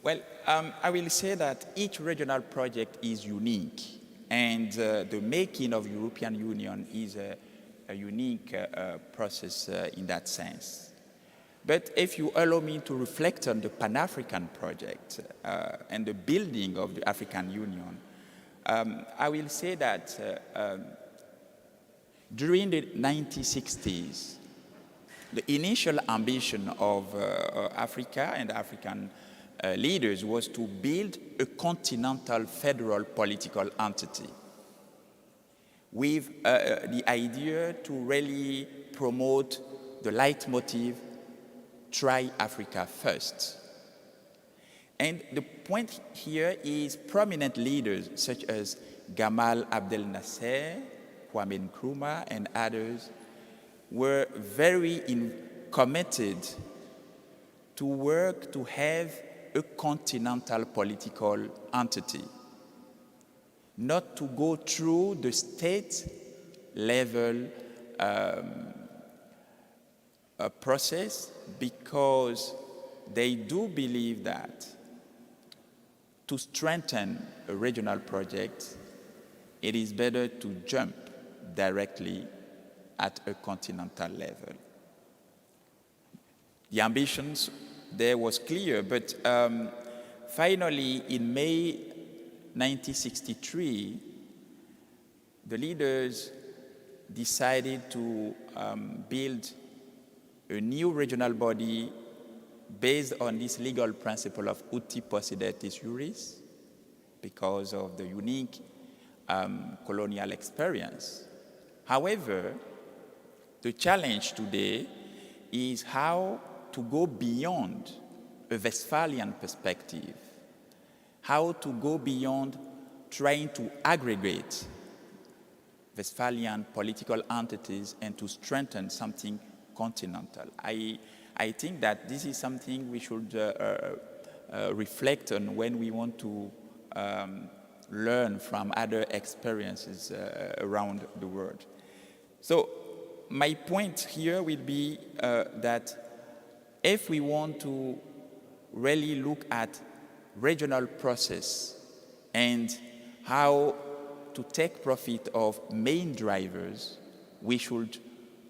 Well, I will say that each regional project is unique, and the making of European Union is a unique process in that sense. But if you allow me to reflect on the Pan-African project and the building of the African Union, I will say that during the 1960s, the initial ambition of Africa and African leaders was to build a continental federal political entity with the idea to really promote the leitmotif, try Africa first. And the point here is prominent leaders such as Gamal Abdel Nasser, Kwame Nkrumah, and others were very committed to work to have a continental political entity, not to go through the state level process, because they do believe that to strengthen a regional project, it is better to jump directly at a continental level. The ambitions there was clear, but finally in May 1963, the leaders decided to build a new regional body based on this legal principle of uti possidetis juris, because of the unique colonial experience. However, the challenge today is how to go beyond a Westphalian perspective, how to go beyond trying to aggregate Westphalian political entities and to strengthen something continental. I think that this is something we should reflect on when we want to learn from other experiences around the world. So my point here will be that if we want to really look at regional process and how to take profit of main drivers, we should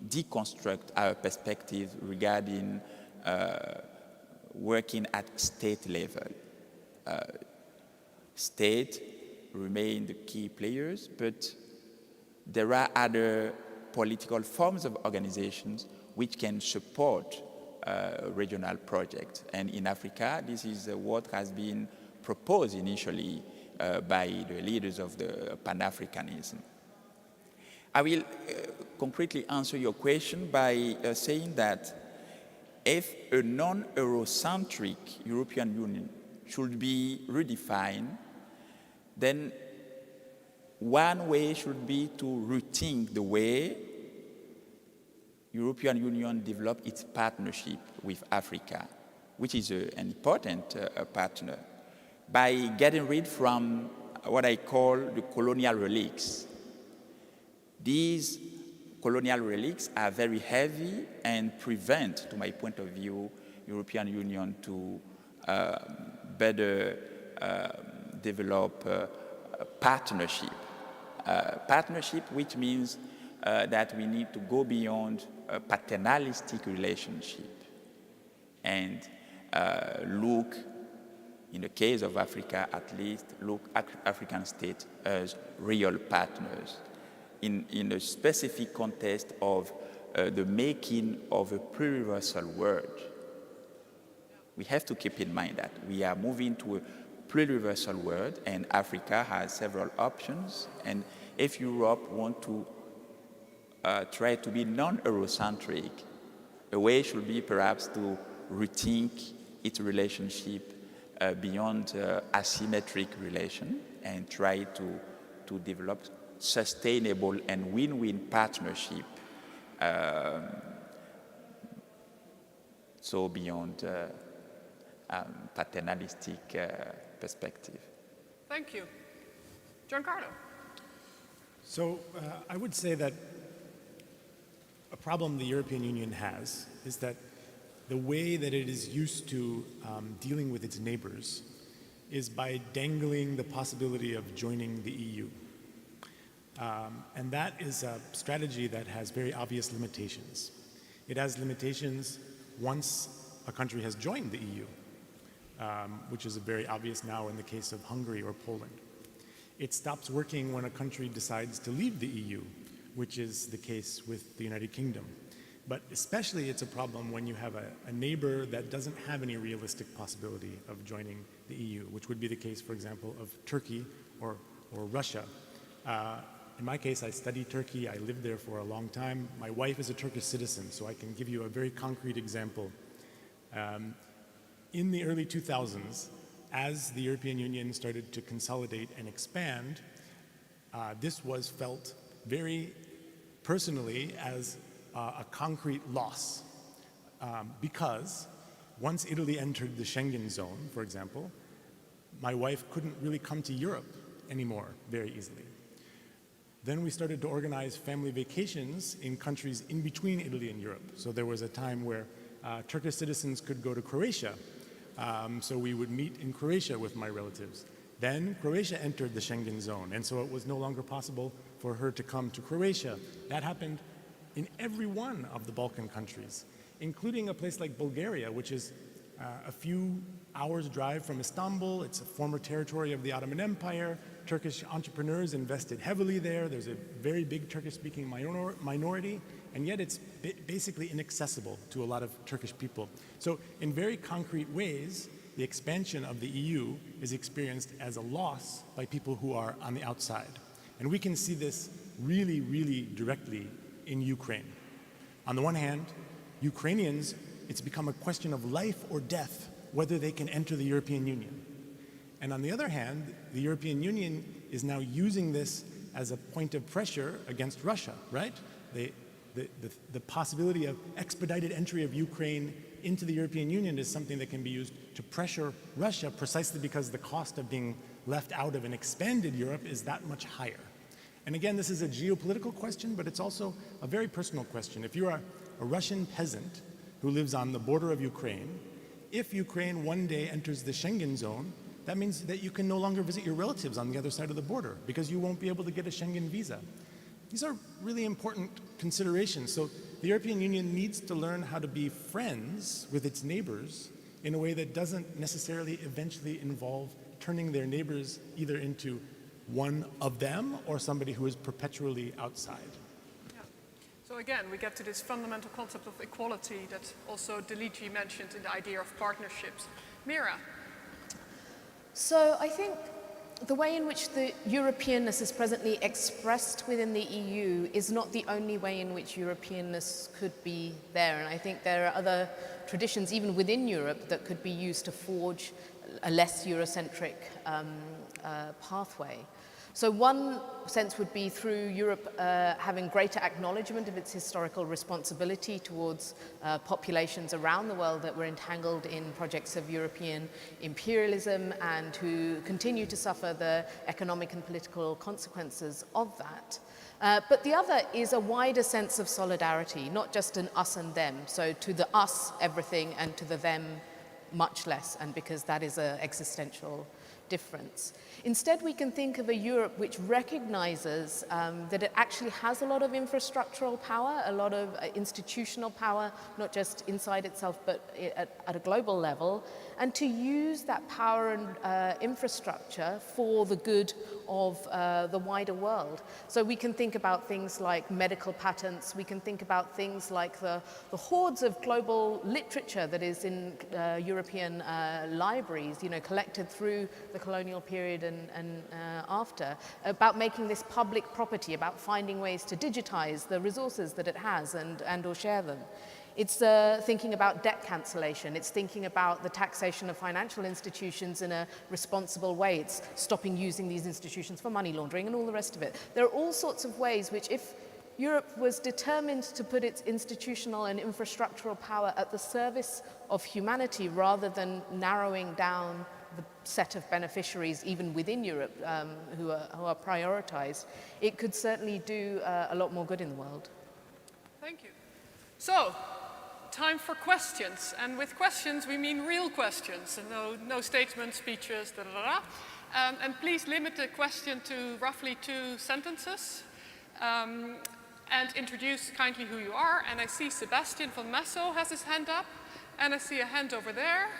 deconstruct our perspective regarding working at state level. State remain the key players, but there are other political forms of organizations which can support regional projects. And in Africa, this is what has been proposed initially by the leaders of the Pan-Africanism. I will concretely answer your question by saying that if a non-Eurocentric European Union should be redefined, then one way should be to rethink the way European Union develop its partnership with Africa, which is an important partner, by getting rid from what I call the colonial relics. These colonial relics are very heavy and prevent, to my point of view, European Union to better develop partnership. Partnership, which means that we need to go beyond a paternalistic relationship and look, in the case of Africa at least, look at African states as real partners in a specific context of the making of a pluriversal world. We have to keep in mind that we are moving to a pluriversal world, and Africa has several options. And if Europe wants to try to be non-Eurocentric, a way should be perhaps to rethink its relationship beyond asymmetric relation and try to develop sustainable and win-win partnership, so beyond paternalistic perspective. Thank you. Giancarlo. So I would say that a problem the European Union has is that the way that it is used to dealing with its neighbors is by dangling the possibility of joining the EU. And that is a strategy that has very obvious limitations. It has limitations once a country has joined the EU, which is very obvious now in the case of Hungary or Poland. It stops working when a country decides to leave the EU, which is the case with the United Kingdom. But especially it's a problem when you have a neighbor that doesn't have any realistic possibility of joining the EU, which would be the case, for example, of Turkey or Russia. In my case, I studied Turkey. I lived there for a long time. My wife is a Turkish citizen, so I can give you a very concrete example. In the early 2000s, as the European Union started to consolidate and expand, this was felt very personally as a concrete loss, because once Italy entered the Schengen zone, for example, my wife couldn't really come to Europe anymore very easily. Then we started to organize family vacations in countries in between Italy and Europe. So there was a time where Turkish citizens could go to Croatia. So we would meet in Croatia with my relatives. Then Croatia entered the Schengen zone, and so it was no longer possible for her to come to Croatia. That happened in every one of the Balkan countries, including a place like Bulgaria, which is a few hours drive from Istanbul. It's a former territory of the Ottoman Empire. Turkish entrepreneurs invested heavily there. There's a very big Turkish-speaking minority, and yet it's basically inaccessible to a lot of Turkish people. So in very concrete ways, the expansion of the EU is experienced as a loss by people who are on the outside. And we can see this really, really directly in Ukraine. On the one hand, Ukrainians, it's become a question of life or death whether they can enter the European Union. And on the other hand, the European Union is now using this as a point of pressure against Russia, right? The possibility of expedited entry of Ukraine into the European Union is something that can be used to pressure Russia precisely because the cost of being left out of an expanded Europe is that much higher. And again, this is a geopolitical question, but it's also a very personal question. If you're a Russian peasant who lives on the border of Ukraine, if Ukraine one day enters the Schengen zone, that means that you can no longer visit your relatives on the other side of the border because you won't be able to get a Schengen visa. These are really important considerations. So the European Union needs to learn how to be friends with its neighbors in a way that doesn't necessarily eventually involve turning their neighbors either into one of them or somebody who is perpetually outside. So again, we get to this fundamental concept of equality that also Paolo mentioned in the idea of partnerships. Mira. So I think the way in which the Europeanness is presently expressed within the EU is not the only way in which Europeanness could be there. And I think there are other traditions, even within Europe, that could be used to forge a less Eurocentric pathway. So one sense would be through Europe having greater acknowledgement of its historical responsibility towards populations around the world that were entangled in projects of European imperialism and who continue to suffer the economic and political consequences of that. But the other is a wider sense of solidarity, not just an us and them. So to the us, everything, and to the them, much less, and because that is an existential difference. Instead, we can think of a Europe which recognizes that it actually has a lot of infrastructural power, a lot of institutional power, not just inside itself, but at a global level, and to use that power and infrastructure for the good of the wider world. So we can think about things like medical patents, we can think about things like the hordes of global literature that is in European libraries, collected through the colonial period and after, about making this public property, about finding ways to digitize the resources that it has and or share them. It's thinking about debt cancellation. It's thinking about the taxation of financial institutions in a responsible way. It's stopping using these institutions for money laundering and all the rest of it. There are all sorts of ways which, if Europe was determined to put its institutional and infrastructural power at the service of humanity rather than narrowing down the set of beneficiaries even within Europe who are prioritized, it could certainly do a lot more good in the world. Thank you. So, time for questions. And with questions, we mean real questions. No statements, speeches, and please limit the question to roughly 2 sentences. And introduce kindly who you are. And I see Sebastian from Messo has his hand up. And I see a hand over there.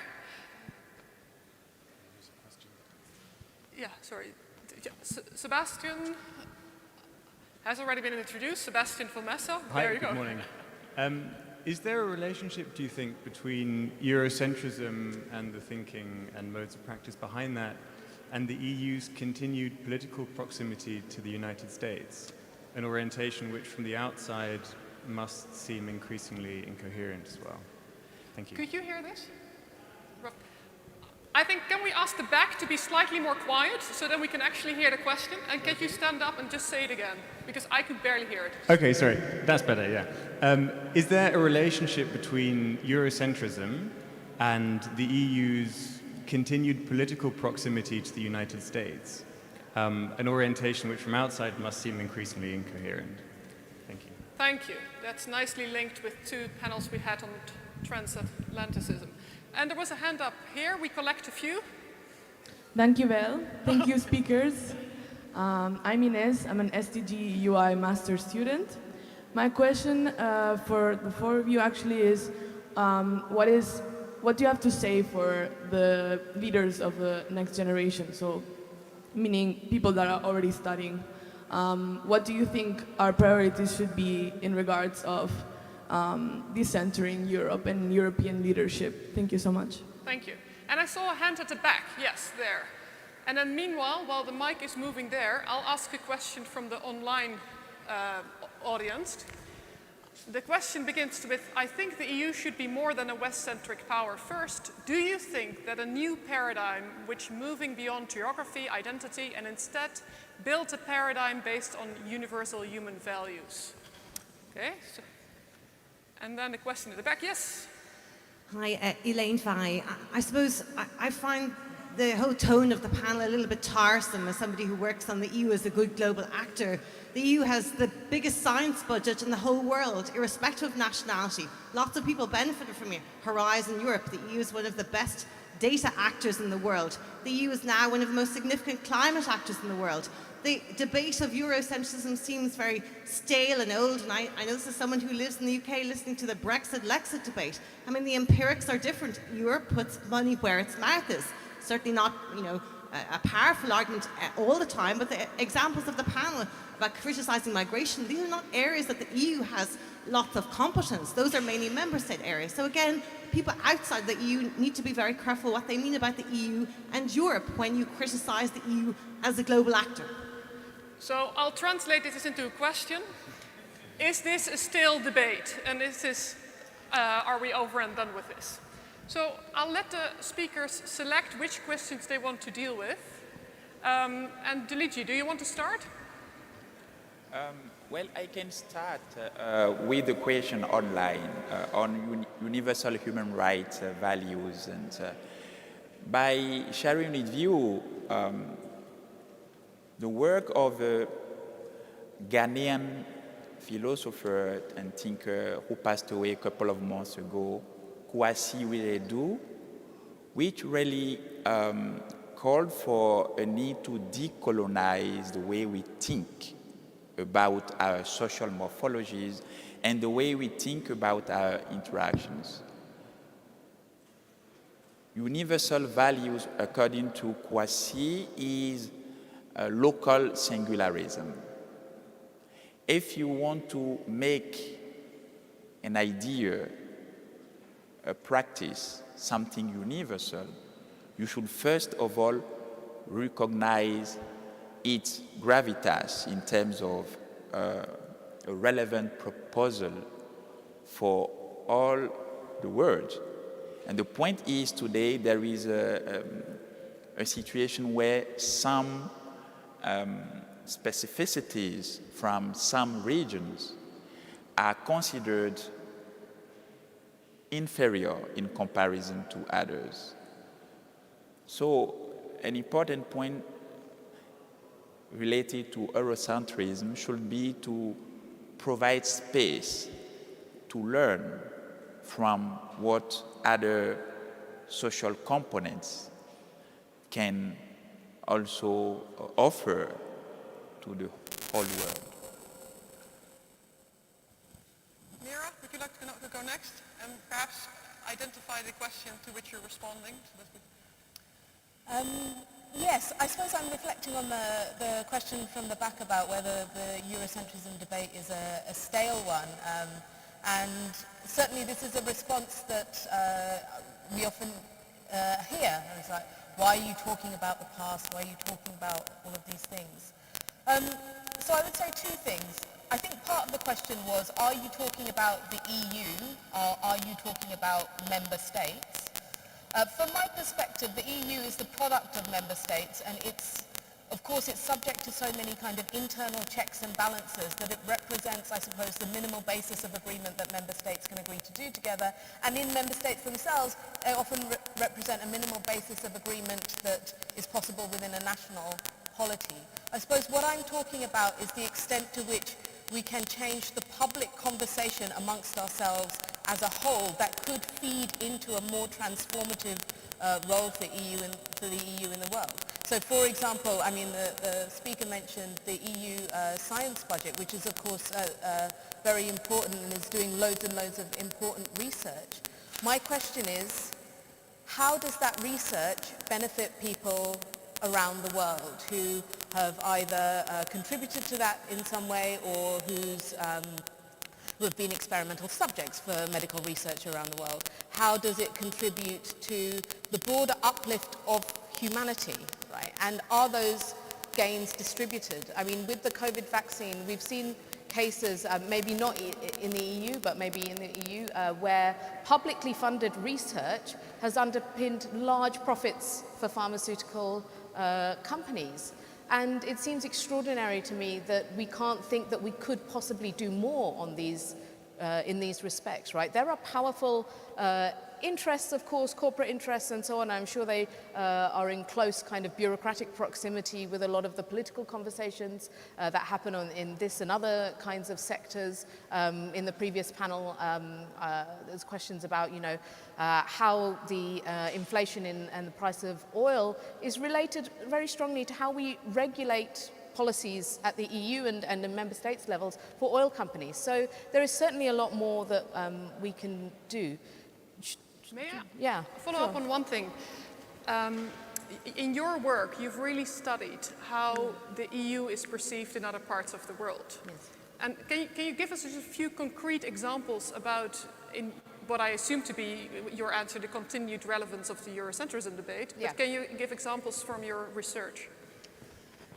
Yeah, sorry. Sebastian has already been introduced. Sebastian from Messo. There you go. Good morning. Is there a relationship, do you think, between Eurocentrism and the thinking and modes of practice behind that and the EU's continued political proximity to the United States? An orientation which from the outside must seem increasingly incoherent as well. Thank you. Could you hear this? I think, can we ask the back to be slightly more quiet so that we can actually hear the question? And can you stand up and just say it again? Because I could barely hear it. Okay, sorry. That's better, yeah. Is there a relationship between Eurocentrism and the EU's continued political proximity to the United States? An orientation which from outside must seem increasingly incoherent. Thank you. Thank you. That's nicely linked with 2 panels we had on transatlanticism. And there was a hand up here. We collect a few. Thank you, well. Thank you, speakers. I'm Ines. I'm an SDG UI master student. My question for the 4 of you actually is, what do you have to say for the leaders of the next generation? So, meaning people that are already studying. What do you think our priorities should be in regards of decentering Europe and European leadership? Thank you so much. Thank you. And I saw a hand at the back. Yes, there. And then meanwhile, while the mic is moving there, I'll ask a question from the online audience. The question begins with, I think the EU should be more than a West-centric power. First, do you think that a new paradigm which moving beyond geography, identity, and instead build a paradigm based on universal human values? Okay. So, and then the question at the back, yes? Hi, Elaine Fay. I suppose I find the whole tone of the panel a little bit tiresome as somebody who works on the EU as a good global actor. The EU has the biggest science budget in the whole world, irrespective of nationality. Lots of people benefited from it. Horizon Europe, the EU is one of the best data actors in the world. The EU is now one of the most significant climate actors in the world. The debate of Eurocentrism seems very stale and old, and I know this is someone who lives in the UK listening to the Brexit-Lexit debate. I mean, the empirics are different. Europe puts money where its mouth is. Certainly not, a powerful argument all the time, but the examples of the panel about criticising migration, these are not areas that the EU has lots of competence. Those are mainly member state areas. So again, people outside the EU need to be very careful what they mean about the EU and Europe when you criticise the EU as a global actor. So I'll translate this into a question. Is this a stale debate? And are we over and done with this? So I'll let the speakers select which questions they want to deal with. And Luigi, do you want to start? Well, I can start with the question online on universal human rights values. And by sharing with you the work of a Ghanaian philosopher and thinker who passed away a couple of months ago, Kwasi Wiredu, which really called for a need to decolonize the way we think about our social morphologies and the way we think about our interactions. Universal values, according to Kwasi, is local singularism. If you want to make an idea, a practice, something universal, you should first of all recognize its gravitas in terms of a relevant proposal for all the world. And the point is today there is a situation where some specificities from some regions are considered inferior in comparison to others. So an important point related to Eurocentrism should be to provide space to learn from what other social components can also offer to the whole world. Mira, would you like to go next and perhaps identify the question to which you're responding? Yes, I suppose I'm reflecting on the question from the back about whether the Eurocentrism debate is a stale one. And certainly this is a response that we often hear. And it's like, why are you talking about the past? Why are you talking about all of these things? So I would say two things. I think part of the question was, are you talking about the EU or are you talking about member states? From my perspective, the EU is the product of member states, and of course it's subject to so many kind of internal checks and balances that it represents, I suppose, the minimal basis of agreement that member states can agree to do together. And in member states themselves, they often represent a minimal basis of agreement that is possible within a national polity. I suppose what I'm talking about is the extent to which we can change the public conversation amongst ourselves as a whole that could feed into a more transformative role for the EU in the world. So for example, I mean, the speaker mentioned the EU science budget, which is of course very important and is doing loads and loads of important research. My question is, how does that research benefit people around the world who have either contributed to that in some way or who have been experimental subjects for medical research around the world? How does it contribute to the broader uplift of humanity, right? And are those gains distributed? I mean, with the COVID vaccine, we've seen cases, maybe not in the EU, but maybe in the EU, where publicly funded research has underpinned large profits for pharmaceutical companies. And it seems extraordinary to me that we can't think that we could possibly do more on these, in these respects, right? There are powerful interests, of course, corporate interests and so on, I'm sure they are in close kind of bureaucratic proximity with a lot of the political conversations that happen in this and other kinds of sectors. In the previous panel, there's questions about, you know, how the inflation and the price of oil is related very strongly to how we regulate policies at the EU and the member states levels for oil companies. So there is certainly a lot more that we can do. May I Yeah, follow up on one thing? In your work, you've really studied how the EU is perceived in other parts of the world. Yes. And can you give us just a few concrete examples about, in what I assume to be your answer, the continued relevance of the Eurocentrism debate? Yeah. But can you give examples from your research?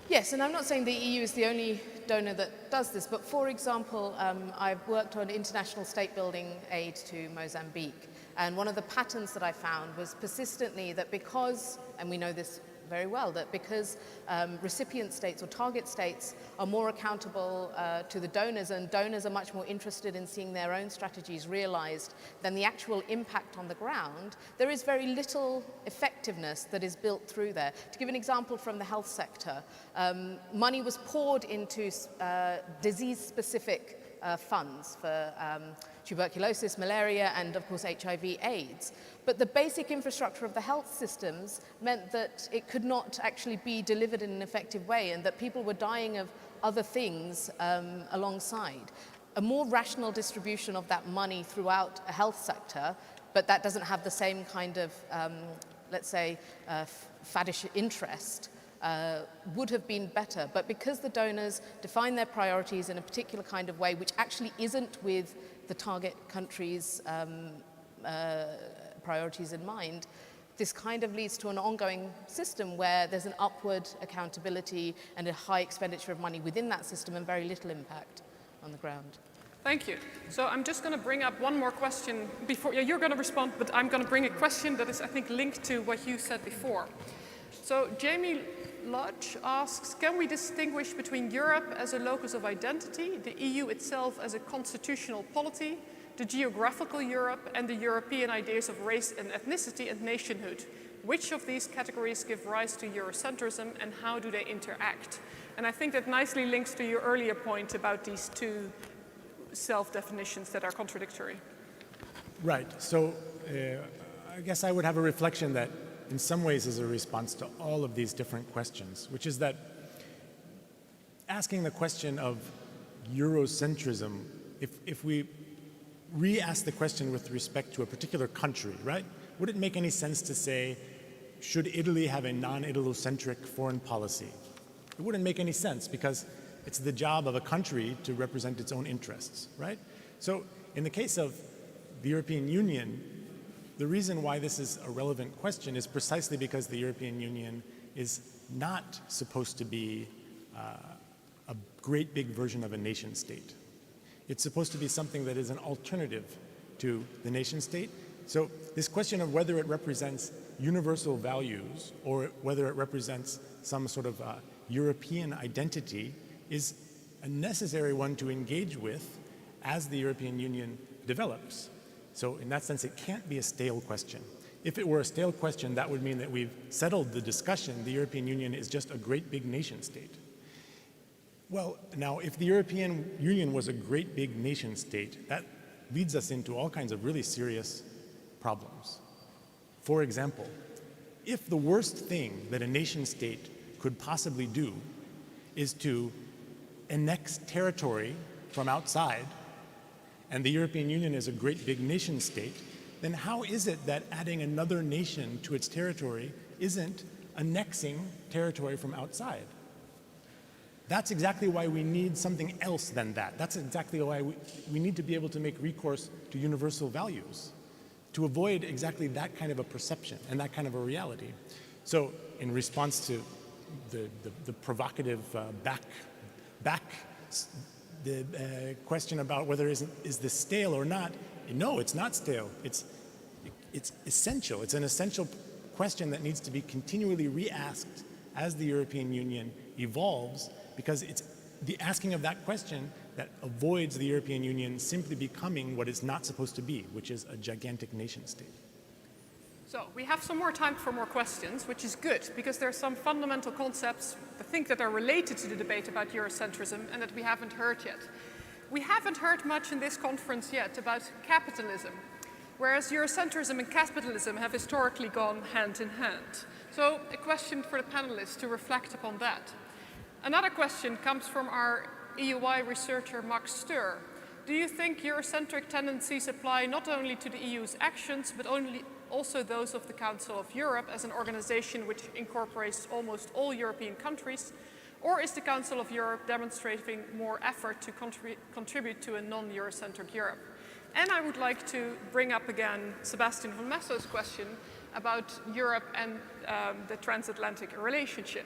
Yes, and I'm not saying the EU is the only donor that does this, but for example, I've worked on international state building aid to Mozambique. And one of the patterns that I found was persistently that because, and we know this very well, that because recipient states or target states are more accountable to the donors, and donors are much more interested in seeing their own strategies realized than the actual impact on the ground, there is very little effectiveness that is built through there. To give an example from the health sector, money was poured into disease-specific funds for tuberculosis, malaria, and of course HIV/AIDS. But the basic infrastructure of the health systems meant that it could not actually be delivered in an effective way, and that people were dying of other things alongside. A more rational distribution of that money throughout a health sector, but that doesn't have the same kind of, let's say, faddish interest, would have been better. But because the donors define their priorities in a particular kind of way, which actually isn't with the target country's priorities in mind, this kind of leads to an ongoing system where there's an upward accountability and a high expenditure of money within that system and very little impact on the ground. Thank you. So I'm just going to bring up one more question before, yeah, you're going to respond, but I'm going to bring a question that is, I think, linked to what you said before. So Jamie Lodge asks, can we distinguish between Europe as a locus of identity, the EU itself as a constitutional polity, the geographical Europe, and the European ideas of race and ethnicity and nationhood? Which of these categories give rise to Eurocentrism, and how do they interact? And I think that nicely links to your earlier point about these two self-definitions that are contradictory. Right. So I guess I would have a reflection that in some ways is a response to all of these different questions, which is that asking the question of Eurocentrism, if we re-ask the question with respect to a particular country, right? Would it make any sense to say, should Italy have a non-Italocentric foreign policy? It wouldn't make any sense because it's the job of a country to represent its own interests, right? So in the case of the European Union, the reason why this is a relevant question is precisely because the European Union is not supposed to be a great big version of a nation state. It's supposed to be something that is an alternative to the nation state. So this question of whether it represents universal values or whether it represents some sort of European identity is a necessary one to engage with as the European Union develops. So in that sense, it can't be a stale question. If it were a stale question, that would mean that we've settled the discussion. The European Union is just a great big nation state. Well, now, if the European Union was a great big nation state, that leads us into all kinds of really serious problems. For example, if the worst thing that a nation state could possibly do is to annex territory from outside, and the European Union is a great big nation state, then how is it that adding another nation to its territory isn't annexing territory from outside? That's exactly why we need something else than that. That's exactly why we need to be able to make recourse to universal values, to avoid exactly that kind of a perception and that kind of a reality. So in response to the provocative the question about whether is this stale or not, no, it's not stale. It's essential. It's an essential question that needs to be continually re-asked as the European Union evolves, because it's the asking of that question that avoids the European Union simply becoming what it's not supposed to be, which is a gigantic nation state. So we have some more time for more questions, which is good, because there are some fundamental concepts, I think, that are related to the debate about Eurocentrism and that we haven't heard yet. We haven't heard much in this conference yet about capitalism, whereas Eurocentrism and capitalism have historically gone hand in hand. So a question for the panelists to reflect upon that. Another question comes from our EUI researcher Max Steur. Do you think Eurocentric tendencies apply not only to the EU's actions, but also those of the Council of Europe as an organization which incorporates almost all European countries? Or is the Council of Europe demonstrating more effort to contribute to a non-Eurocentric Europe? And I would like to bring up again Sebastian von Messo's question about Europe and the transatlantic relationship.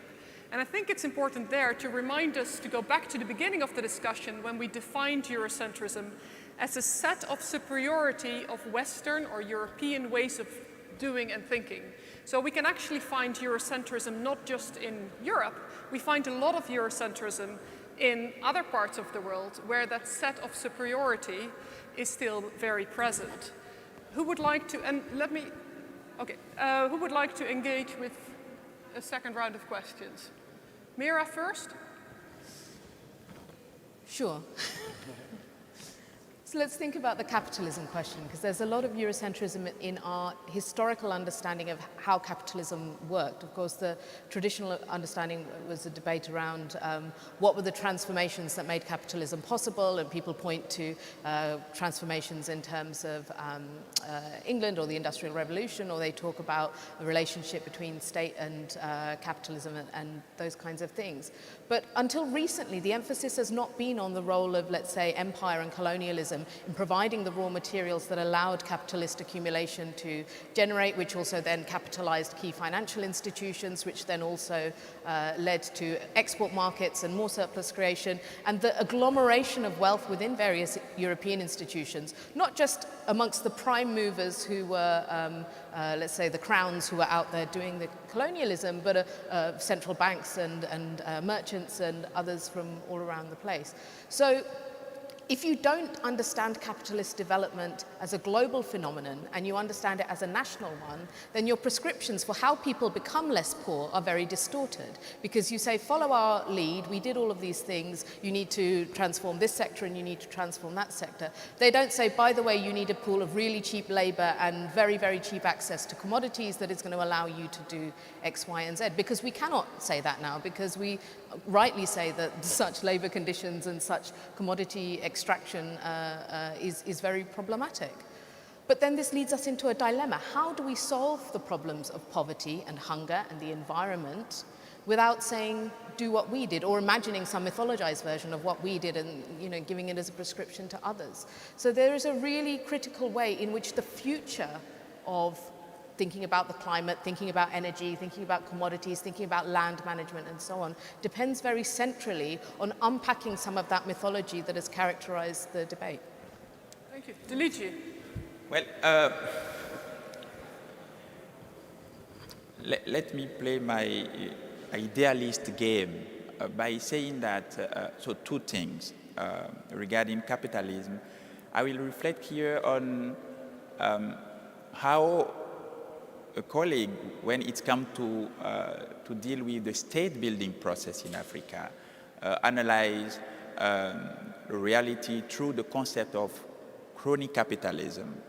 And I think it's important there to remind us to go back to the beginning of the discussion when we defined Eurocentrism as a set of superiority of Western or European ways of doing and thinking. So we can actually find Eurocentrism not just in Europe, we find a lot of Eurocentrism in other parts of the world where that set of superiority is still very present. Who would like to, who would like to engage with a second round of questions? Mira first? Sure. So let's think about the capitalism question, because there's a lot of Eurocentrism in our historical understanding of how capitalism worked. Of course, the traditional understanding was a debate around what were the transformations that made capitalism possible, and people point to transformations in terms of England or the Industrial Revolution, or they talk about a relationship between state and capitalism and those kinds of things. But until recently, the emphasis has not been on the role of, let's say, empire and colonialism in providing the raw materials that allowed capitalist accumulation to generate, which also then capitalized key financial institutions, which then also led to export markets and more surplus creation, and the agglomeration of wealth within various European institutions, not just amongst the prime movers who were, let's say, the crowns who were out there doing the colonialism, but central banks and merchants and others from all around the place. So if you don't understand capitalist development as a global phenomenon and you understand it as a national one, then your prescriptions for how people become less poor are very distorted, because you say, follow our lead, we did all of these things, you need to transform this sector and you need to transform that sector. They don't say, by the way, you need a pool of really cheap labor and very, very cheap access to commodities that is going to allow you to do X, Y, and Z, because we cannot say that now, because we rightly say that such labor conditions and such commodity extraction is very problematic. But then this leads us into a dilemma. How do we solve the problems of poverty and hunger and the environment without saying, do what we did, or imagining some mythologized version of what we did and giving it as a prescription to others? So there is a really critical way in which the future of thinking about the climate, thinking about energy, thinking about commodities, thinking about land management and so on, depends very centrally on unpacking some of that mythology that has characterized the debate. Thank you. Delici. Well, let me play my idealist game by saying that, so two things regarding capitalism. I will reflect here on how a colleague, when it's come to deal with the state building process in Africa, analyze reality through the concept of crony capitalism.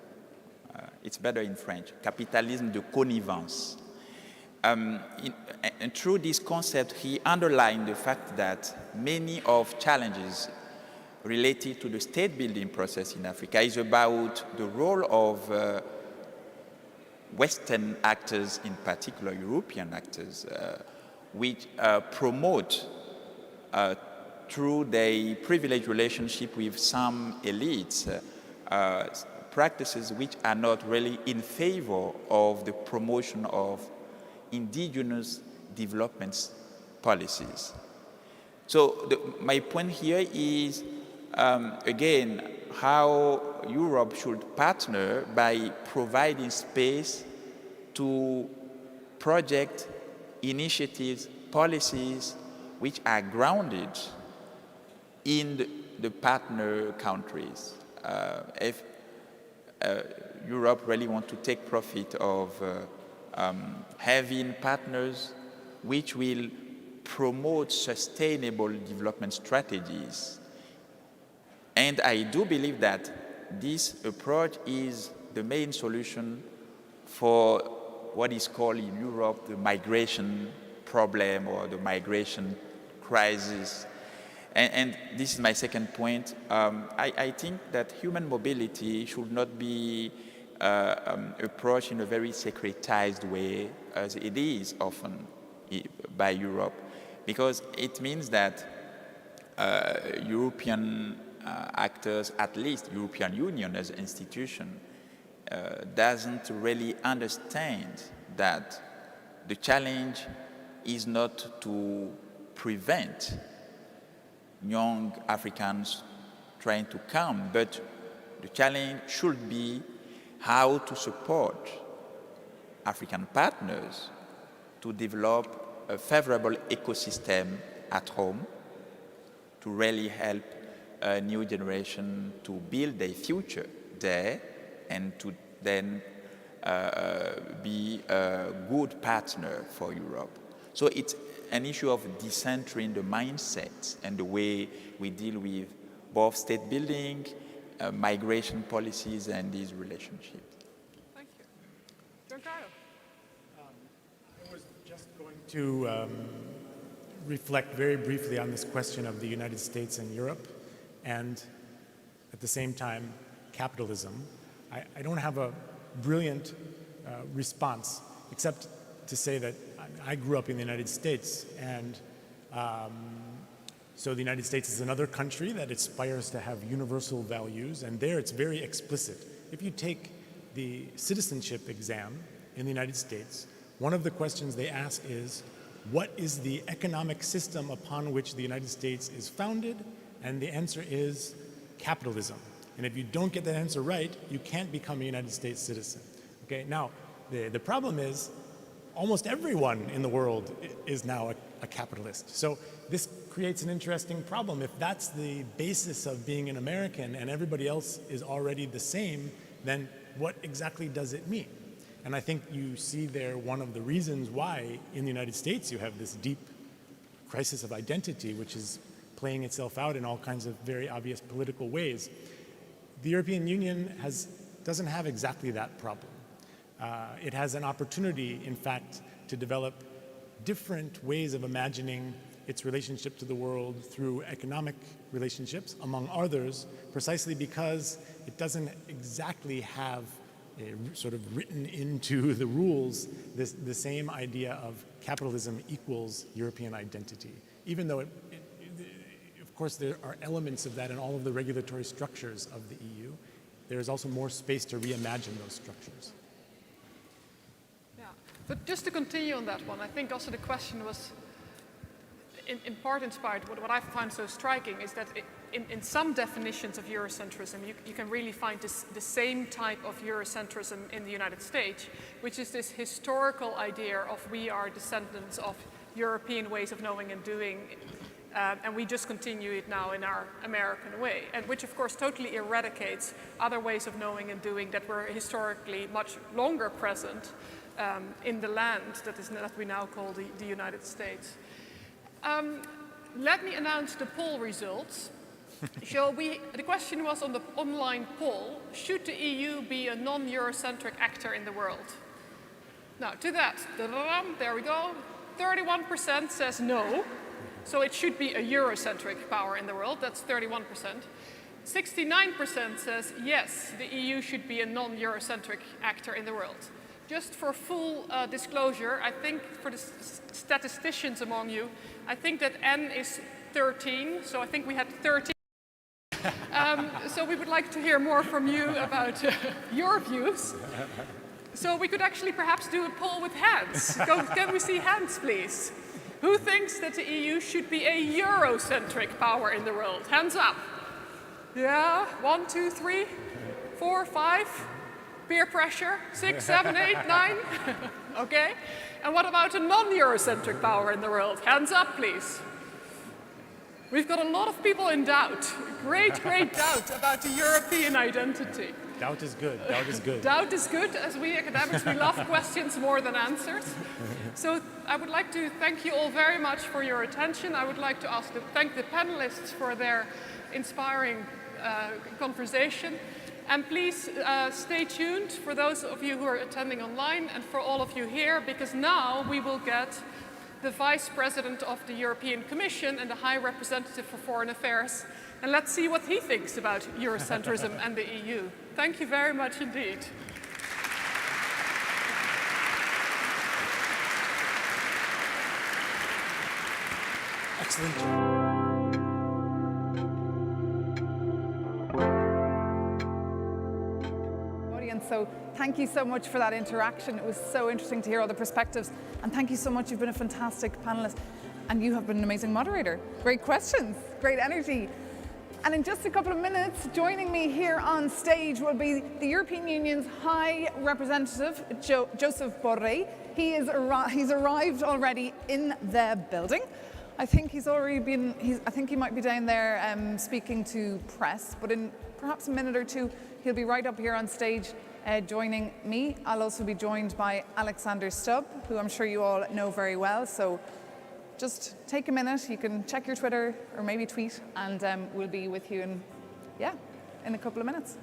It's better in French, capitalisme de connivence. And through this concept, he underlined the fact that many of challenges related to the state building process in Africa is about the role of Western actors, in particular European actors, which promote through their privileged relationship with some elites practices which are not really in favor of the promotion of indigenous development policies. So my point here is, again, how Europe should partner by providing space to project initiatives, policies which are grounded in the partner countries. Europe really want to take profit of having partners which will promote sustainable development strategies. And I do believe that this approach is the main solution for what is called in Europe the migration problem or the migration crisis. And this is my second point. I think that human mobility should not be approached in a very secretized way as it is often by Europe, because it means that European actors, at least European Union as an institution, doesn't really understand that the challenge is not to prevent young Africans trying to come, but the challenge should be how to support African partners to develop a favorable ecosystem at home to really help a new generation to build their future there and to then be a good partner for Europe. So it's an issue of decentering the mindset and the way we deal with both state building, migration policies, and these relationships. Thank you. Dario. I was just going to reflect very briefly on this question of the United States and Europe, and at the same time, capitalism. I don't have a brilliant response, except to say that I grew up in the United States, and so the United States is another country that aspires to have universal values, and there it's very explicit. If you take the citizenship exam in the United States, one of the questions they ask is, what is the economic system upon which the United States is founded? And the answer is capitalism. And if you don't get that answer right, you can't become a United States citizen. Okay, now, the problem is, almost everyone in the world is now a capitalist. So this creates an interesting problem. If that's the basis of being an American and everybody else is already the same, then what exactly does it mean? And I think you see there one of the reasons why in the United States you have this deep crisis of identity, which is playing itself out in all kinds of very obvious political ways. The European Union doesn't have exactly that problem. It has an opportunity, in fact, to develop different ways of imagining its relationship to the world through economic relationships, among others, precisely because it doesn't exactly have sort of written into the rules the same idea of capitalism equals European identity, even though of course there are elements of that in all of the regulatory structures of the EU. There is also more space to reimagine those structures. Yeah, but just to continue on that one, I think also the question was in part inspired. What I find so striking is that in some definitions of Eurocentrism, you can really find the same type of Eurocentrism in the United States, which is this historical idea of we are descendants of European ways of knowing and doing, and we just continue it now in our American way, and which of course totally eradicates other ways of knowing and doing that were historically much longer present in the land that we now call the United States. Let me announce the poll results. So the question was on the online poll, should the EU be a non-Eurocentric actor in the world? Now to that, there we go, 31% says no, so it should be a Eurocentric power in the world, that's 31%. 69% says yes, the EU should be a non-Eurocentric actor in the world. Just for full disclosure, I think for the statisticians among you, I think that N is 13, so I think we had 13. So we would like to hear more from you about your views. So we could actually perhaps do a poll with hands. Can we see hands, please? Who thinks that the EU should be a Eurocentric power in the world? Hands up. Yeah, 1, 2, 3, 4, 5. Peer pressure, 6, 7, 8, 9. Okay. And what about a non-Eurocentric power in the world? Hands up, please. We've got a lot of people in doubt. Great doubt about the European identity. Doubt is good. Doubt is good. Doubt is good. As we academics, we love questions more than answers. So I would like to thank you all very much for your attention. I would like to thank the panelists for their inspiring conversation. And please stay tuned for those of you who are attending online and for all of you here, because now we will get the Vice President of the European Commission and the High Representative for Foreign Affairs. And let's see what he thinks about Eurocentrism and the EU. Thank you very much indeed. Excellent. So thank you so much for that interaction. It was so interesting to hear all the perspectives. And thank you so much. You've been a fantastic panelist. And you have been an amazing moderator. Great questions, great energy. And in just a couple of minutes, joining me here on stage will be the European Union's High Representative, Joseph Borrell. He's arrived already in the building. I think he's already been, I think he might be down there speaking to press, but in perhaps a minute or two, he'll be right up here on stage joining me. I'll also be joined by Alexander Stubb, who I'm sure you all know very well. So just take a minute, you can check your Twitter or maybe tweet, and we'll be with you in a couple of minutes.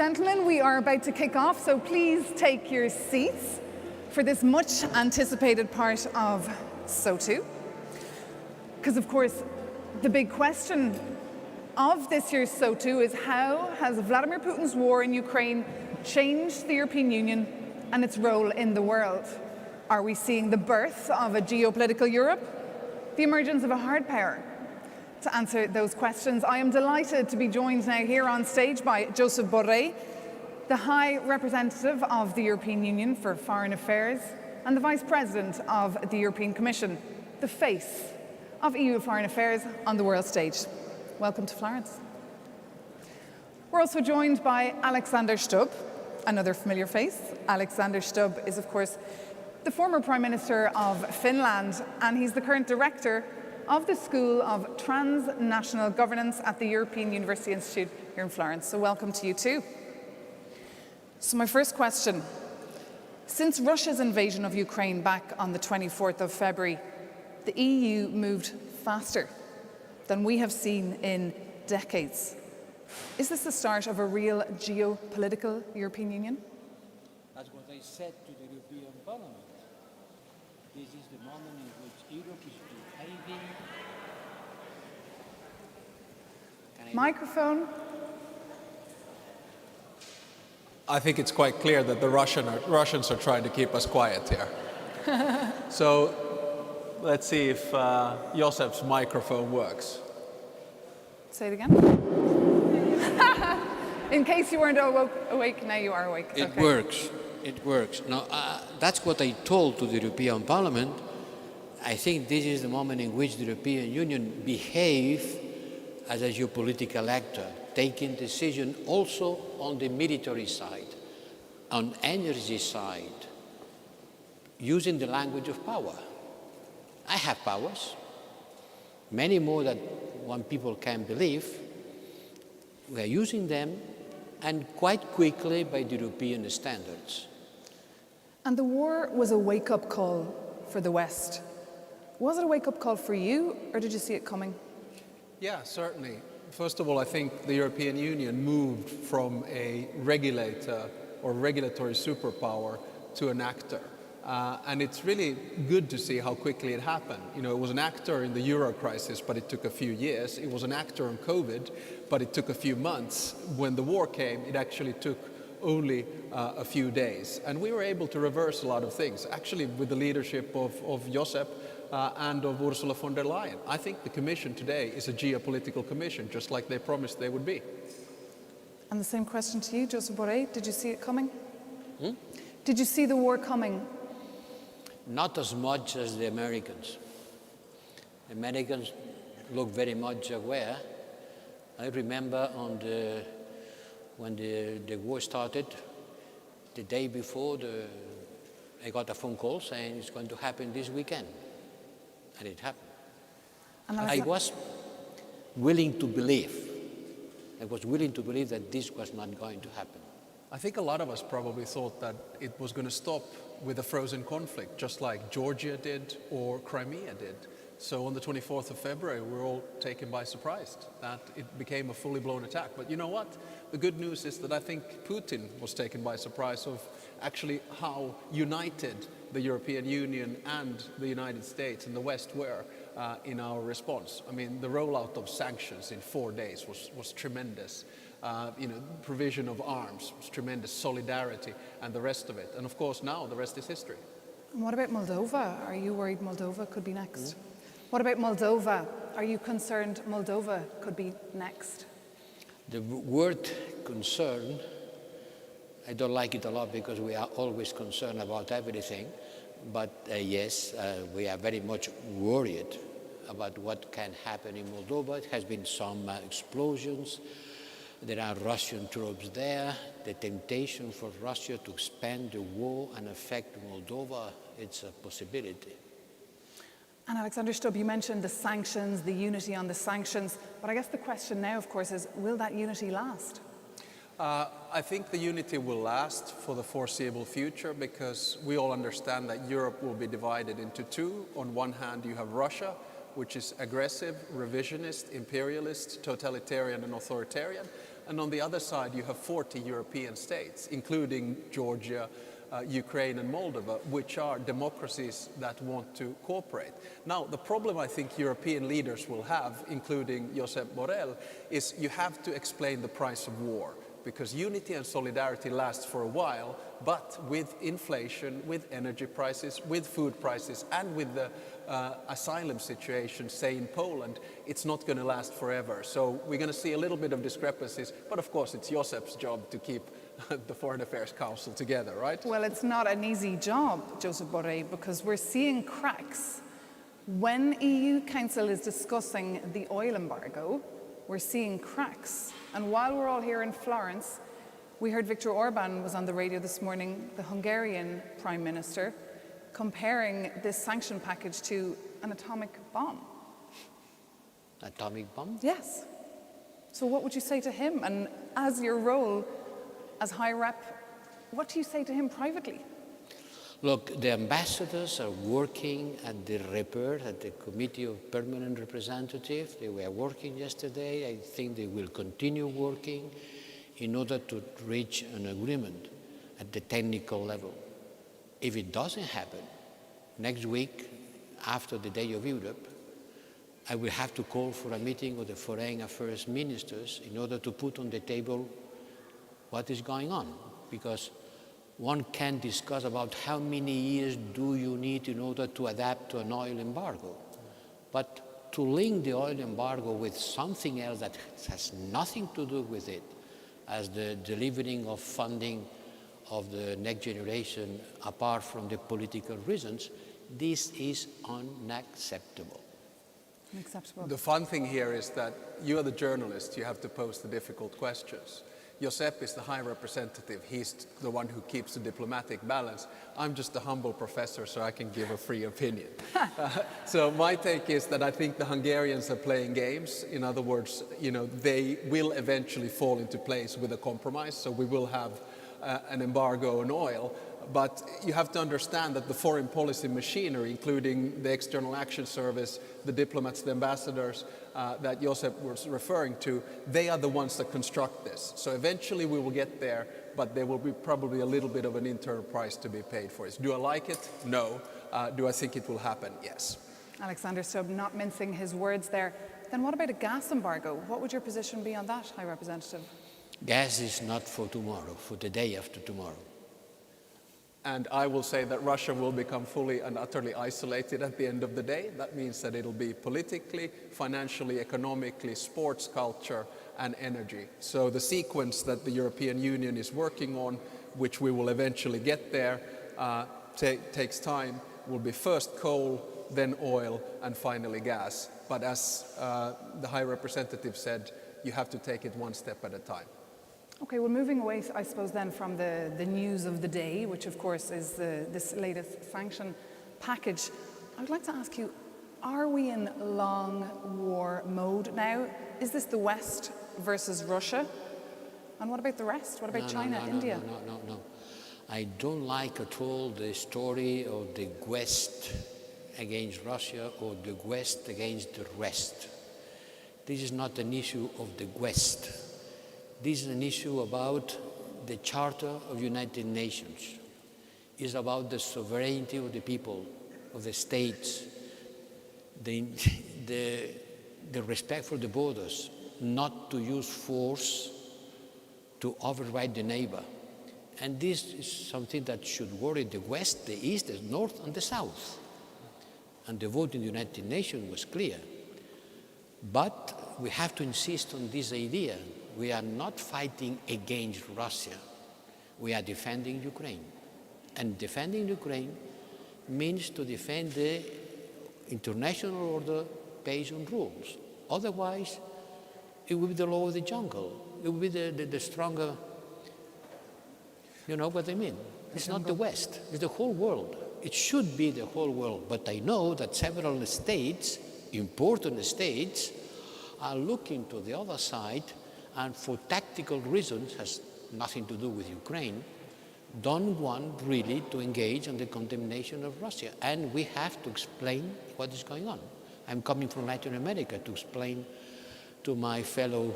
gentlemen, we are about to kick off, so please take your seats for this much anticipated part of SO2. Because of course, the big question of this year's SO2 is how has Vladimir Putin's war in Ukraine changed the European Union and its role in the world? Are we seeing the birth of a geopolitical Europe? The emergence of a hard power? To answer those questions, I am delighted to be joined now here on stage by Josep Borrell, the High Representative of the European Union for Foreign Affairs and the Vice President of the European Commission, the face of EU foreign affairs on the world stage. Welcome to Florence. We're also joined by Alexander Stubb, another familiar face. Alexander Stubb is, of course, the former Prime Minister of Finland, and he's the current director of the School of Transnational Governance at the European University Institute here in Florence. So welcome to you too. So my first question, since Russia's invasion of Ukraine back on the 24th of February, the EU moved faster than we have seen in decades. Is this the start of a real geopolitical European Union? That's what I said to the European Parliament. This is the moment in which Europe is behaving. Microphone. I think it's quite clear that the Russians are trying to keep us quiet here. So let's see if Josep's microphone works. Say it again. In case you weren't awake, now you are awake. It works. It works. Now, that's what I told to the European Parliament. I think this is the moment in which the European Union behaves as a geopolitical actor, taking decisions also on the military side, on energy side, using the language of power. I have powers, many more than one people can believe. We are using them, and quite quickly by the European standards. And the war was a wake-up call for the West. Was it a wake-up call for you, or did you see it coming? Yeah, certainly. First of all, I think the European Union moved from a regulator or regulatory superpower to an actor. And it's really good to see how quickly it happened. You know, it was an actor in the Euro crisis, but it took a few years. It was an actor on COVID, but it took a few months. When the war came, it actually took only a few days. And we were able to reverse a lot of things, actually with the leadership of Josep and of Ursula von der Leyen. I think the Commission today is a geopolitical commission, just like they promised they would be. And the same question to you, Josep Borrell. Did you see it coming? Did you see the war coming? Not as much as the Americans. The Americans look very much aware. I remember when the war started, the day before, I got a phone call saying it's going to happen this weekend. And it happened. And I was willing to believe. I was willing to believe that this was not going to happen. I think a lot of us probably thought that it was going to stop with a frozen conflict, just like Georgia did or Crimea did. So on the 24th of February, we were all taken by surprise that it became a fully blown attack. But you know what? The good news is that I think Putin was taken by surprise of actually how united the European Union and the United States and the West were in our response. I mean, the rollout of sanctions in 4 days was tremendous. Provision of arms was tremendous, solidarity and the rest of it. And of course now the rest is history. And what about Moldova? Are you worried Moldova could be next? What about Moldova? Are you concerned Moldova could be next? The word concern, I don't like it a lot because we are always concerned about everything. But yes, we are very much worried about what can happen in Moldova. There has been some explosions. There are Russian troops there. The temptation for Russia to expand the war and affect Moldova, it's a possibility. And Alexander Stubb, you mentioned the sanctions, the unity on the sanctions. But I guess the question now, of course, is will that unity last? I think the unity will last for the foreseeable future because we all understand that Europe will be divided into two. On one hand, you have Russia, which is aggressive, revisionist, imperialist, totalitarian and authoritarian. And on the other side, you have 40 European states, including Georgia, Ukraine and Moldova, which are democracies that want to cooperate. Now, the problem I think European leaders will have, including Josep Borrell, is you have to explain the price of war, because unity and solidarity lasts for a while, but with inflation, with energy prices, with food prices, and with the asylum situation, say in Poland, it's not going to last forever. So we're going to see a little bit of discrepancies, but of course it's Josep's job to keep the Foreign Affairs Council together, right? Well, it's not an easy job, Josep Borrell, because we're seeing cracks. When EU Council is discussing the oil embargo, we're seeing cracks. And while we're all here in Florence, we heard Viktor Orban was on the radio this morning, the Hungarian Prime Minister, comparing this sanction package to an atomic bomb. Atomic bomb? Yes. So what would you say to him? And as your role as High Rep, what do you say to him privately? Look, the ambassadors are working at the report, at the Committee of Permanent Representatives. They were working yesterday. I think they will continue working in order to reach an agreement at the technical level. If it doesn't happen, next week, after the Day of Europe, I will have to call for a meeting of the Foreign Affairs Ministers in order to put on the table what is going on. Because one can discuss about how many years do you need in order to adapt to an oil embargo. But to link the oil embargo with something else that has nothing to do with it, as the delivering of funding of the next generation apart from the political reasons, this is unacceptable. Unacceptable. The fun thing here is that you are the journalist, you have to pose the difficult questions. Josep is the High Representative, he's the one who keeps the diplomatic balance. I'm just a humble professor, so I can give a free opinion. So my take is that I think the Hungarians are playing games. In other words, they will eventually fall into place with a compromise, so we will have an embargo on oil. But you have to understand that the foreign policy machinery, including the External Action Service, the diplomats, the ambassadors that Josep was referring to, they are the ones that construct this. So eventually we will get there, but there will be probably a little bit of an internal price to be paid for it. Do I like it? No. Do I think it will happen? Yes. Alexander Stubb not mincing his words there. Then what about a gas embargo? What would your position be on that, High Representative? Gas is not for tomorrow, for the day after tomorrow. And I will say that Russia will become fully and utterly isolated at the end of the day. That means that it'll be politically, financially, economically, sports, culture, and energy. So the sequence that the European Union is working on, which we will eventually get there, takes time, will be first coal, then oil, and finally gas. But as the High Representative said, you have to take it one step at a time. Okay, well, moving away, I suppose, then from the news of the day, which of course is this latest sanction package, I would like to ask you, are we in long war mode now? Is this the West versus Russia? And what about the rest? What about China, India? No. I don't like at all the story of the West against Russia or the West against the rest. This is not an issue of the West. This is an issue about the Charter of United Nations. It's about the sovereignty of the people, of the states, the respect for the borders, not to use force to override the neighbor. And this is something that should worry the West, the East, the North, and the South. And the vote in the United Nations was clear. But we have to insist on this idea. We are not fighting against Russia. We are defending Ukraine. And defending Ukraine means to defend the international order based on rules. Otherwise, it will be the law of the jungle. It will be the stronger, you know what I mean? It's not the West, it's the whole world. It should be the whole world. But I know that several states, important states, are looking to the other side and for tactical reasons, has nothing to do with Ukraine, don't want really to engage in the condemnation of Russia. And we have to explain what is going on. I'm coming from Latin America to explain to my fellow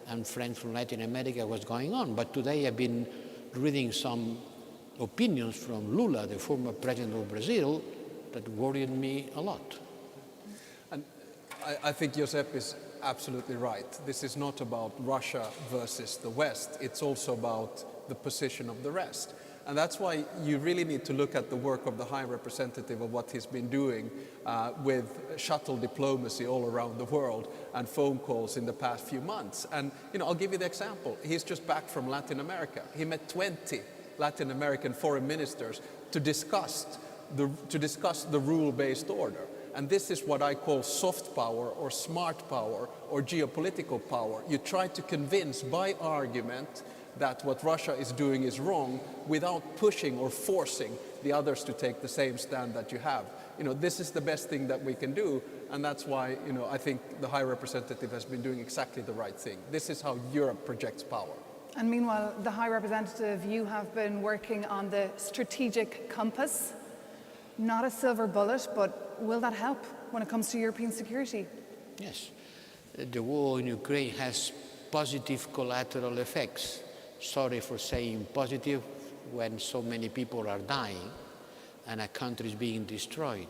and friends from Latin America what's going on. But today I've been reading some opinions from Lula, the former president of Brazil, that worried me a lot. And I think Josep is absolutely right. This is not about Russia versus the West. It's also about the position of the rest. And that's why you really need to look at the work of the High Representative of what he's been doing with shuttle diplomacy all around the world and phone calls in the past few months. And I'll give you the example. He's just back from Latin America. He met 20 Latin American foreign ministers to discuss the rule-based order. And this is what I call soft power or smart power or geopolitical power. You try to convince by argument that what Russia is doing is wrong without pushing or forcing the others to take the same stand that you have. This is the best thing that we can do, and that's why, I think the High Representative has been doing exactly the right thing. This is how Europe projects power. And meanwhile, the High Representative, you have been working on the strategic compass. Not a silver bullet, but will that help when it comes to European security? Yes. The war in Ukraine has positive collateral effects. Sorry for saying positive when so many people are dying and a country is being destroyed.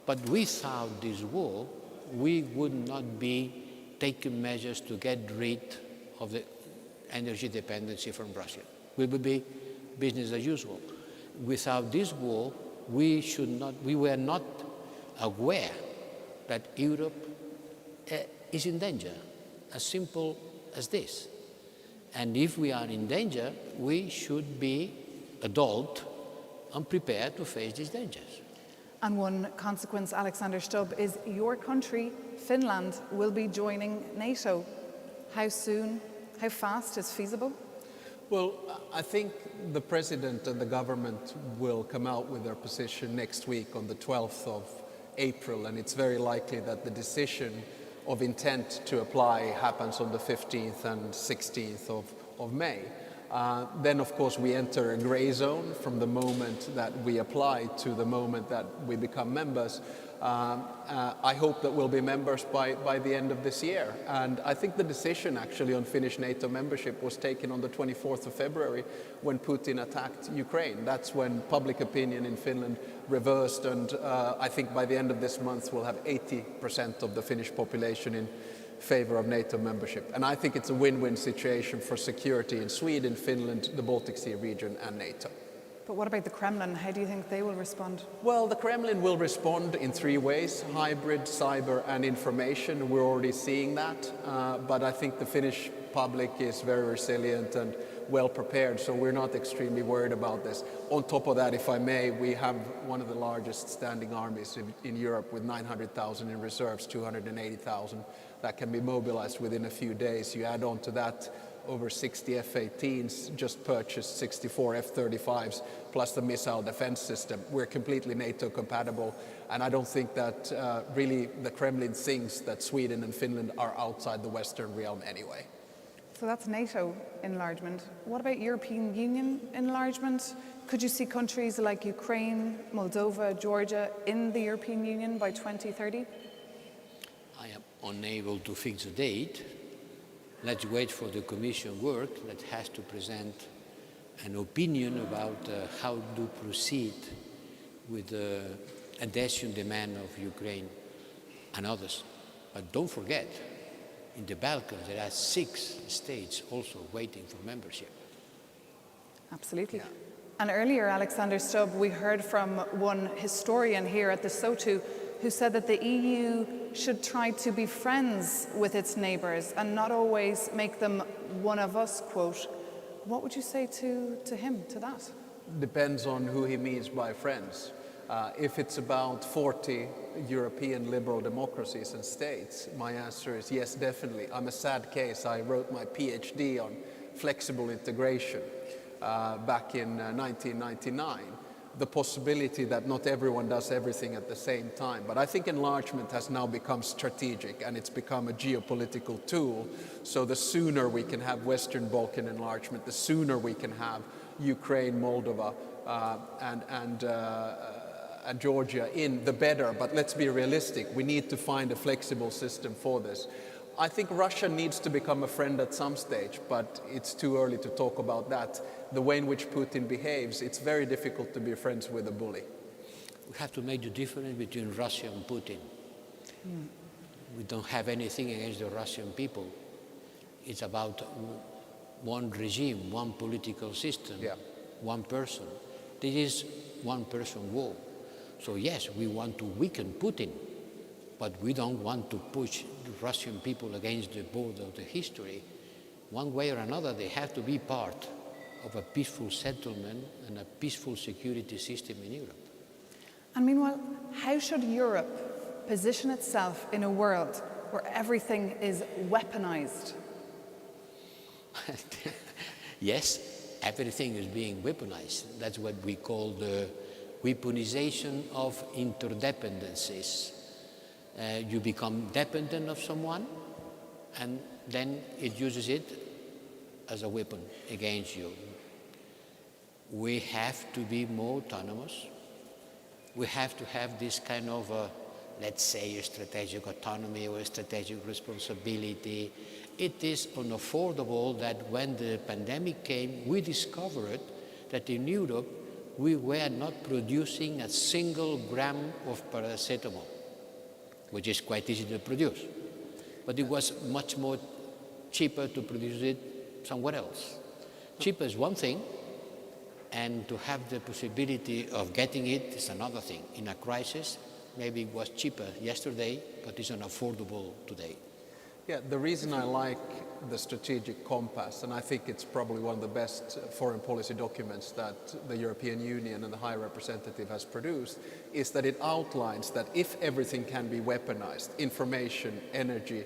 But without this war, we would not be taking measures to get rid of the energy dependency from Russia. We would be business as usual. Without this war, we were not aware that Europe is in danger, as simple as this. And if we are in danger, we should be adult and prepared to face these dangers. And one consequence, Alexander Stubb, is your country, Finland, will be joining NATO. How soon, how fast is feasible? Well, I think the President and the government will come out with their position next week on the 12th of April, and it's very likely that the decision of intent to apply happens on the 15th and 16th of May. Then, of course, we enter a gray zone from the moment that we apply to the moment that we become members. I hope that we'll be members by the end of this year. And I think the decision actually on Finnish NATO membership was taken on the 24th of February when Putin attacked Ukraine. That's when public opinion in Finland reversed, and I think by the end of this month we'll have 80% of the Finnish population in favor of NATO membership. And I think it's a win-win situation for security in Sweden, Finland, the Baltic Sea region and NATO. But what about the Kremlin? How do you think they will respond? Well, the Kremlin will respond in three ways: hybrid, cyber and information. We're already seeing that. But I think the Finnish public is very resilient and well prepared, so we're not extremely worried about this. On top of that, if I may, we have one of the largest standing armies in Europe with 900,000 in reserves, 280,000 that can be mobilized within a few days. You add on to that over 60 F-18s, just purchased 64 F-35s, plus the missile defense system. We're completely NATO compatible, and I don't think that really the Kremlin thinks that Sweden and Finland are outside the Western realm anyway. So that's NATO enlargement. What about European Union enlargement? Could you see countries like Ukraine, Moldova, Georgia in the European Union by 2030? I am unable to fix a date. Let's wait for the Commission work that has to present an opinion about how to proceed with the adhesion demand of Ukraine and others. But don't forget, in the Balkans there are 6 states also waiting for membership. Absolutely. Yeah. And earlier, Alexander Stubb, we heard from one historian here at the SOTU who said that the EU should try to be friends with its neighbours and not always make them one of us, quote. What would you say to him, to that? Depends on who he means by friends. If it's about 40 European liberal democracies and states, my answer is yes, definitely. I'm a sad case. I wrote my PhD on flexible integration back in 1999. The possibility that not everyone does everything at the same time. But I think enlargement has now become strategic and it's become a geopolitical tool. So the sooner we can have Western Balkan enlargement, the sooner we can have Ukraine, Moldova, and Georgia in, the better. But let's be realistic. We need to find a flexible system for this. I think Russia needs to become a friend at some stage, but it's too early to talk about that. The way in which Putin behaves, it's very difficult to be friends with a bully. We have to make the difference between Russia and Putin. We don't have anything against the Russian people. It's about one regime, one political system, one person. This is one-person war. So yes, we want to weaken Putin, but we don't want to push the Russian people against the border of the history. One way or another, they have to be part of a peaceful settlement and a peaceful security system in Europe. And meanwhile, how should Europe position itself in a world where everything is weaponized? Yes, everything is being weaponized. That's what we call the weaponization of interdependencies. You become dependent of someone, and then it uses it as a weapon against you. We have to be more autonomous. We have to have this kind of, let's say, a strategic autonomy or a strategic responsibility. It is unaffordable that when the pandemic came, we discovered that in Europe, we were not producing a single gram of paracetamol, which is quite easy to produce. But it was much more cheaper to produce it somewhere else. Cheaper is one thing, and to have the possibility of getting it is another thing. In a crisis, maybe it was cheaper yesterday, but it's unaffordable today. Yeah, the reason I like the strategic compass, and I think it's probably one of the best foreign policy documents that the European Union and the High Representative has produced, is that it outlines that if everything can be weaponized, information, energy,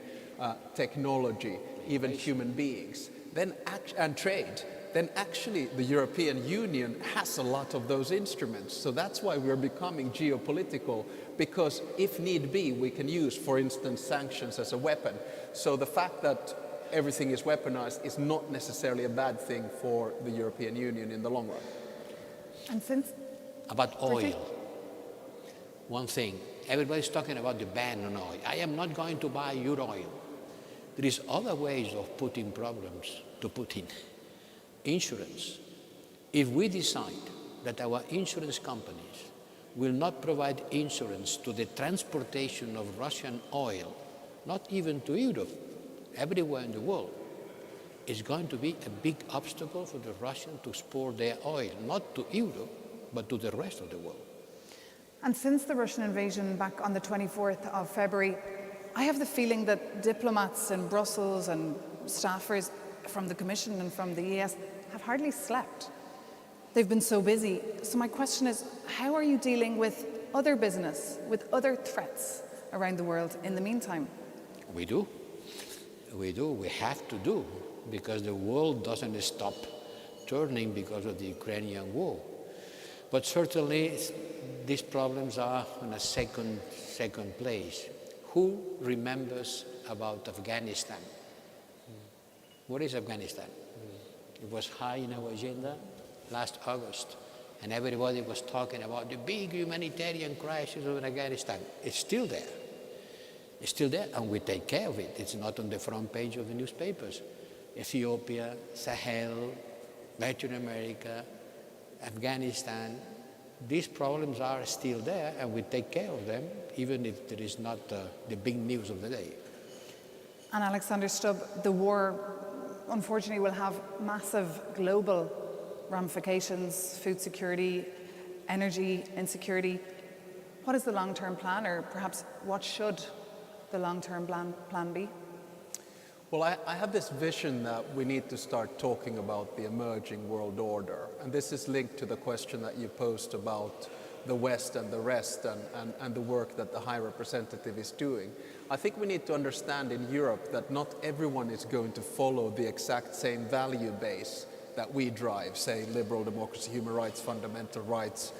technology, even human beings, then and trade, then actually the European Union has a lot of those instruments. So that's why we're becoming geopolitical, because if need be, we can use, for instance, sanctions as a weapon. So the fact that everything is weaponized is not necessarily a bad thing for the European Union in the long run. And since... About oil, one thing, everybody's talking about the ban on oil. I am not going to buy your oil. There is other ways of putting problems to Putin. Insurance. If we decide that our insurance companies will not provide insurance to the transportation of Russian oil, not even to Europe, everywhere in the world, it's going to be a big obstacle for the Russians to export their oil, not to Europe, but to the rest of the world. And since the Russian invasion back on the 24th of February, I have the feeling that diplomats in Brussels and staffers from the Commission and from the ES have hardly slept. They've been so busy. So my question is, how are you dealing with other business, with other threats around the world in the meantime? We do. We have to do, because the world doesn't stop turning because of the Ukrainian war. But certainly these problems are on a second place. Who remembers about Afghanistan? What is Afghanistan? It was high in our agenda last August, and everybody was talking about the big humanitarian crisis of Afghanistan. It's still there. It's still there, and we take care of it. It's not on the front page of the newspapers. Ethiopia, Sahel, Latin America, Afghanistan, these problems are still there, and we take care of them, even if there is not the big news of the day. And Alexander Stubb, the war, unfortunately, will have massive global ramifications: food security, energy insecurity. What is the long-term plan, or perhaps what should the long-term plan be? Well, I have this vision that we need to start talking about the emerging world order. And this is linked to the question that you posed about the West and the rest and the work that the High Representative is doing. I think we need to understand in Europe that not everyone is going to follow the exact same value base that we drive, say liberal democracy, human rights, fundamental rights,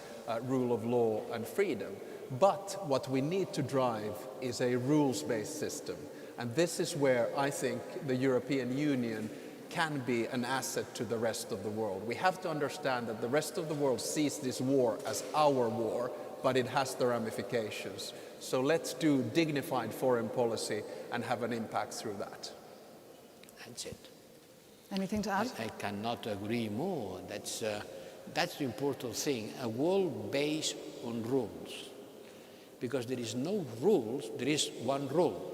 rule of law and freedom. But what we need to drive is a rules-based system. And this is where I think the European Union can be an asset to the rest of the world. We have to understand that the rest of the world sees this war as our war, but it has the ramifications. So let's do dignified foreign policy and have an impact through that. That's it. Anything to add? I cannot agree more. That's the important thing. A world based on rules. Because there is no rules, there is one rule.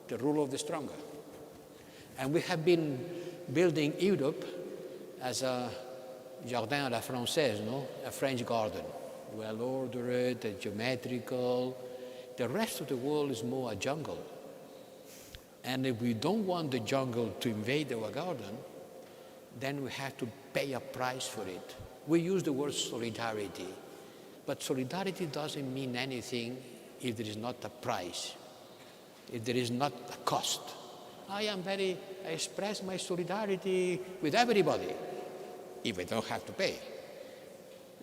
The rule of the stronger. And we have been building Europe as a jardin à la française, no? A French garden. Well ordered, geometrical. The rest of the world is more a jungle. And if we don't want the jungle to invade our garden, then we have to pay a price for it. We use the word solidarity, but solidarity doesn't mean anything if there is not a price, if there is not a cost. I express my solidarity with everybody, if I don't have to pay.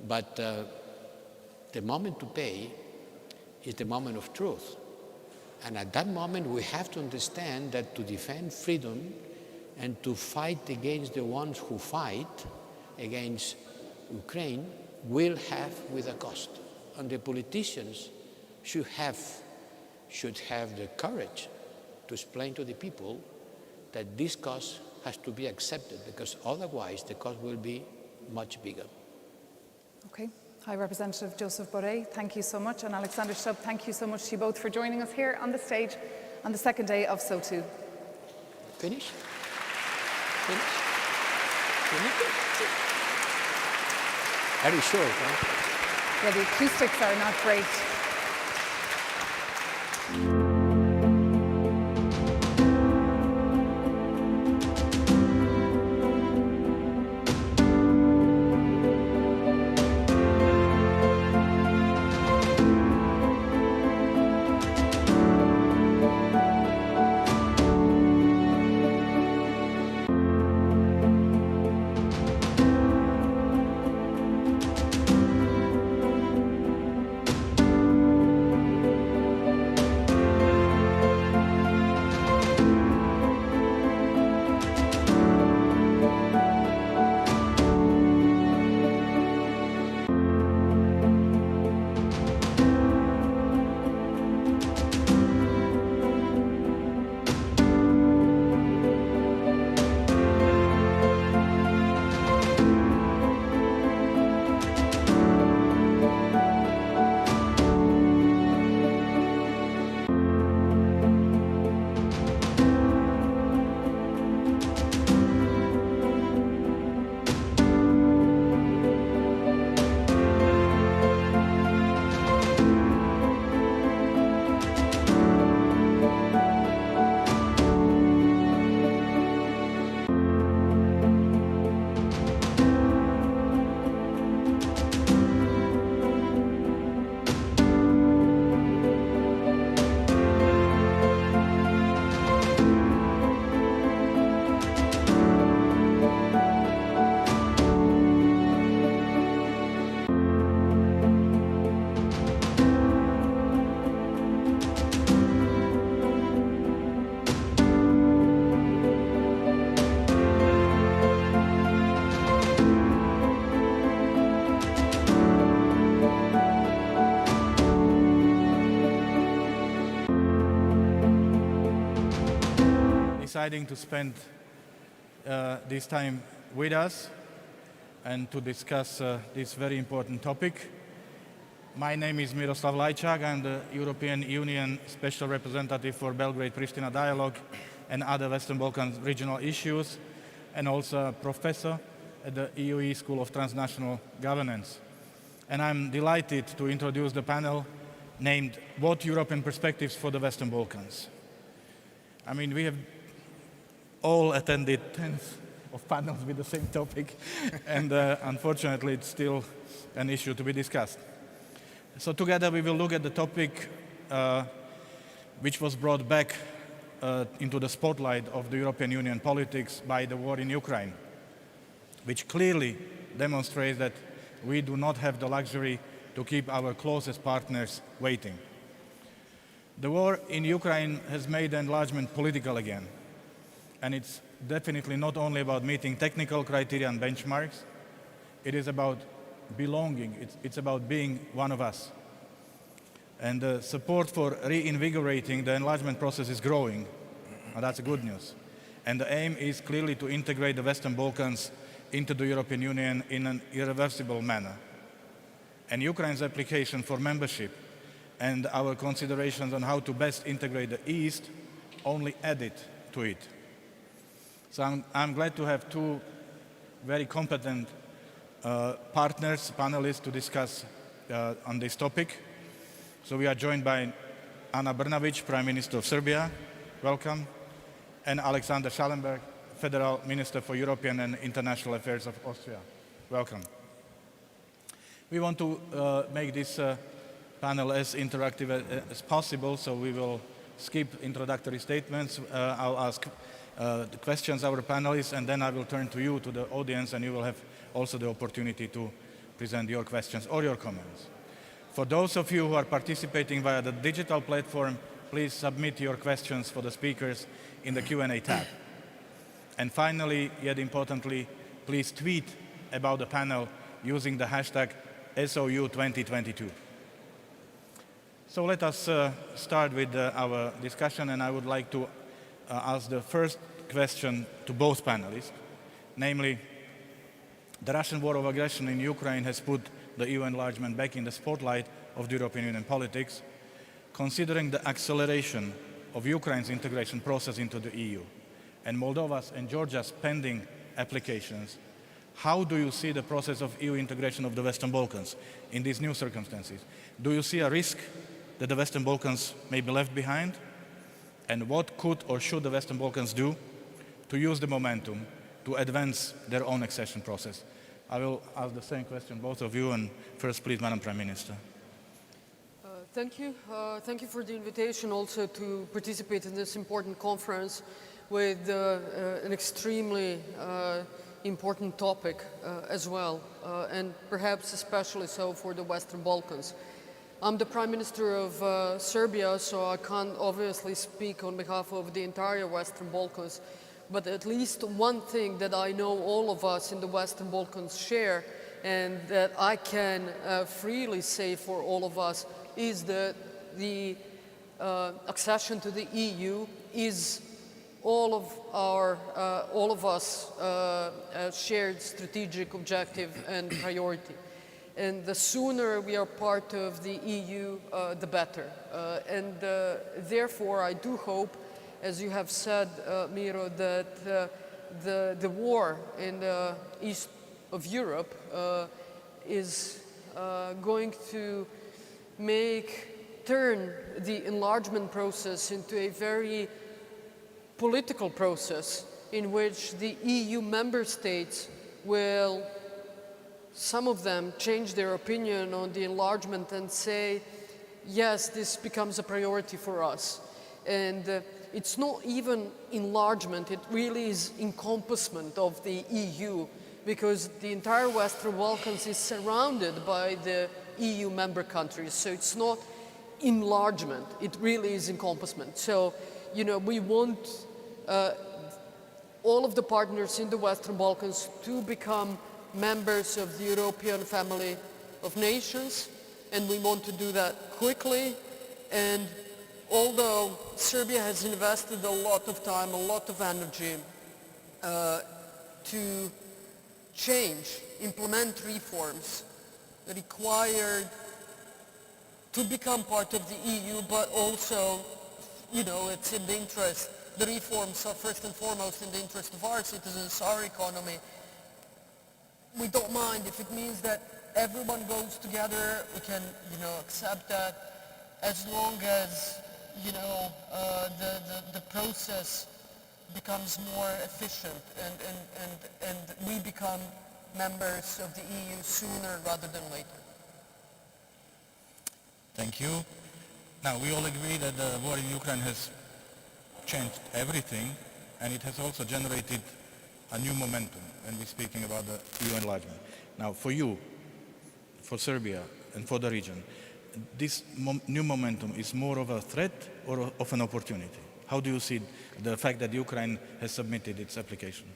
But the moment to pay is the moment of truth. And at that moment, we have to understand that to defend freedom and to fight against the ones who fight against Ukraine will have with a cost. And the politicians should have the courage to explain to the people that this cost has to be accepted, because otherwise the cost will be much bigger. Okay. High Representative Joseph Borrell, thank you so much. And Alexander Stubb, thank you so much to you both for joining us here on the stage on the second day of SO2. Finish? Very short, huh? Yeah, the acoustics are not great. deciding to spend this time with us and to discuss this very important topic. My name is Miroslav Lajčák. I'm the European Union Special Representative for Belgrade-Pristina Dialogue and other Western Balkans regional issues, and also a professor at the EUE School of Transnational Governance. And I'm delighted to introduce the panel named What European Perspectives for the Western Balkans. I mean, we have all attended tens of panels with the same topic, and unfortunately it's still an issue to be discussed. So together we will look at the topic which was brought back into the spotlight of the European Union politics by the war in Ukraine, which clearly demonstrates that we do not have the luxury to keep our closest partners waiting. The war in Ukraine has made enlargement political again, and it's definitely not only about meeting technical criteria and benchmarks. It is about belonging. It's about being one of us. And the support for reinvigorating the enlargement process is growing. And that's good news. And the aim is clearly to integrate the Western Balkans into the European Union in an irreversible manner. And Ukraine's application for membership and our considerations on how to best integrate the East only added to it. So I'm glad to have two very competent partners, panelists, to discuss on this topic. So we are joined by Ana Brnabić, Prime Minister of Serbia. Welcome. And Alexander Schallenberg, Federal Minister for European and International Affairs of Austria. Welcome. We want to make this panel as interactive as possible, so we will skip introductory statements. I'll ask the questions our panelists, and then I will turn to you, to the audience, and you will have also the opportunity to present your questions or your comments. For those of you who are participating via the digital platform, please submit your questions for the speakers in the Q&A tab. And finally, yet importantly, please tweet about the panel using the hashtag SOU2022. So let us start with our discussion, and I would like to ask the first question to both panelists, namely, the Russian war of aggression in Ukraine has put the EU enlargement back in the spotlight of the European Union politics. Considering the acceleration of Ukraine's integration process into the EU and Moldova's and Georgia's pending applications, how do you see the process of EU integration of the Western Balkans in these new circumstances? Do you see a risk that the Western Balkans may be left behind? And what could or should the Western Balkans do to use the momentum to advance their own accession process? I will ask the same question, both of you, and first, please, Madam Prime Minister. Thank you. Thank you for the invitation also to participate in this important conference with an extremely important topic as well, and perhaps especially so for the Western Balkans. I'm the Prime Minister of Serbia, so I can't obviously speak on behalf of the entire Western Balkans, but at least one thing that I know all of us in the Western Balkans share, and that I can freely say for all of us, is that the accession to the EU is all of us shared strategic objective and priority. And the sooner we are part of the EU, the better. And therefore, I do hope, as you have said, Miro, that the war in the east of Europe is going to turn the enlargement process into a very political process in which the EU member states will, some of them, change their opinion on the enlargement and say, yes, this becomes a priority for us. And it's not even enlargement, it really is encompassment of the EU, because the entire Western Balkans is surrounded by the EU member countries. So it's not enlargement, it really is encompassment. So, you know, we want all of the partners in the Western Balkans to become members of the European family of nations, and we want to do that quickly. And although Serbia has invested a lot of time, a lot of energy to implement reforms required to become part of the EU, but also, you know, it's in the interest, the reforms are first and foremost in the interest of our citizens, our economy. We don't mind if it means that everyone goes together, we can, you know, accept that, as long as, you know, the process becomes more efficient and we become members of the EU sooner rather than later. Thank you. Now, we all agree that the war in Ukraine has changed everything, and it has also generated a new momentum when we're speaking about the EU enlargement. Now, for you, for Serbia, and for the region, this new momentum is more of a threat or of an opportunity? How do you see the fact that Ukraine has submitted its application?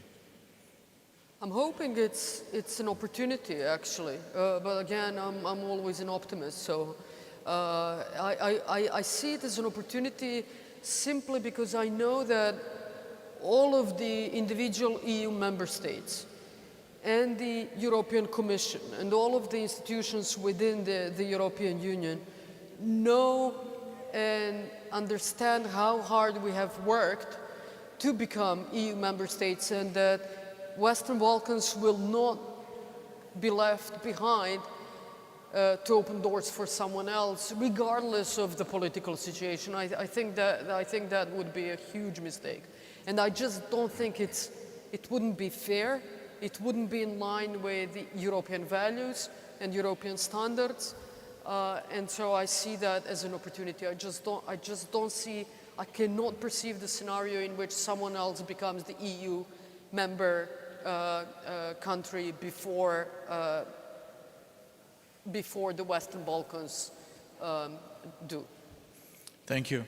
I'm hoping it's an opportunity, actually. But again, I'm always an optimist, so I see it as an opportunity simply because I know that all of the individual EU member states and the European Commission and all of the institutions within the European Union know and understand how hard we have worked to become EU member states, and that Western Balkans will not be left behind to open doors for someone else, regardless of the political situation. I think that would be a huge mistake. And I just don't think it wouldn't be fair. It wouldn't be in line with the European values and European standards. And so I see that as an opportunity. I just don't see, I cannot perceive the scenario in which someone else becomes the EU member country before the Western Balkans do. Thank you.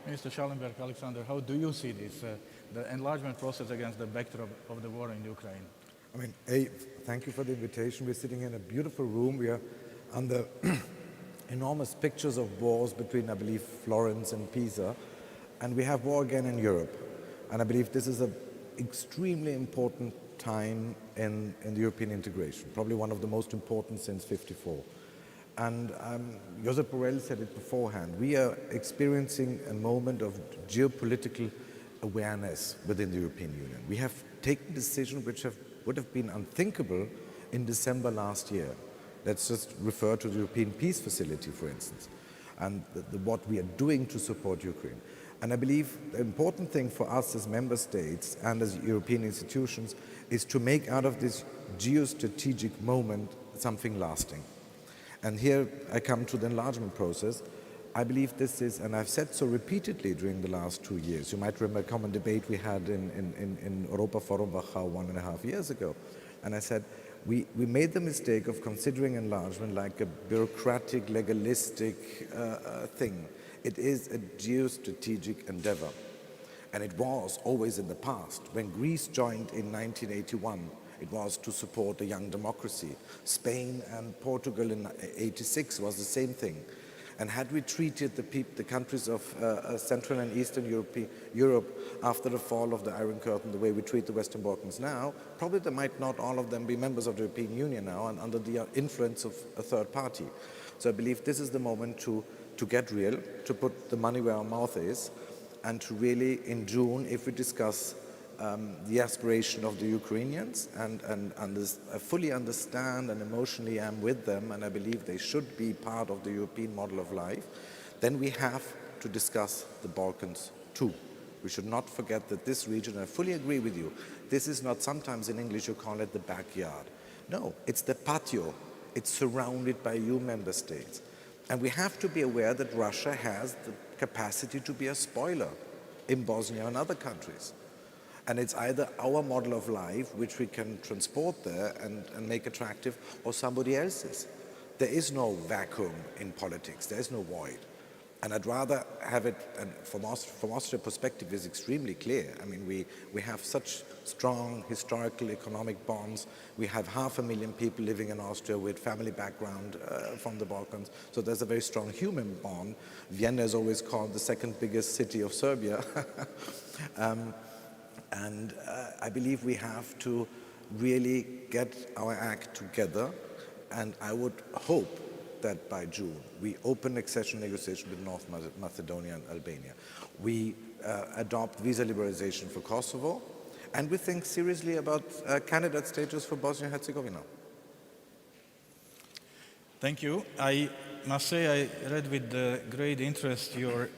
Mr. Schallenberg, Alexander, how do you see this, the enlargement process against the backdrop of the war in Ukraine? I mean, thank you for the invitation. We're sitting in a beautiful room. We are under enormous pictures of wars between, I believe, Florence and Pisa. And we have war again in Europe. And I believe this is an extremely important time in the European integration, probably one of the most important since '54. And Josep Borrell said it beforehand. We are experiencing a moment of geopolitical awareness within the European Union. We have taken decisions which would have been unthinkable in December last year. Let's just refer to the European Peace Facility, for instance, and what we are doing to support Ukraine. And I believe the important thing for us as member states and as European institutions is to make out of this geostrategic moment something lasting. And here I come to the enlargement process. I believe this is, and I've said so repeatedly during the last 2 years. You might remember a common debate we had in Europa Forum Wachau 1.5 years ago. And I said, we made the mistake of considering enlargement like a bureaucratic, legalistic thing. It is a geostrategic endeavor. And it was always in the past. When Greece joined in 1981, it was to support a young democracy. Spain and Portugal in '86 was the same thing. And had we treated the countries of Central and Eastern Europe after the fall of the Iron Curtain the way we treat the Western Balkans now, probably they might not all of them be members of the European Union now and under the influence of a third party. So I believe this is the moment to get real, to put the money where our mouth is, and to really, in June, if we discuss the aspiration of the Ukrainians and I fully understand and emotionally am with them, and I believe they should be part of the European model of life, then we have to discuss the Balkans too. We should not forget that this region, I fully agree with you, this is not, sometimes in English you call it the backyard. No, it's the patio. It's surrounded by EU member states. And we have to be aware that Russia has the capacity to be a spoiler in Bosnia and other countries. And it's either our model of life, which we can transport there and make attractive, or somebody else's. There is no vacuum in politics. There is no void. And I'd rather have it, and from Austria's perspective, is extremely clear. I mean, we have such strong historical economic bonds. We have 500,000 people living in Austria with family background from the Balkans. So there's a very strong human bond. Vienna is always called the second biggest city of Serbia. And I believe we have to really get our act together. And I would hope that by June we open accession negotiations with North Macedonia and Albania. We adopt visa liberalization for Kosovo. And we think seriously about candidate status for Bosnia and Herzegovina. Thank you. I must say I read with great interest your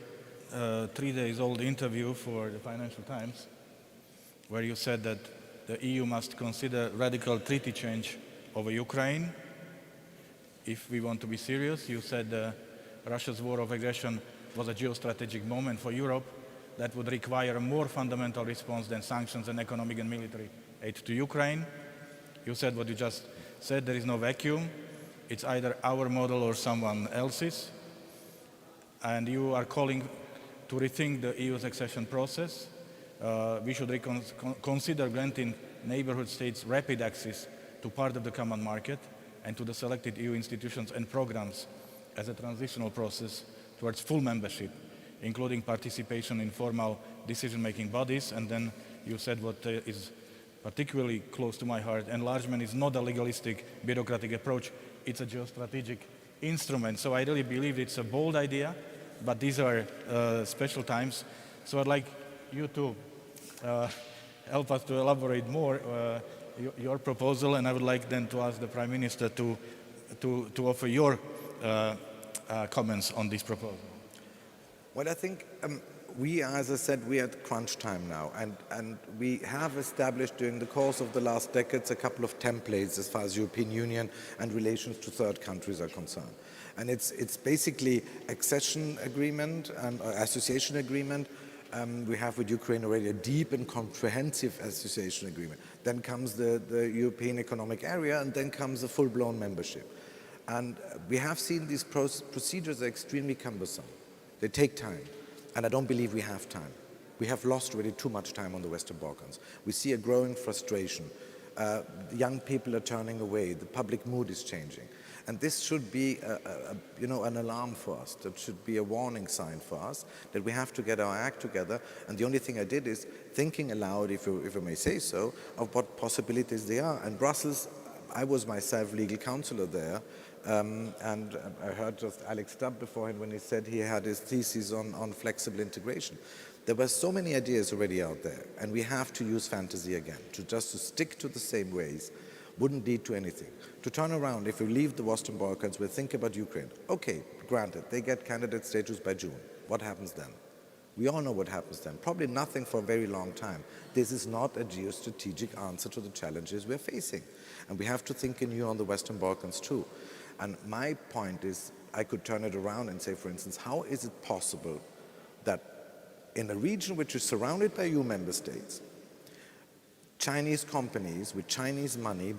3 days old interview for the Financial Times, where you said that the EU must consider radical treaty change over Ukraine. If we want to be serious, you said Russia's war of aggression was a geostrategic moment for Europe that would require a more fundamental response than sanctions and economic and military aid to Ukraine. You said what you just said, there is no vacuum. It's either our model or someone else's. And you are calling to rethink the EU's accession process. We should consider granting neighborhood states rapid access to part of the common market and to the selected EU institutions and programs as a transitional process towards full membership, including participation in formal decision-making bodies. And then you said what is particularly close to my heart: enlargement is not a legalistic, bureaucratic approach, it's a geostrategic instrument. So I really believe it's a bold idea, but these are special times. So I'd like you to help us to elaborate more your proposal, and I would like then to ask the Prime Minister to offer your comments on this proposal. Well, I think we, as I said, we are at crunch time now, and we have established during the course of the last decades a couple of templates as far as European Union and relations to third countries are concerned. And it's basically accession agreement and association agreement. We have with Ukraine already a deep and comprehensive association agreement. Then comes the European Economic Area, and then comes the full-blown membership. And we have seen these procedures are extremely cumbersome. They take time, and I don't believe we have time. We have lost already too much time on the Western Balkans. We see a growing frustration. Young people are turning away. The public mood is changing. And this should be an alarm for us. That should be a warning sign for us that we have to get our act together. And the only thing I did is thinking aloud, if I may say so, of what possibilities there are. And Brussels, I was myself legal counselor there, and I heard just Alex Stubb beforehand when he said he had his thesis on flexible integration. There were so many ideas already out there, and we have to use fantasy again. To stick to the same ways wouldn't lead to anything. To turn around, if we leave the Western Balkans, we'll think about Ukraine. Okay, granted, they get candidate status by June. What happens then? We all know what happens then. Probably nothing for a very long time. This is not a geostrategic answer to the challenges we're facing. And we have to think anew on the Western Balkans too. And my point is, I could turn it around and say, for instance, how is it possible that in a region which is surrounded by EU member states, Chinese companies with Chinese money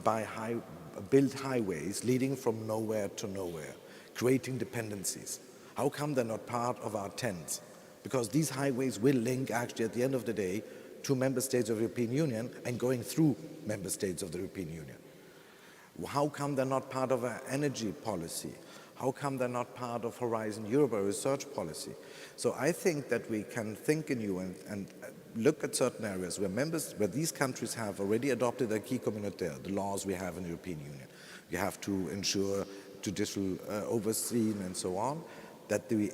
build highways leading from nowhere to nowhere, creating dependencies? How come they're not part of our TENs? Because these highways will link, actually, at the end of the day, to member states of the European Union and going through member states of the European Union. How come they're not part of our energy policy? How come they're not part of Horizon Europe, our research policy? So I think that we can think anew and look at certain areas where these countries have already adopted a acquis communautaire, the laws we have in the European Union. You have to ensure judicial overseen and so on, that we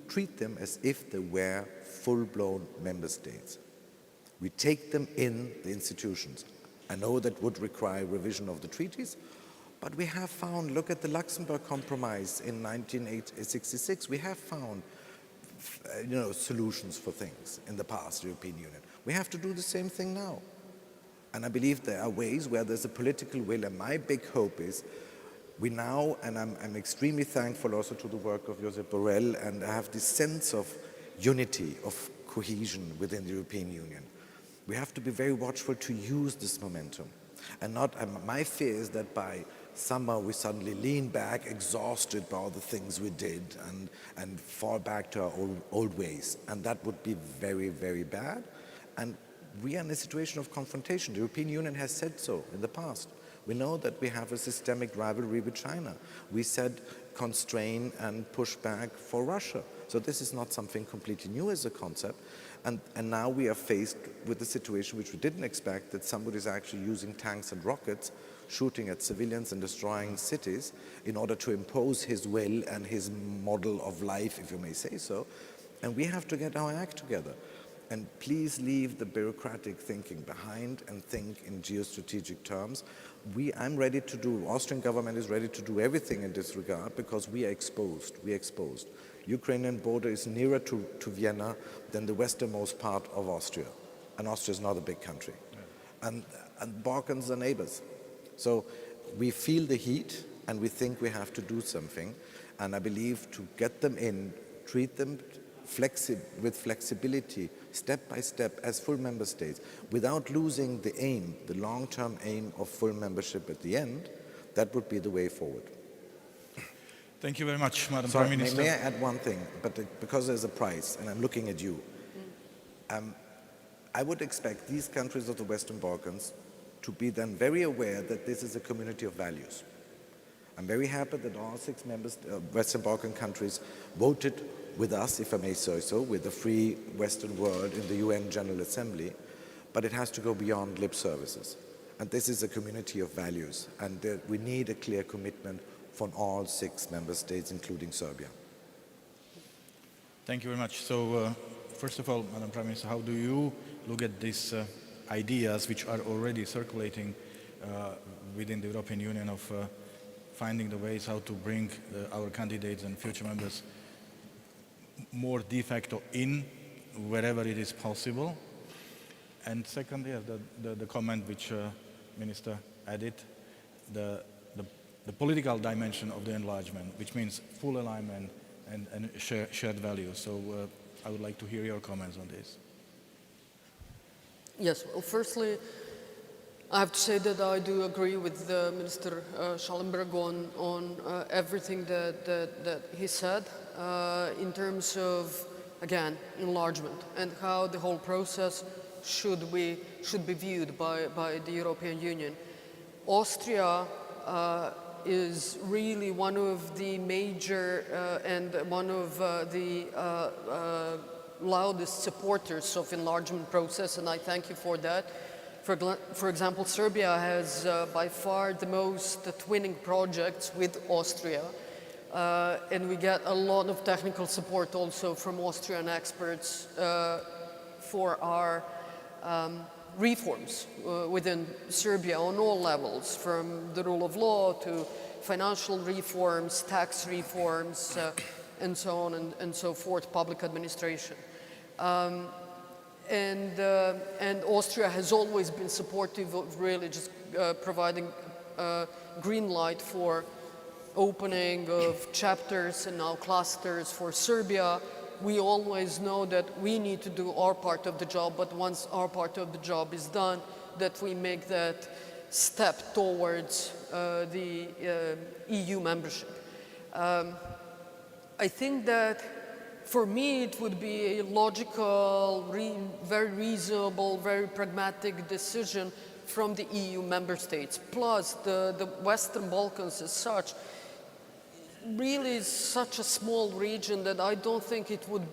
treat them as if they were full-blown member states. We take them in the institutions. I know that would require revision of the treaties, but we have found, look at the Luxembourg Compromise in 1966, we have found solutions for things in the past, European Union. We have to do the same thing now. And I believe there are ways where there's a political will, and my big hope is we now, and I'm extremely thankful also to the work of Josep Borrell, and I have this sense of unity, of cohesion within the European Union. We have to be very watchful to use this momentum. And my fear is that by summer we suddenly lean back, exhausted by all the things we did, and fall back to our old ways. And that would be very, very bad. And we are in a situation of confrontation. The European Union has said so in the past. We know that we have a systemic rivalry with China. We said constrain and push back for Russia. So this is not something completely new as a concept. And now we are faced with a situation which we didn't expect, that somebody is actually using tanks and rockets, shooting at civilians and destroying cities in order to impose his will and his model of life, if you may say so. And we have to get our act together. And please leave the bureaucratic thinking behind and think in geostrategic terms. I'm ready to do, Austrian government is ready to do everything in this regard because we are exposed. Ukrainian border is nearer to Vienna than the westernmost part of Austria. And Austria is not a big country. Yeah. And Balkans are neighbors. So we feel the heat and we think we have to do something. And I believe to get them in, treat them with flexibility, step by step, as full member states, without losing the aim, the long-term aim of full membership at the end, that would be the way forward. Thank you very much, Madam Prime Minister. May I add one thing? But because there's a price, and I'm looking at you, I would expect these countries of the Western Balkans to be then very aware that this is a community of values. I'm very happy that all 6 members, Western Balkan countries voted with us, if I may say so, with the free Western world in the UN General Assembly, but it has to go beyond lip services. And this is a community of values, and we need a clear commitment from all 6 member states, including Serbia. Thank you very much. So, first of all, Madam Prime Minister, how do you look at these ideas which are already circulating within the European Union of finding the ways how to bring our candidates and future members more de facto in wherever it is possible? And secondly, the comment which Minister added, the political dimension of the enlargement, which means full alignment and shared values. So I would like to hear your comments on this. Yes, well, firstly, I have to say that I do agree with Minister Schallenberg on everything that he said in terms of, again, enlargement and how the whole process should be viewed by the European Union. Austria is really one of the major and one of the loudest supporters of enlargement process, and I thank you for that. For example, Serbia has by far the most twinning projects with Austria, and we get a lot of technical support also from Austrian experts for our reforms within Serbia on all levels, from the rule of law to financial reforms, tax reforms, and so on and so forth, public administration. And Austria has always been supportive of really just providing green light for opening of chapters and now clusters for Serbia. We always know that we need to do our part of the job, but once our part of the job is done, that we make that step towards the EU membership. I think that for me it would be a logical, very reasonable, very pragmatic decision from the EU member states. Plus the Western Balkans as such really is such a small region that I don't think it would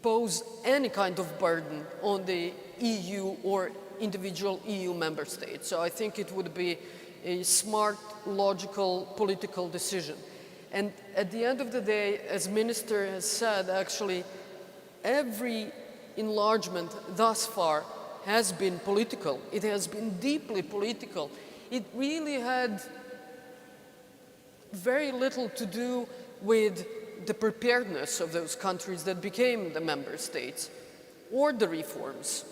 pose any kind of burden on the EU or individual EU member states. So I think it would be a smart, logical, political decision. And at the end of the day, as Minister has said, actually, every enlargement thus far has been political. It has been deeply political. It really had very little to do with the preparedness of those countries that became the member states or the reforms.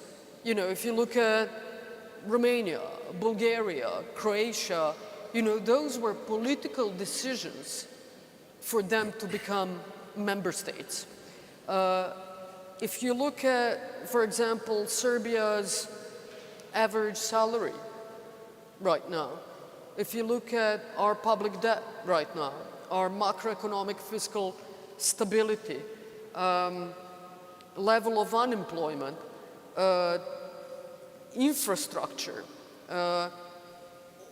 You know, if you look at Romania, Bulgaria, Croatia, you know, those were political decisions for them to become member states. If you look at, for example, Serbia's average salary right now, if you look at our public debt right now, our macroeconomic fiscal stability, level of unemployment, infrastructure,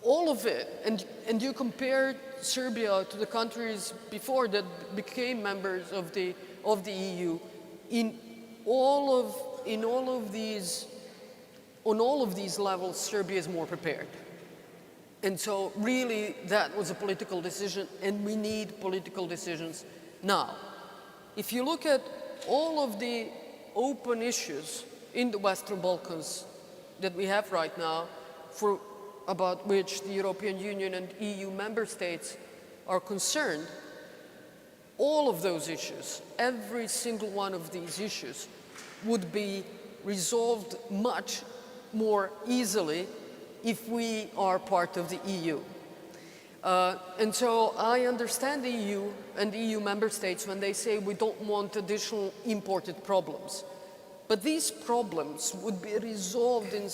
all of it, and you compare Serbia to the countries before that became members of the EU, on all of these levels, Serbia is more prepared. And so really that was a political decision, and we need political decisions now. If you look at all of the open issues in the Western Balkans that we have right now, about which the European Union and EU member states are concerned, all of those issues, every single one of these issues would be resolved much more easily if we are part of the EU. And so I understand the EU and the EU member states when they say we don't want additional imported problems. But these problems would be resolved in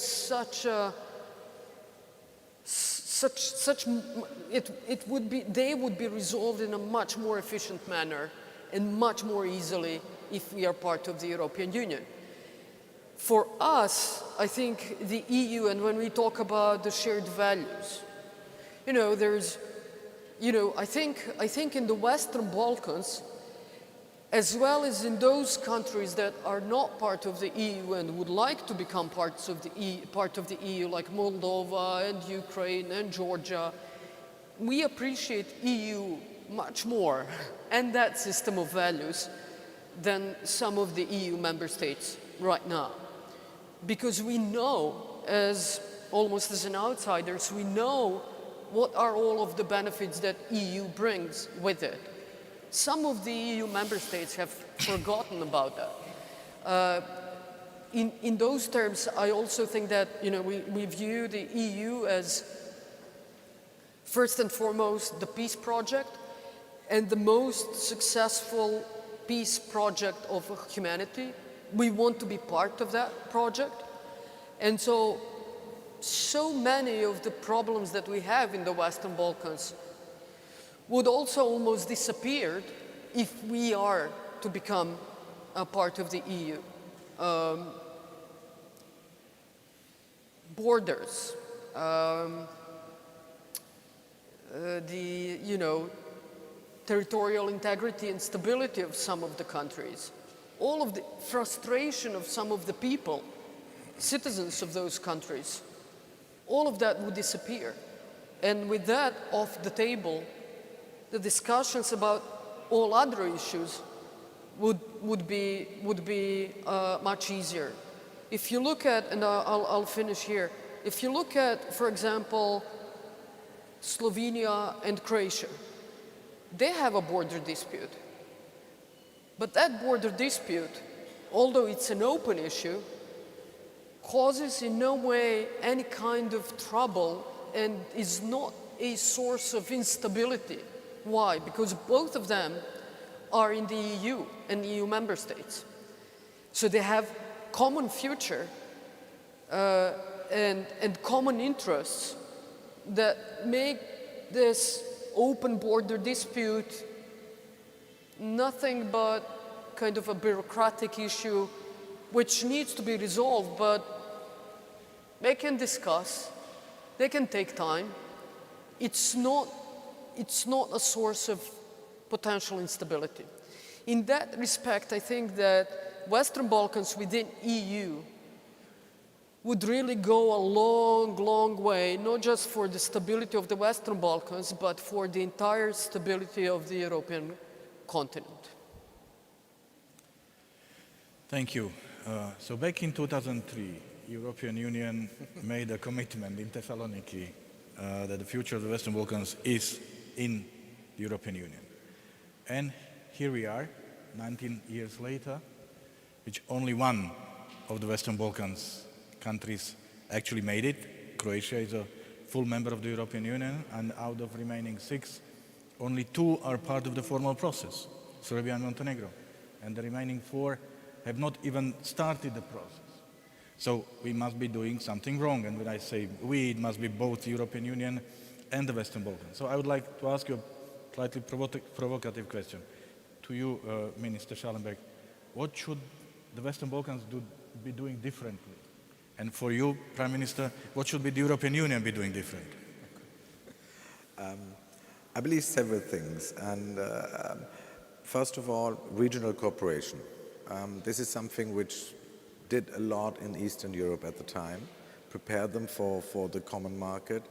they would be resolved in a much more efficient manner and much more easily if we are part of the European Union. For us, I think the EU, and when we talk about the shared values, you know, there's, you know, I think in the Western Balkans, as well as in those countries that are not part of the EU and would like to become part of the EU, like Moldova and Ukraine and Georgia, we appreciate EU much more and that system of values than some of the EU member states right now. Because we know, almost as an outsiders, we know what are all of the benefits that EU brings with it. Some of the EU member states have forgotten about that. In those terms, I also think that, you know, we view the EU as first and foremost the peace project and the most successful peace project of humanity. We want to be part of that project. And so many of the problems that we have in the Western Balkans would also almost disappear if we are to become a part of the EU. Borders, the, you know, territorial integrity and stability of some of the countries, all of the frustration of some of the people, citizens of those countries, all of that would disappear. And with that off the table, the discussions about all other issues would be much easier. If you look at, and I'll finish here, if you look at, for example, Slovenia and Croatia, they have a border dispute. But that border dispute, although it's an open issue, causes in no way any kind of trouble and is not a source of instability. Why? Because both of them are in the EU and EU member states. So they have common future and common interests that make this open border dispute nothing but kind of a bureaucratic issue which needs to be resolved, but they can discuss, they can take time. It's not a source of potential instability. In that respect, I think that Western Balkans within EU would really go a long, long way, not just for the stability of the Western Balkans, but for the entire stability of the European continent. Thank you. So back in 2003, European Union made a commitment in Thessaloniki that the future of the Western Balkans is in the European Union. And here we are, 19 years later, which only one of the Western Balkans countries actually made it. Croatia is a full member of the European Union, and out of remaining 6, only 2 are part of the formal process, Serbia and Montenegro. And the remaining 4 have not even started the process. So we must be doing something wrong. And when I say we, it must be both the European Union and the Western Balkans. So I would like to ask you a slightly provocative question. To you, Minister Schallenberg, what should the Western Balkans be doing differently? And for you, Prime Minister, what should the European Union be doing differently? I believe several things. And first of all, regional cooperation. This is something which did a lot in Eastern Europe at the time, prepare them for the common market,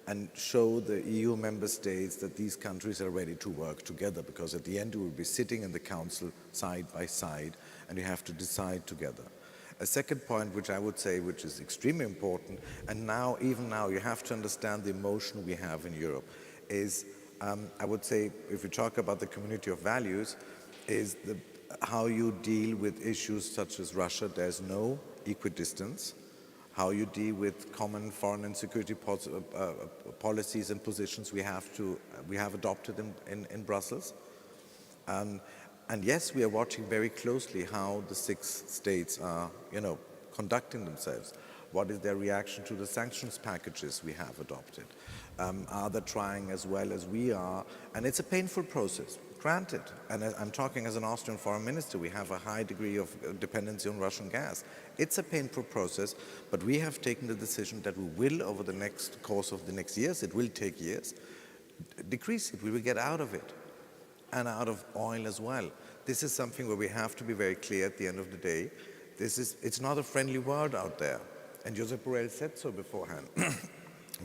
and show the EU member states that these countries are ready to work together, because at the end you will be sitting in the Council side by side and you have to decide together. A second point, which I would say, which is extremely important, and now, even now, you have to understand the emotion we have in Europe, is, I would say, if we talk about the community of values, is how you deal with issues such as Russia. There's no equidistance. How you deal with common foreign and security policies and positions we have adopted in Brussels. And yes, we are watching very closely how the 6 states are, conducting themselves. What is their reaction to the sanctions packages we have adopted? Are they trying as well as we are? And it's a painful process. granted. And I'm talking as an Austrian foreign minister. We have a high degree of dependency on Russian gas. It's a painful process, but we have taken the decision that we will, over the course of the next years, it will take years, decrease it. We will get out of it, and out of oil as well. This is something where we have to be very clear at the end of the day. It's not a friendly world out there. And Josep Borrell said so beforehand.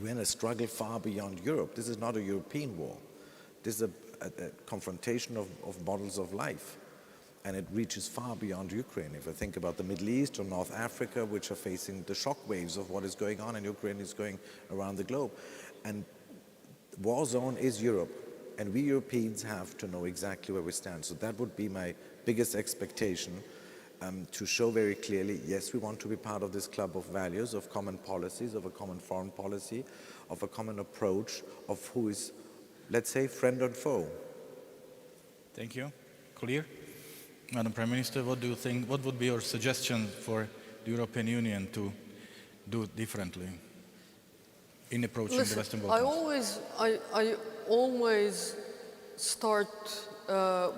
We're in a struggle far beyond Europe. This is not a European war. This is a confrontation of models of life. And it reaches far beyond Ukraine. If I think about the Middle East or North Africa, which are facing the shock waves of what is going on, and Ukraine is going around the globe. And war zone is Europe. And we Europeans have to know exactly where we stand. So that would be my biggest expectation, to show very clearly, yes, we want to be part of this club of values, of common policies, of a common foreign policy, of a common approach of who is, let's say, friend and foe. Thank you. Clear? Madam Prime Minister, what do you think, what would be your suggestion for the European Union to do differently in approaching the Western Balkans? I always start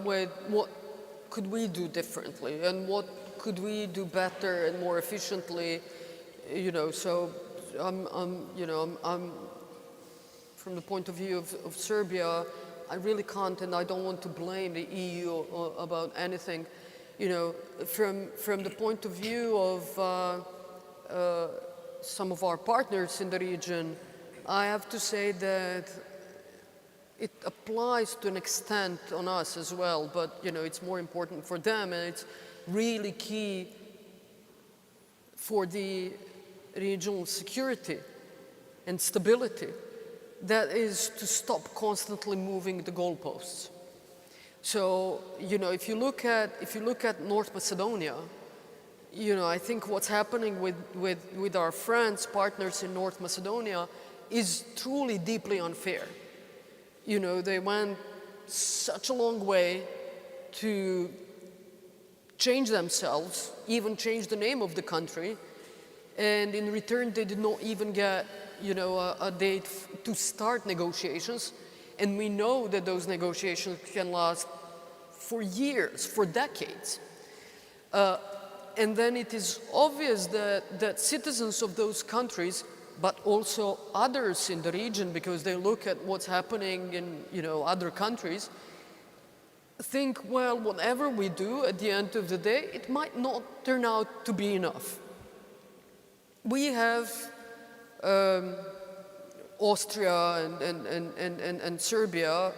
with what could we do differently and what could we do better and more efficiently, so I'm from the point of view of Serbia, I really can't, and I don't want to blame the EU about anything. From the point of view of some of our partners in the region, I have to say that it applies to an extent on us as well, but it's more important for them, and it's really key for the regional security and stability. That is to stop constantly moving the goalposts. So, if you look at North Macedonia, I think what's happening with our friends, partners in North Macedonia is truly deeply unfair. They went such a long way to change themselves, even change the name of the country, and in return they did not even get a date to start negotiations, and we know that those negotiations can last for years, for decades. And then it is obvious that citizens of those countries, but also others in the region, because they look at what's happening in other countries, think, well, whatever we do at the end of the day, it might not turn out to be enough. We have Austria and Serbia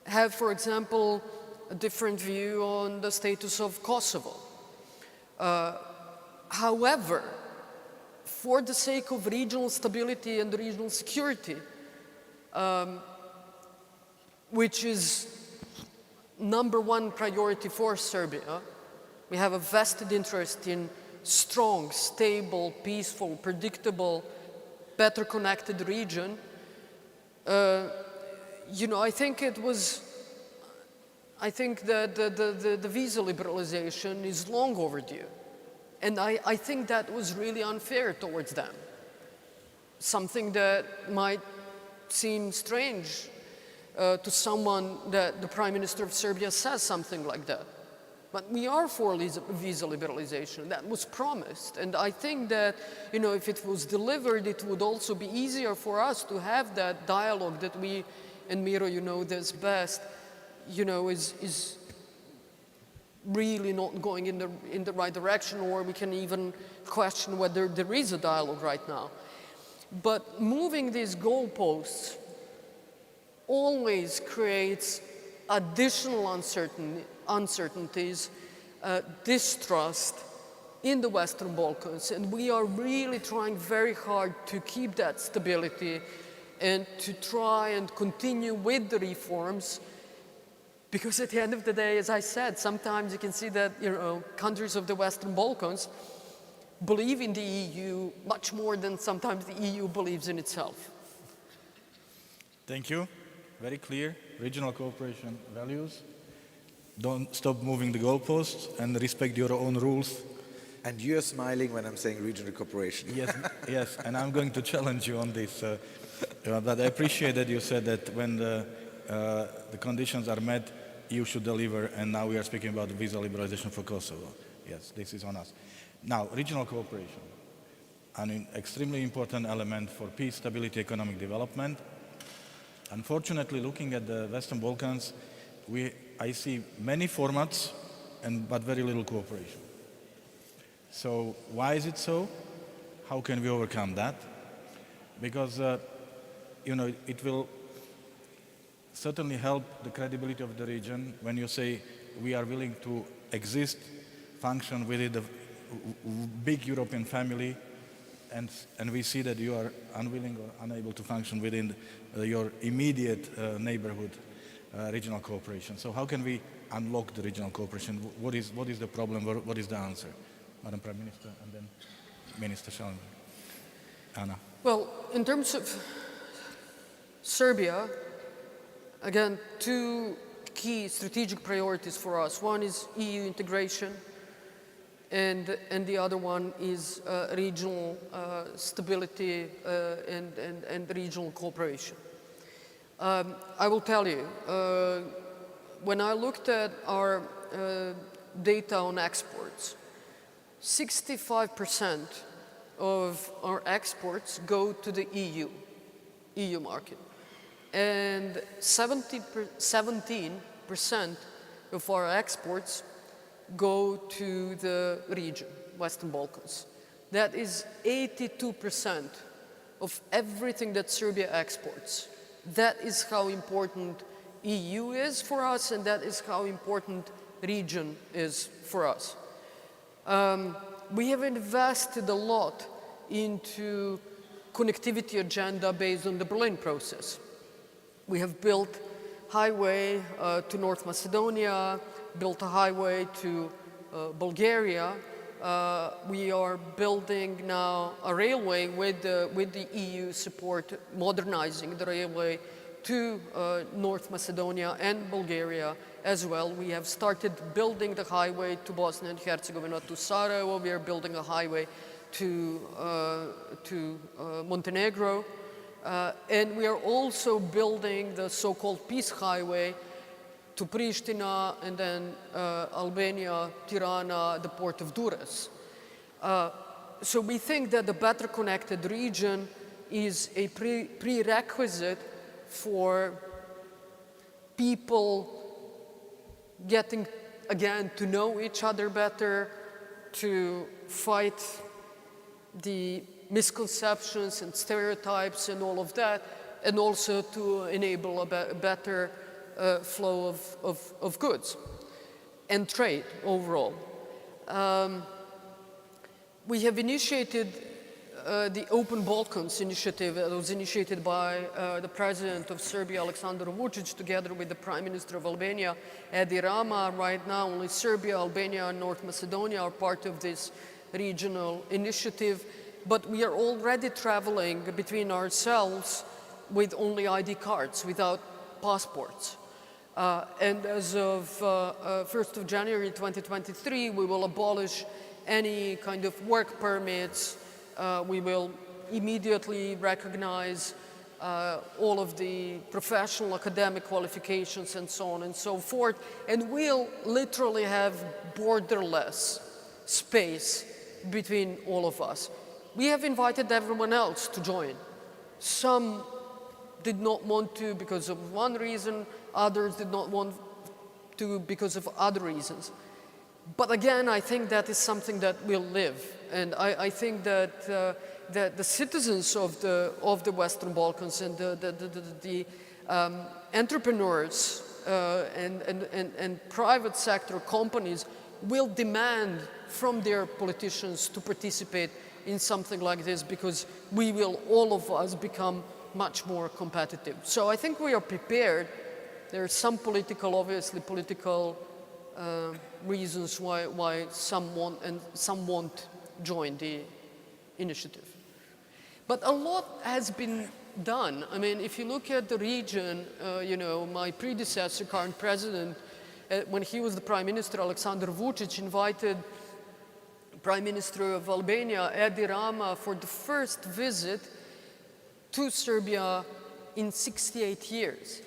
have, for example, a different view on the status of Kosovo. However, for the sake of regional stability and regional security, which is #1 priority for Serbia, we have a vested interest in strong, stable, peaceful, predictable, better connected region. I think that the visa liberalization is long overdue. And I think that was really unfair towards them. Something that might seem strange to someone that the Prime Minister of Serbia says something like that. But we are for visa liberalization. That was promised. And I think that, if it was delivered, it would also be easier for us to have that dialogue that we, and Miro, this best, is really not going in the right direction, or we can even question whether there is a dialogue right now. But moving these goalposts always creates additional uncertainties, distrust in the Western Balkans, and we are really trying very hard to keep that stability and to try and continue with the reforms. Because at the end of the day, as I said, sometimes you can see that countries of the Western Balkans believe in the EU much more than sometimes the EU believes in itself. Thank you. Very clear. Regional cooperation values. Don't stop moving the goalposts and respect your own rules. And you're smiling when I'm saying regional cooperation. Yes, yes. And I'm going to challenge you on this. But I appreciate that you said that when the the conditions are met, EU should deliver, and now we are speaking about visa liberalization for Kosovo. Yes, this is on us. Now, regional cooperation, an extremely important element for peace, stability, economic development. Unfortunately, looking at the Western Balkans, I see many formats, but very little cooperation. So why is it so? How can we overcome that? Because it will certainly help the credibility of the region when you say we are willing to exist, function within the big European family, and we see that you are unwilling or unable to function within your immediate neighborhood regional cooperation. So how can we unlock the regional cooperation? What is the problem? What is the answer? Madam Prime Minister, and then Minister Salone. Anna. Well, in terms of Serbia, again, two key strategic priorities for us. One is EU integration, and the other one is regional stability and regional cooperation. I will tell you, when I looked at our data on exports, 65% of our exports go to the EU market. And 17% of our exports go to the region, Western Balkans. That is 82% of everything that Serbia exports. That is how important EU is for us, and that is how important region is for us. We have invested a lot into connectivity agenda based on the Berlin process. We have built highway to North Macedonia, built a highway to Bulgaria. We are building now a railway with the EU support, modernizing the railway to North Macedonia and Bulgaria as well. We have started building the highway to Bosnia and Herzegovina, to Sarajevo. We are building a highway to Montenegro. And we are also building the so-called Peace Highway to Pristina and then Albania, Tirana, the port of Durrës. So we think that the better connected region is a prerequisite for people getting, again, to know each other better, to fight the misconceptions and stereotypes and all of that, and also to enable a better flow of goods and trade overall. We have initiated the Open Balkans initiative that was initiated by the President of Serbia, Aleksandar Vučić, together with the Prime Minister of Albania, Edi Rama. Right now, only Serbia, Albania, and North Macedonia are part of this regional initiative. But we are already traveling between ourselves with only ID cards, without passports. And as of 1st of January 2023, we will abolish any kind of work permits. We will immediately recognize all of the professional academic qualifications and so on and so forth. And we'll literally have borderless space between all of us. We have invited everyone else to join. Some did not want to because of one reason, others did not want to because of other reasons. But again, I think that is something that will live. And I think that the citizens of the Western Balkans and the entrepreneurs and private sector companies will demand from their politicians to participate in something like this, because we will, all of us, become much more competitive. So I think we are prepared. There are some obviously political reasons why some want and some won't join the initiative. But a lot has been done. I mean, if you look at the region, my predecessor, current president, when he was the Prime Minister, Aleksandar Vučić, invited Prime Minister of Albania, Edi Rama, for the first visit to Serbia in 68 years.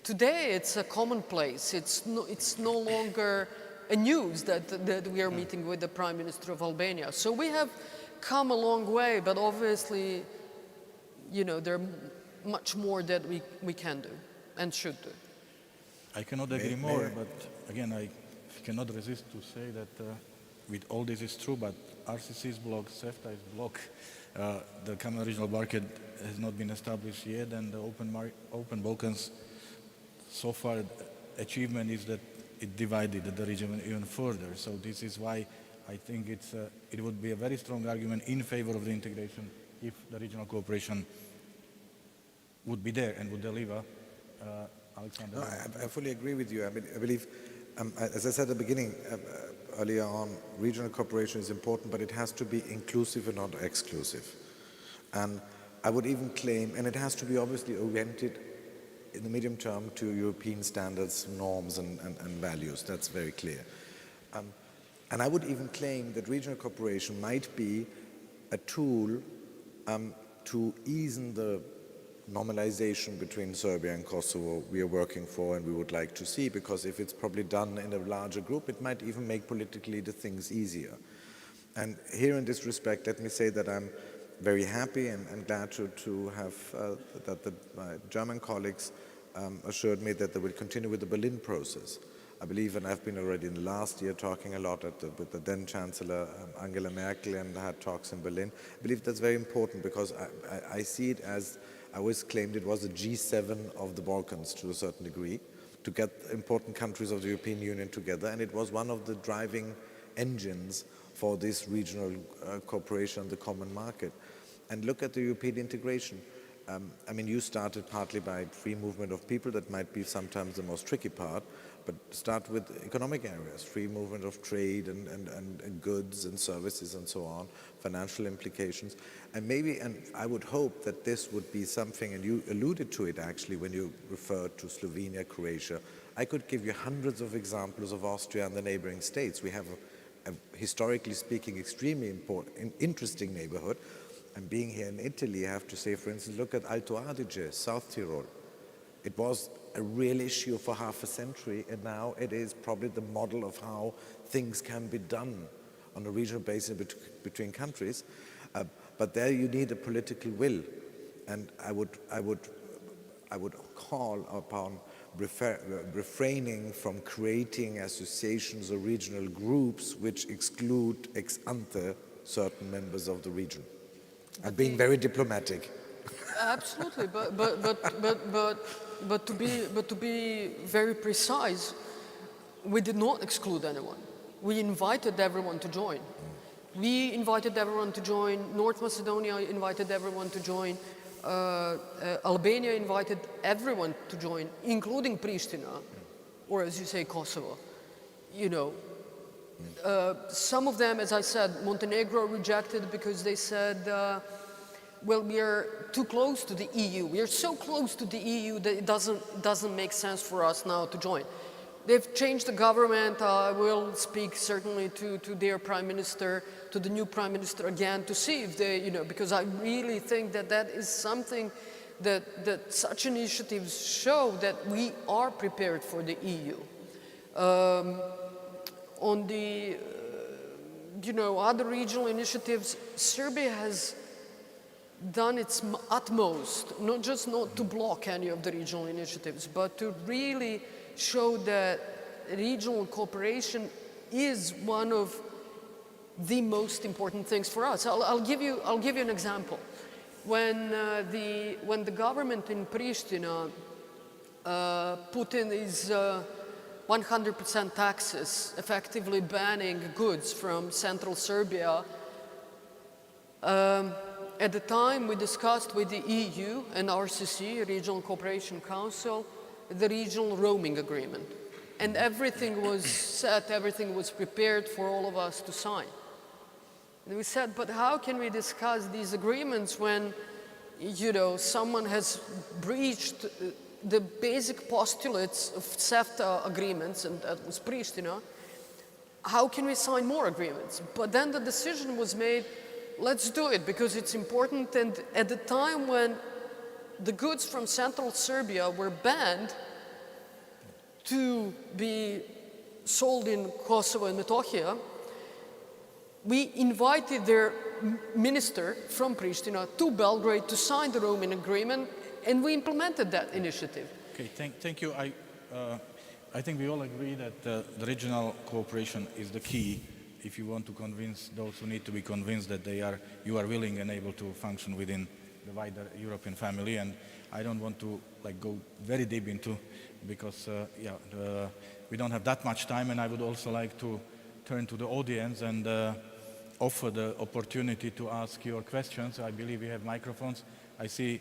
today it's a commonplace. It's no longer a news that we are meeting with the Prime Minister of Albania. So we have come a long way, but obviously, you know, there are much more that we can do and should do. I cannot agree more, but again, I cannot resist to say that with all this is true, but RCC is blocked, CEFTA is blocked, the common regional market has not been established yet, and the open Balkans, so far, achievement is that it divided the region even further. So this is why I think it would be a very strong argument in favor of the integration if the regional cooperation would be there and would deliver. Alexander? No, I fully agree with you. I believe, as I said at the beginning, earlier on, regional cooperation is important, but it has to be inclusive and not exclusive. And I would even claim, and it has to be obviously oriented in the medium term to European standards, norms, and values. That's very clear. And I would even claim that regional cooperation might be a tool to ease the normalization between Serbia and Kosovo we are working for and we would like to see, because if it's probably done in a larger group, it might even make politically the things easier. And here in this respect, let me say that I'm very happy and glad to have that my German colleagues assured me that they will continue with the Berlin process. I believe, and I've been already in the last year talking a lot with the then Chancellor Angela Merkel, and had talks in Berlin. I believe that's very important because I see it as, I always claimed it was a G7 of the Balkans to a certain degree, to get important countries of the European Union together, and it was one of the driving engines for this regional cooperation, the common market. And look at the European integration. I mean, you started partly by free movement of people. That might be sometimes the most tricky part, but start with economic areas, free movement of trade and goods and services and so on, financial implications. And maybe, and I would hope that this would be something, and you alluded to it actually when you referred to Slovenia, Croatia. I could give you hundreds of examples of Austria and the neighboring states. We have a historically speaking, extremely important, interesting neighborhood. And being here in Italy, I have to say, for instance, look at Alto Adige, South Tyrol. It was a real issue for half a century, and now it is probably the model of how things can be done on a regional basis between countries. But there you need a political will, and I would call upon refraining from creating associations or regional groups which exclude ex ante certain members of the region. I'm being very diplomatic. Absolutely, but to be very precise, we did not exclude anyone. We invited everyone to join. We invited everyone to join. North Macedonia invited everyone to join. Albania invited everyone to join, including Pristina, or as you say, Kosovo. You know, some of them, as I said, Montenegro rejected because they said, well, we are too close to the EU. We are so close to the EU that it doesn't make sense for us now to join. They've changed the government. I will speak certainly to their prime minister, to the new prime minister again, to see if they, you know, because I really think that that is something that such initiatives show that we are prepared for the EU. On the, you know, other regional initiatives, Serbia has done its utmost, not just not to block any of the regional initiatives, but to really show that regional cooperation is one of the most important things for us. I'll give you an example. When the government in Pristina put in these 100% taxes, effectively banning goods from central Serbia, at the time we discussed with the EU and RCC, Regional Cooperation Council, the regional roaming agreement. And everything was set, everything was prepared for all of us to sign. And we said, but how can we discuss these agreements when, you know, someone has breached the basic postulates of CEFTA agreements, and that was Pristina? How can we sign more agreements? But then the decision was made, let's do it because it's important. And at the time when the goods from central Serbia were banned, to be sold in Kosovo and Metohija, we invited their minister from Pristina to Belgrade to sign the roaming agreement, and we implemented that initiative. Okay, thank you. I think we all agree that the regional cooperation is the key if you want to convince those who need to be convinced that you are willing and able to function within the wider European family. And I don't want to go very deep into, because we don't have that much time, and I would also like to turn to the audience and offer the opportunity to ask your questions. I believe we have microphones. I see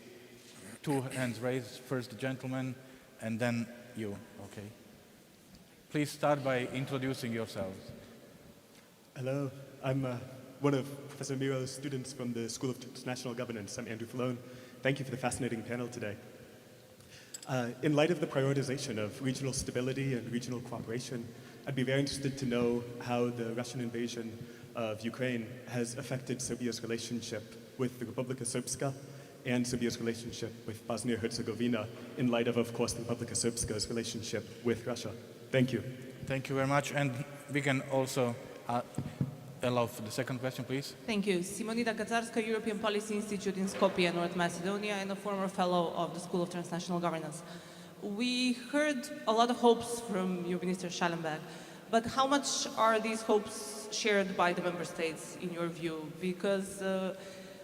2 hands raised. First the gentleman, and then you. Okay. Please start by introducing yourselves. Hello, I'm one of Professor Miro's students from the School of International Governance. I'm Andrew Salone. Thank you for the fascinating panel today. In light of the prioritization of regional stability and regional cooperation, I'd be very interested to know how the Russian invasion of Ukraine has affected Serbia's relationship with the Republika Srpska and Serbia's relationship with Bosnia-Herzegovina in light of course, the Republika Srpska's relationship with Russia. Thank you. Thank you very much. And we can also allow for the second question, please. Thank you. Simonida Gazarska, European Policy Institute in Skopje, North Macedonia, and a former fellow of the School of Transnational Governance. We heard a lot of hopes from your Minister Schallenberg, but how much are these hopes shared by the member states, in your view? Because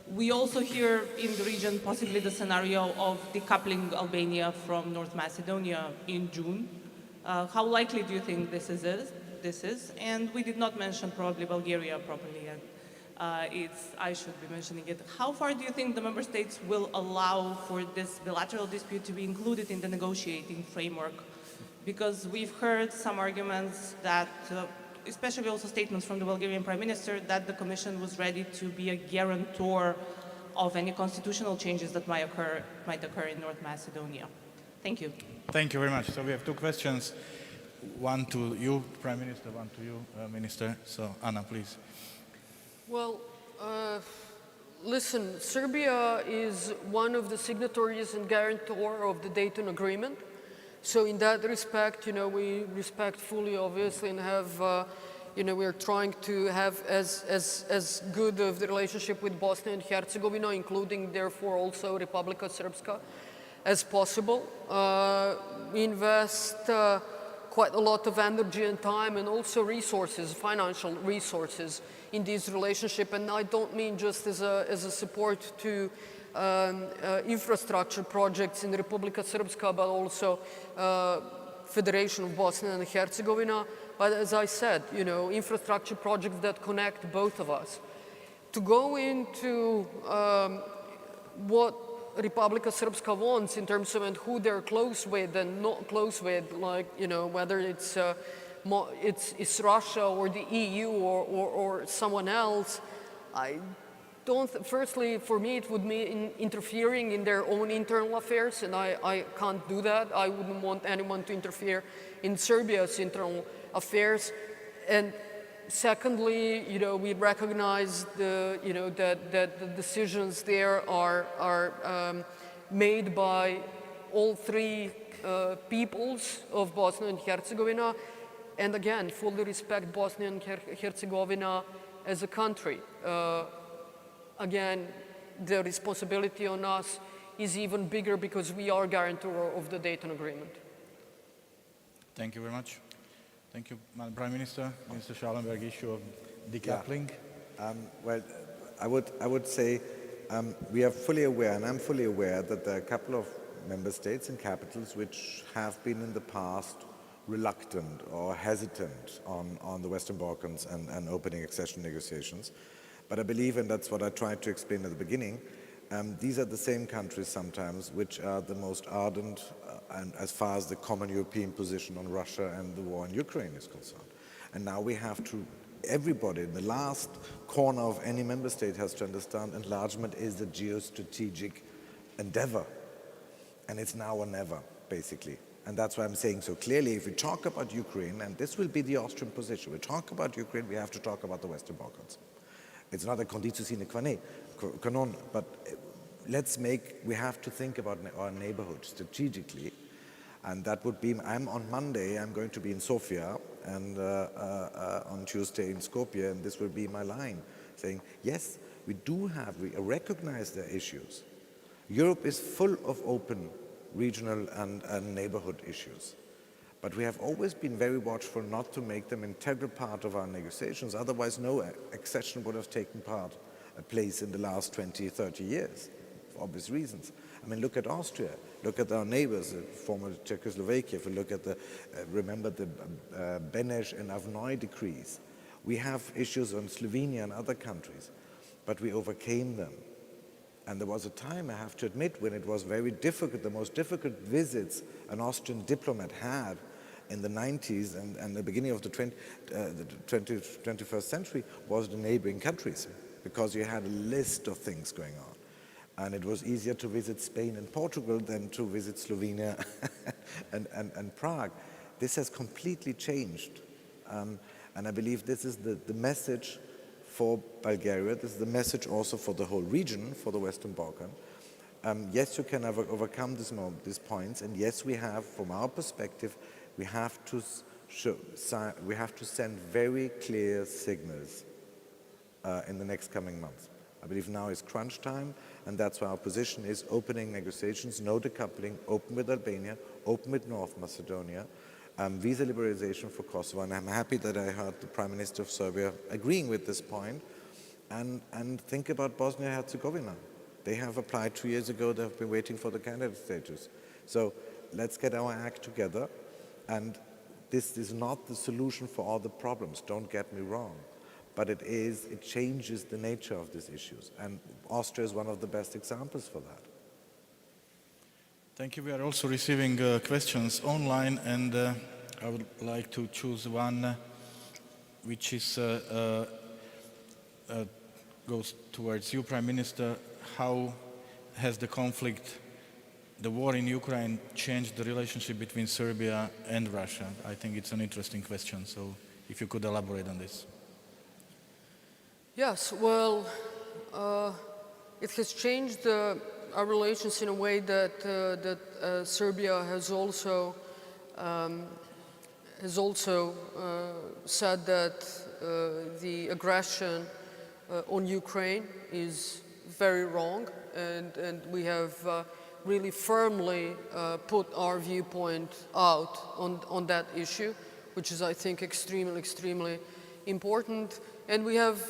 we also hear in the region possibly the scenario of decoupling Albania from North Macedonia in June. How likely do you think this is? And we did not mention probably Bulgaria properly, and I should be mentioning it. How far do you think the member states will allow for this bilateral dispute to be included in the negotiating framework? Because we've heard some arguments that, especially also statements from the Bulgarian Prime Minister, that the Commission was ready to be a guarantor of any constitutional changes that might occur in North Macedonia. Thank you. Thank you very much. So we have 2 questions. One to you, Prime Minister, one to you, Minister. So, Anna, please. Well, listen, Serbia is one of the signatories and guarantor of the Dayton Agreement. So in that respect, we respect fully, obviously, and have, we are trying to have as good of the relationship with Bosnia and Herzegovina, including, therefore, also Republika Srpska, as possible. We invest quite a lot of energy and time and also resources, financial resources, in this relationship. And I don't mean just as a support to infrastructure projects in Republika Srpska, but also Federation of Bosnia and Herzegovina. But as I said, infrastructure projects that connect both of us. To go into what Republika Srpska wants in terms of who they're close with and not close with, whether it's Russia or the EU or someone else, firstly, for me, it would mean interfering in their own internal affairs, and I can't do that. I wouldn't want anyone to interfere in Serbia's internal affairs. And secondly, we recognize that the decisions there are made by all 3 peoples of Bosnia and Herzegovina, and again, fully respect Bosnia and Herzegovina as a country. Again, the responsibility on us is even bigger because we are guarantor of the Dayton Agreement. Thank you very much. Thank you, Madam Prime Minister. Minister Schallenberg, issue of decoupling. Yeah. Well, I would say we are fully aware, and I'm fully aware, that there are a couple of member states and capitals which have been in the past reluctant or hesitant on the Western Balkans and opening accession negotiations. But I believe, and that's what I tried to explain at the beginning, these are the same countries sometimes which are the most ardent and as far as the common European position on Russia and the war in Ukraine is concerned. And now we have to, everybody in the last corner of any member state has to understand enlargement is a geostrategic endeavor. And it's now or never, basically. And that's why I'm saying so clearly, if we talk about Ukraine, and this will be the Austrian position, we talk about Ukraine, we have to talk about the Western Balkans. It's not a conditio sine qua non, but we have to think about our neighborhood strategically. And that would be, on Monday, I'm going to be in Sofia, and on Tuesday in Skopje, and this will be my line, saying, yes, we recognize their issues. Europe is full of open regional and neighborhood issues. But we have always been very watchful not to make them an integral part of our negotiations, otherwise no accession would have taken place in the last 20, 30 years, for obvious reasons. I mean, look at Austria, look at our neighbors, former Czechoslovakia, if you look at remember the Beneš and Avnoj decrees. We have issues on Slovenia and other countries, but we overcame them. And there was a time, I have to admit, when it was very difficult, the most difficult visits an Austrian diplomat had in the 90s and the beginning of the 21st century was the neighboring countries, because you had a list of things going on. And it was easier to visit Spain and Portugal than to visit Slovenia and Prague. This has completely changed. And I believe this is the message for Bulgaria. This is the message also for the whole region, for the Western Balkans. Yes, you can overcome these points, and yes, we have, from our perspective, we have to send very clear signals in the next coming months. I believe now is crunch time, and that's why our position is opening negotiations, no decoupling, open with Albania, open with North Macedonia, visa liberalization for Kosovo, and I'm happy that I heard the Prime Minister of Serbia agreeing with this point, and think about Bosnia-Herzegovina. They have applied 2 years ago, they've been waiting for the candidate status. So let's get our act together, and this is not the solution for all the problems, don't get me wrong. But it changes the nature of these issues. And Austria is one of the best examples for that. Thank you. We are also receiving questions online, and I would like to choose one which is goes towards you, Prime Minister. How has the conflict, the war in Ukraine, changed the relationship between Serbia and Russia? I think it's an interesting question, so if you could elaborate on this. Yes, well, it has changed our relations in a way that Serbia has also said that the aggression on Ukraine is very wrong, and we have really firmly put our viewpoint out on that issue, which is, I think, extremely important. And we have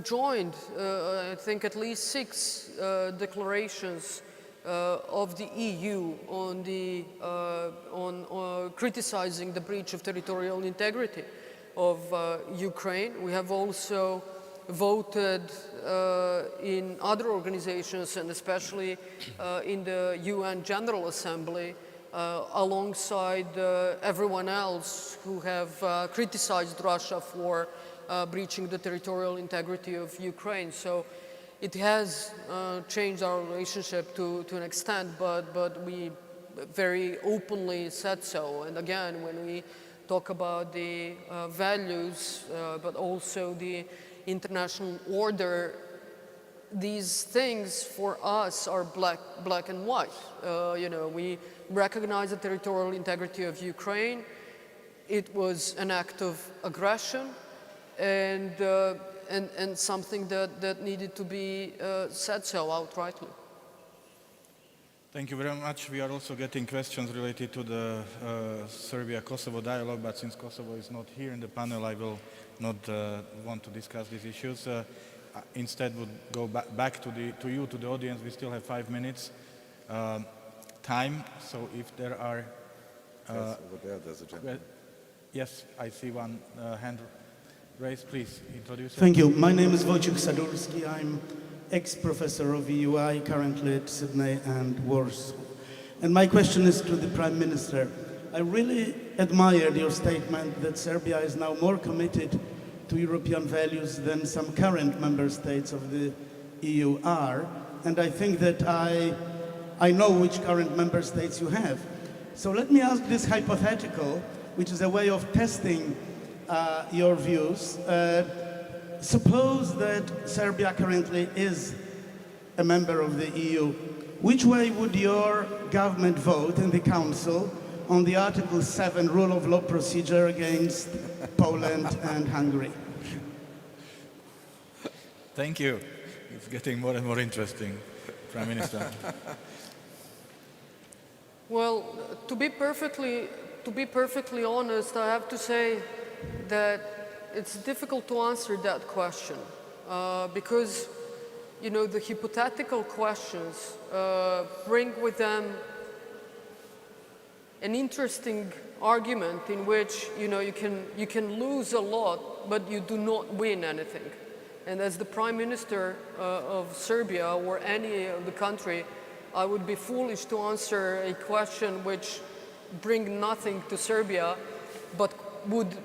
joined, I think, at least 6 declarations of the EU on criticizing the breach of territorial integrity of Ukraine. We have also voted in other organizations, and especially in the UN General Assembly, alongside everyone else who have criticized Russia for breaching the territorial integrity of Ukraine. So it has changed our relationship to an extent, but we very openly said so. And again, when we talk about the values, but also the international order, these things for us are black and white. We recognize the territorial integrity of Ukraine. It was an act of aggression, and something that needed to be said so outrightly. Thank you very much. We are also getting questions related to the Serbia-Kosovo dialogue, but since Kosovo is not here in the panel, I will not want to discuss these issues. Instead, would go back to you, to the audience. We still have 5 minutes time, so if there are... yes, over there, there's a gentleman. Yes, I see one hand raised. Please introduce yourself. Thank you. My name is Wojciech Sadurski. I'm ex-professor of EUI, currently at Sydney and Warsaw. And my question is to the Prime Minister. I really admired your statement that Serbia is now more committed to European values than some current member states of the EU are. And I think that I know which current member states you have. So let me ask this hypothetical, which is a way of testing your views. Suppose that Serbia currently is a member of the EU. Which way would your government vote in the Council on the Article 7 rule of law procedure against Poland and Hungary? Thank you. It's getting more and more interesting, Prime Minister. Well, to be perfectly honest, I have to say that it's difficult to answer that question because, you know, the hypothetical questions bring with them an interesting argument in which, you know, you can lose a lot, but you do not win anything. And as the Prime Minister of Serbia or any of the country, I would be foolish to answer a question which bring nothing to Serbia, but would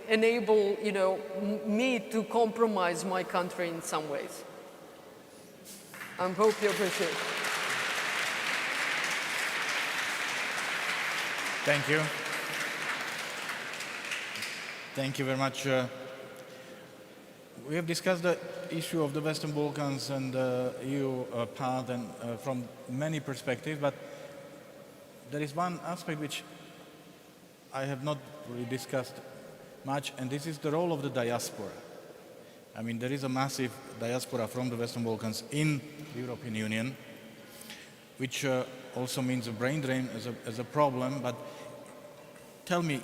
enable, you know, me to compromise my country in some ways. I hope you appreciate it. Thank you. Thank you very much. We have discussed the issue of the Western Balkans and the EU part and from many perspectives, but there is one aspect which I have not really discussed much, and this is the role of the diaspora. I mean, there is a massive diaspora from the Western Balkans in the European Union, which also means a brain drain as a problem, but tell me,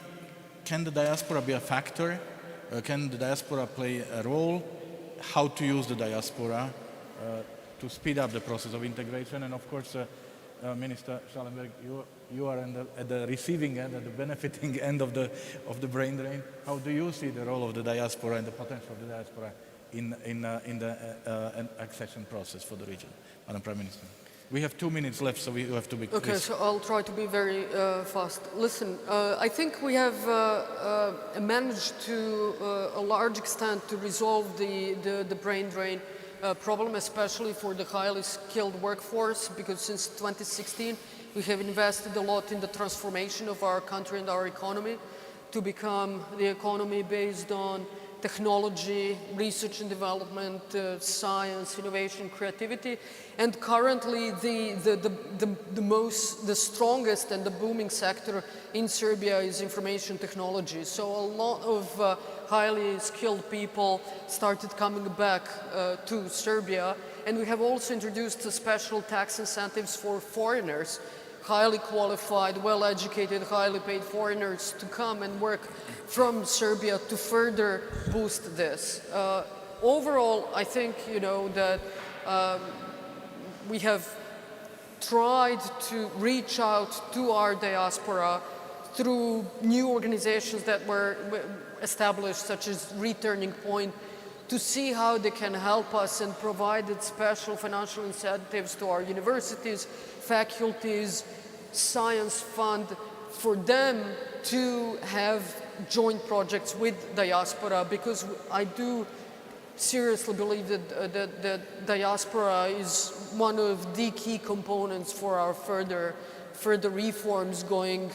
can the diaspora be a factor? Can the diaspora play a role? How to use the diaspora to speed up the process of integration? And of course, Minister Schallenberg, you are at the receiving end, at the benefiting end of the brain drain. How do you see the role of the diaspora and the potential of the diaspora in the accession process for the region, Madam Prime Minister? We have 2 minutes left, so we have to be quick. Okay, so I'll try to be very fast. Listen, I think we have managed to a large extent to resolve the brain drain problem, especially for the highly skilled workforce, because since 2016 we have invested a lot in the transformation of our country and our economy to become the economy based on technology, research and development, science, innovation, creativity, and currently the strongest and the booming sector in Serbia is information technology. So a lot of highly skilled people started coming back to Serbia, and we have also introduced special tax incentives for foreigners, highly qualified, well-educated, highly paid foreigners to come and work from Serbia to further boost this. Overall, I think, you know, that we have tried to reach out to our diaspora through new organizations that were established, such as Returning Point, to see how they can help us and provided special financial incentives to our universities, faculties, science fund, for them to have joint projects with diaspora, because I do seriously believe that diaspora is one of the key components for our further reforms going,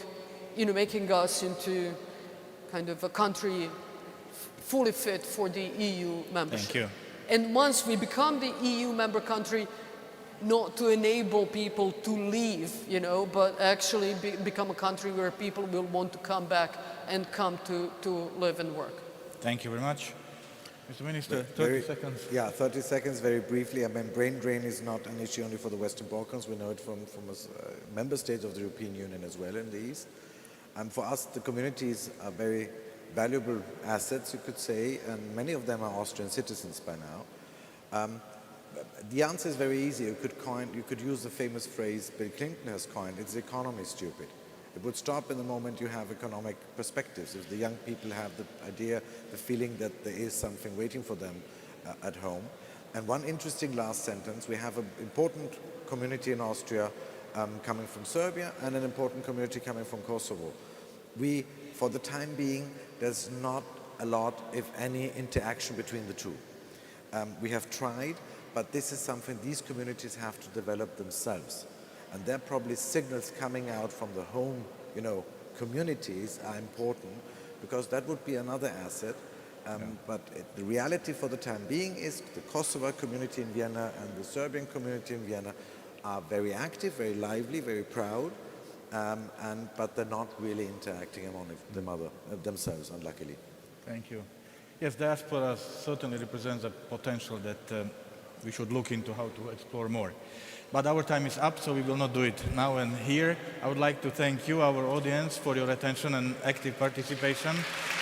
you know, making us into kind of a country fully fit for the EU membership. Thank you. And once we become the EU member country, not to enable people to leave, you know, but actually become a country where people will want to come back and come to live and work. Thank you very much. Mr. Minister, 30 seconds. Yeah, 30 seconds very briefly. I mean, brain drain is not an issue only for the Western Balkans. We know it from member states of the European Union as well in the East. For us, the communities are very valuable assets, you could say, and many of them are Austrian citizens by now. The answer is very easy. You could use the famous phrase Bill Clinton has coined, it's the economy stupid. It would stop in the moment you have economic perspectives. If the young people have the idea, the feeling that there is something waiting for them at home. And one interesting last sentence, we have an important community in Austria coming from Serbia and an important community coming from Kosovo. For the time being, there's not a lot, if any, interaction between the two. We have tried, but this is something these communities have to develop themselves. And there are probably signals coming out from the home, you know, communities are important, because that would be another asset. But the reality for the time being is the Kosovo community in Vienna and the Serbian community in Vienna are very active, very lively, very proud. but they're not really interacting among themselves, unluckily. Thank you. Yes, diaspora certainly represents a potential that we should look into how to explore more. But our time is up, so we will not do it now and here. I would like to thank you, our audience, for your attention and active participation.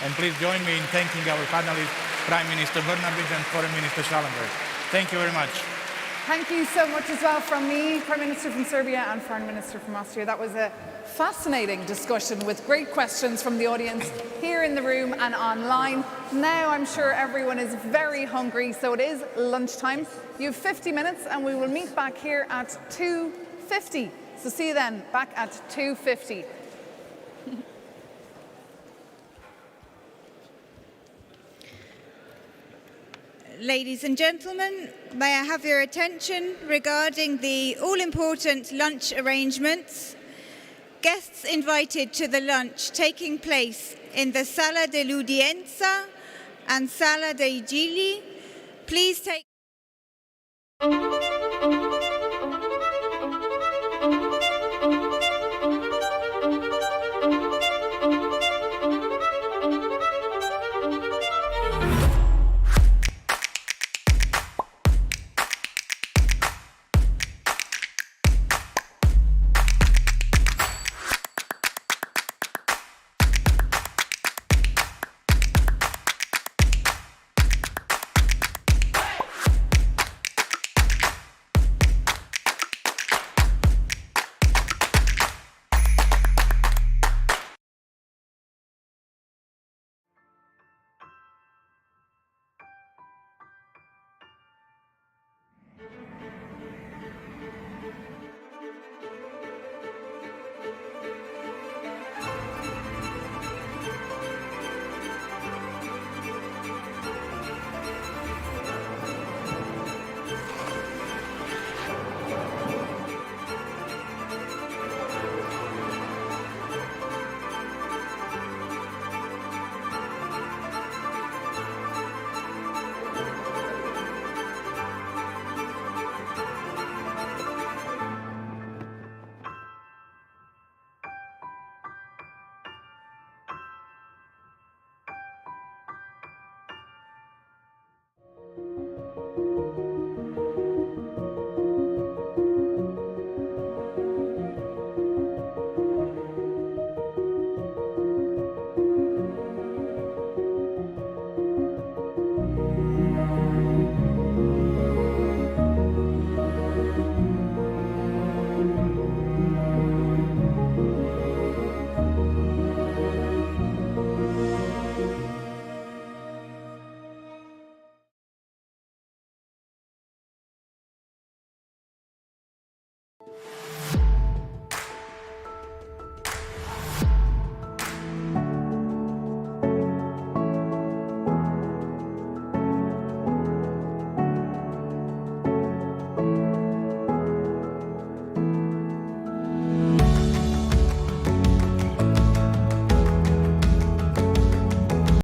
And please join me in thanking our panelists, Prime Minister Brnabić and Foreign Minister Schallenberg. Thank you very much. Thank you so much as well from me, Prime Minister from Serbia and Foreign Minister from Austria. That was a fascinating discussion with great questions from the audience here in the room and online. Now I'm sure everyone is very hungry, so it is lunchtime. You have 50 minutes and we will meet back here at 2:50. So see you then, back at 2:50. Ladies and gentlemen, may I have your attention regarding the all-important lunch arrangements. Guests invited to the lunch taking place in the Sala dell'Udienza and Sala dei Gigli, please take...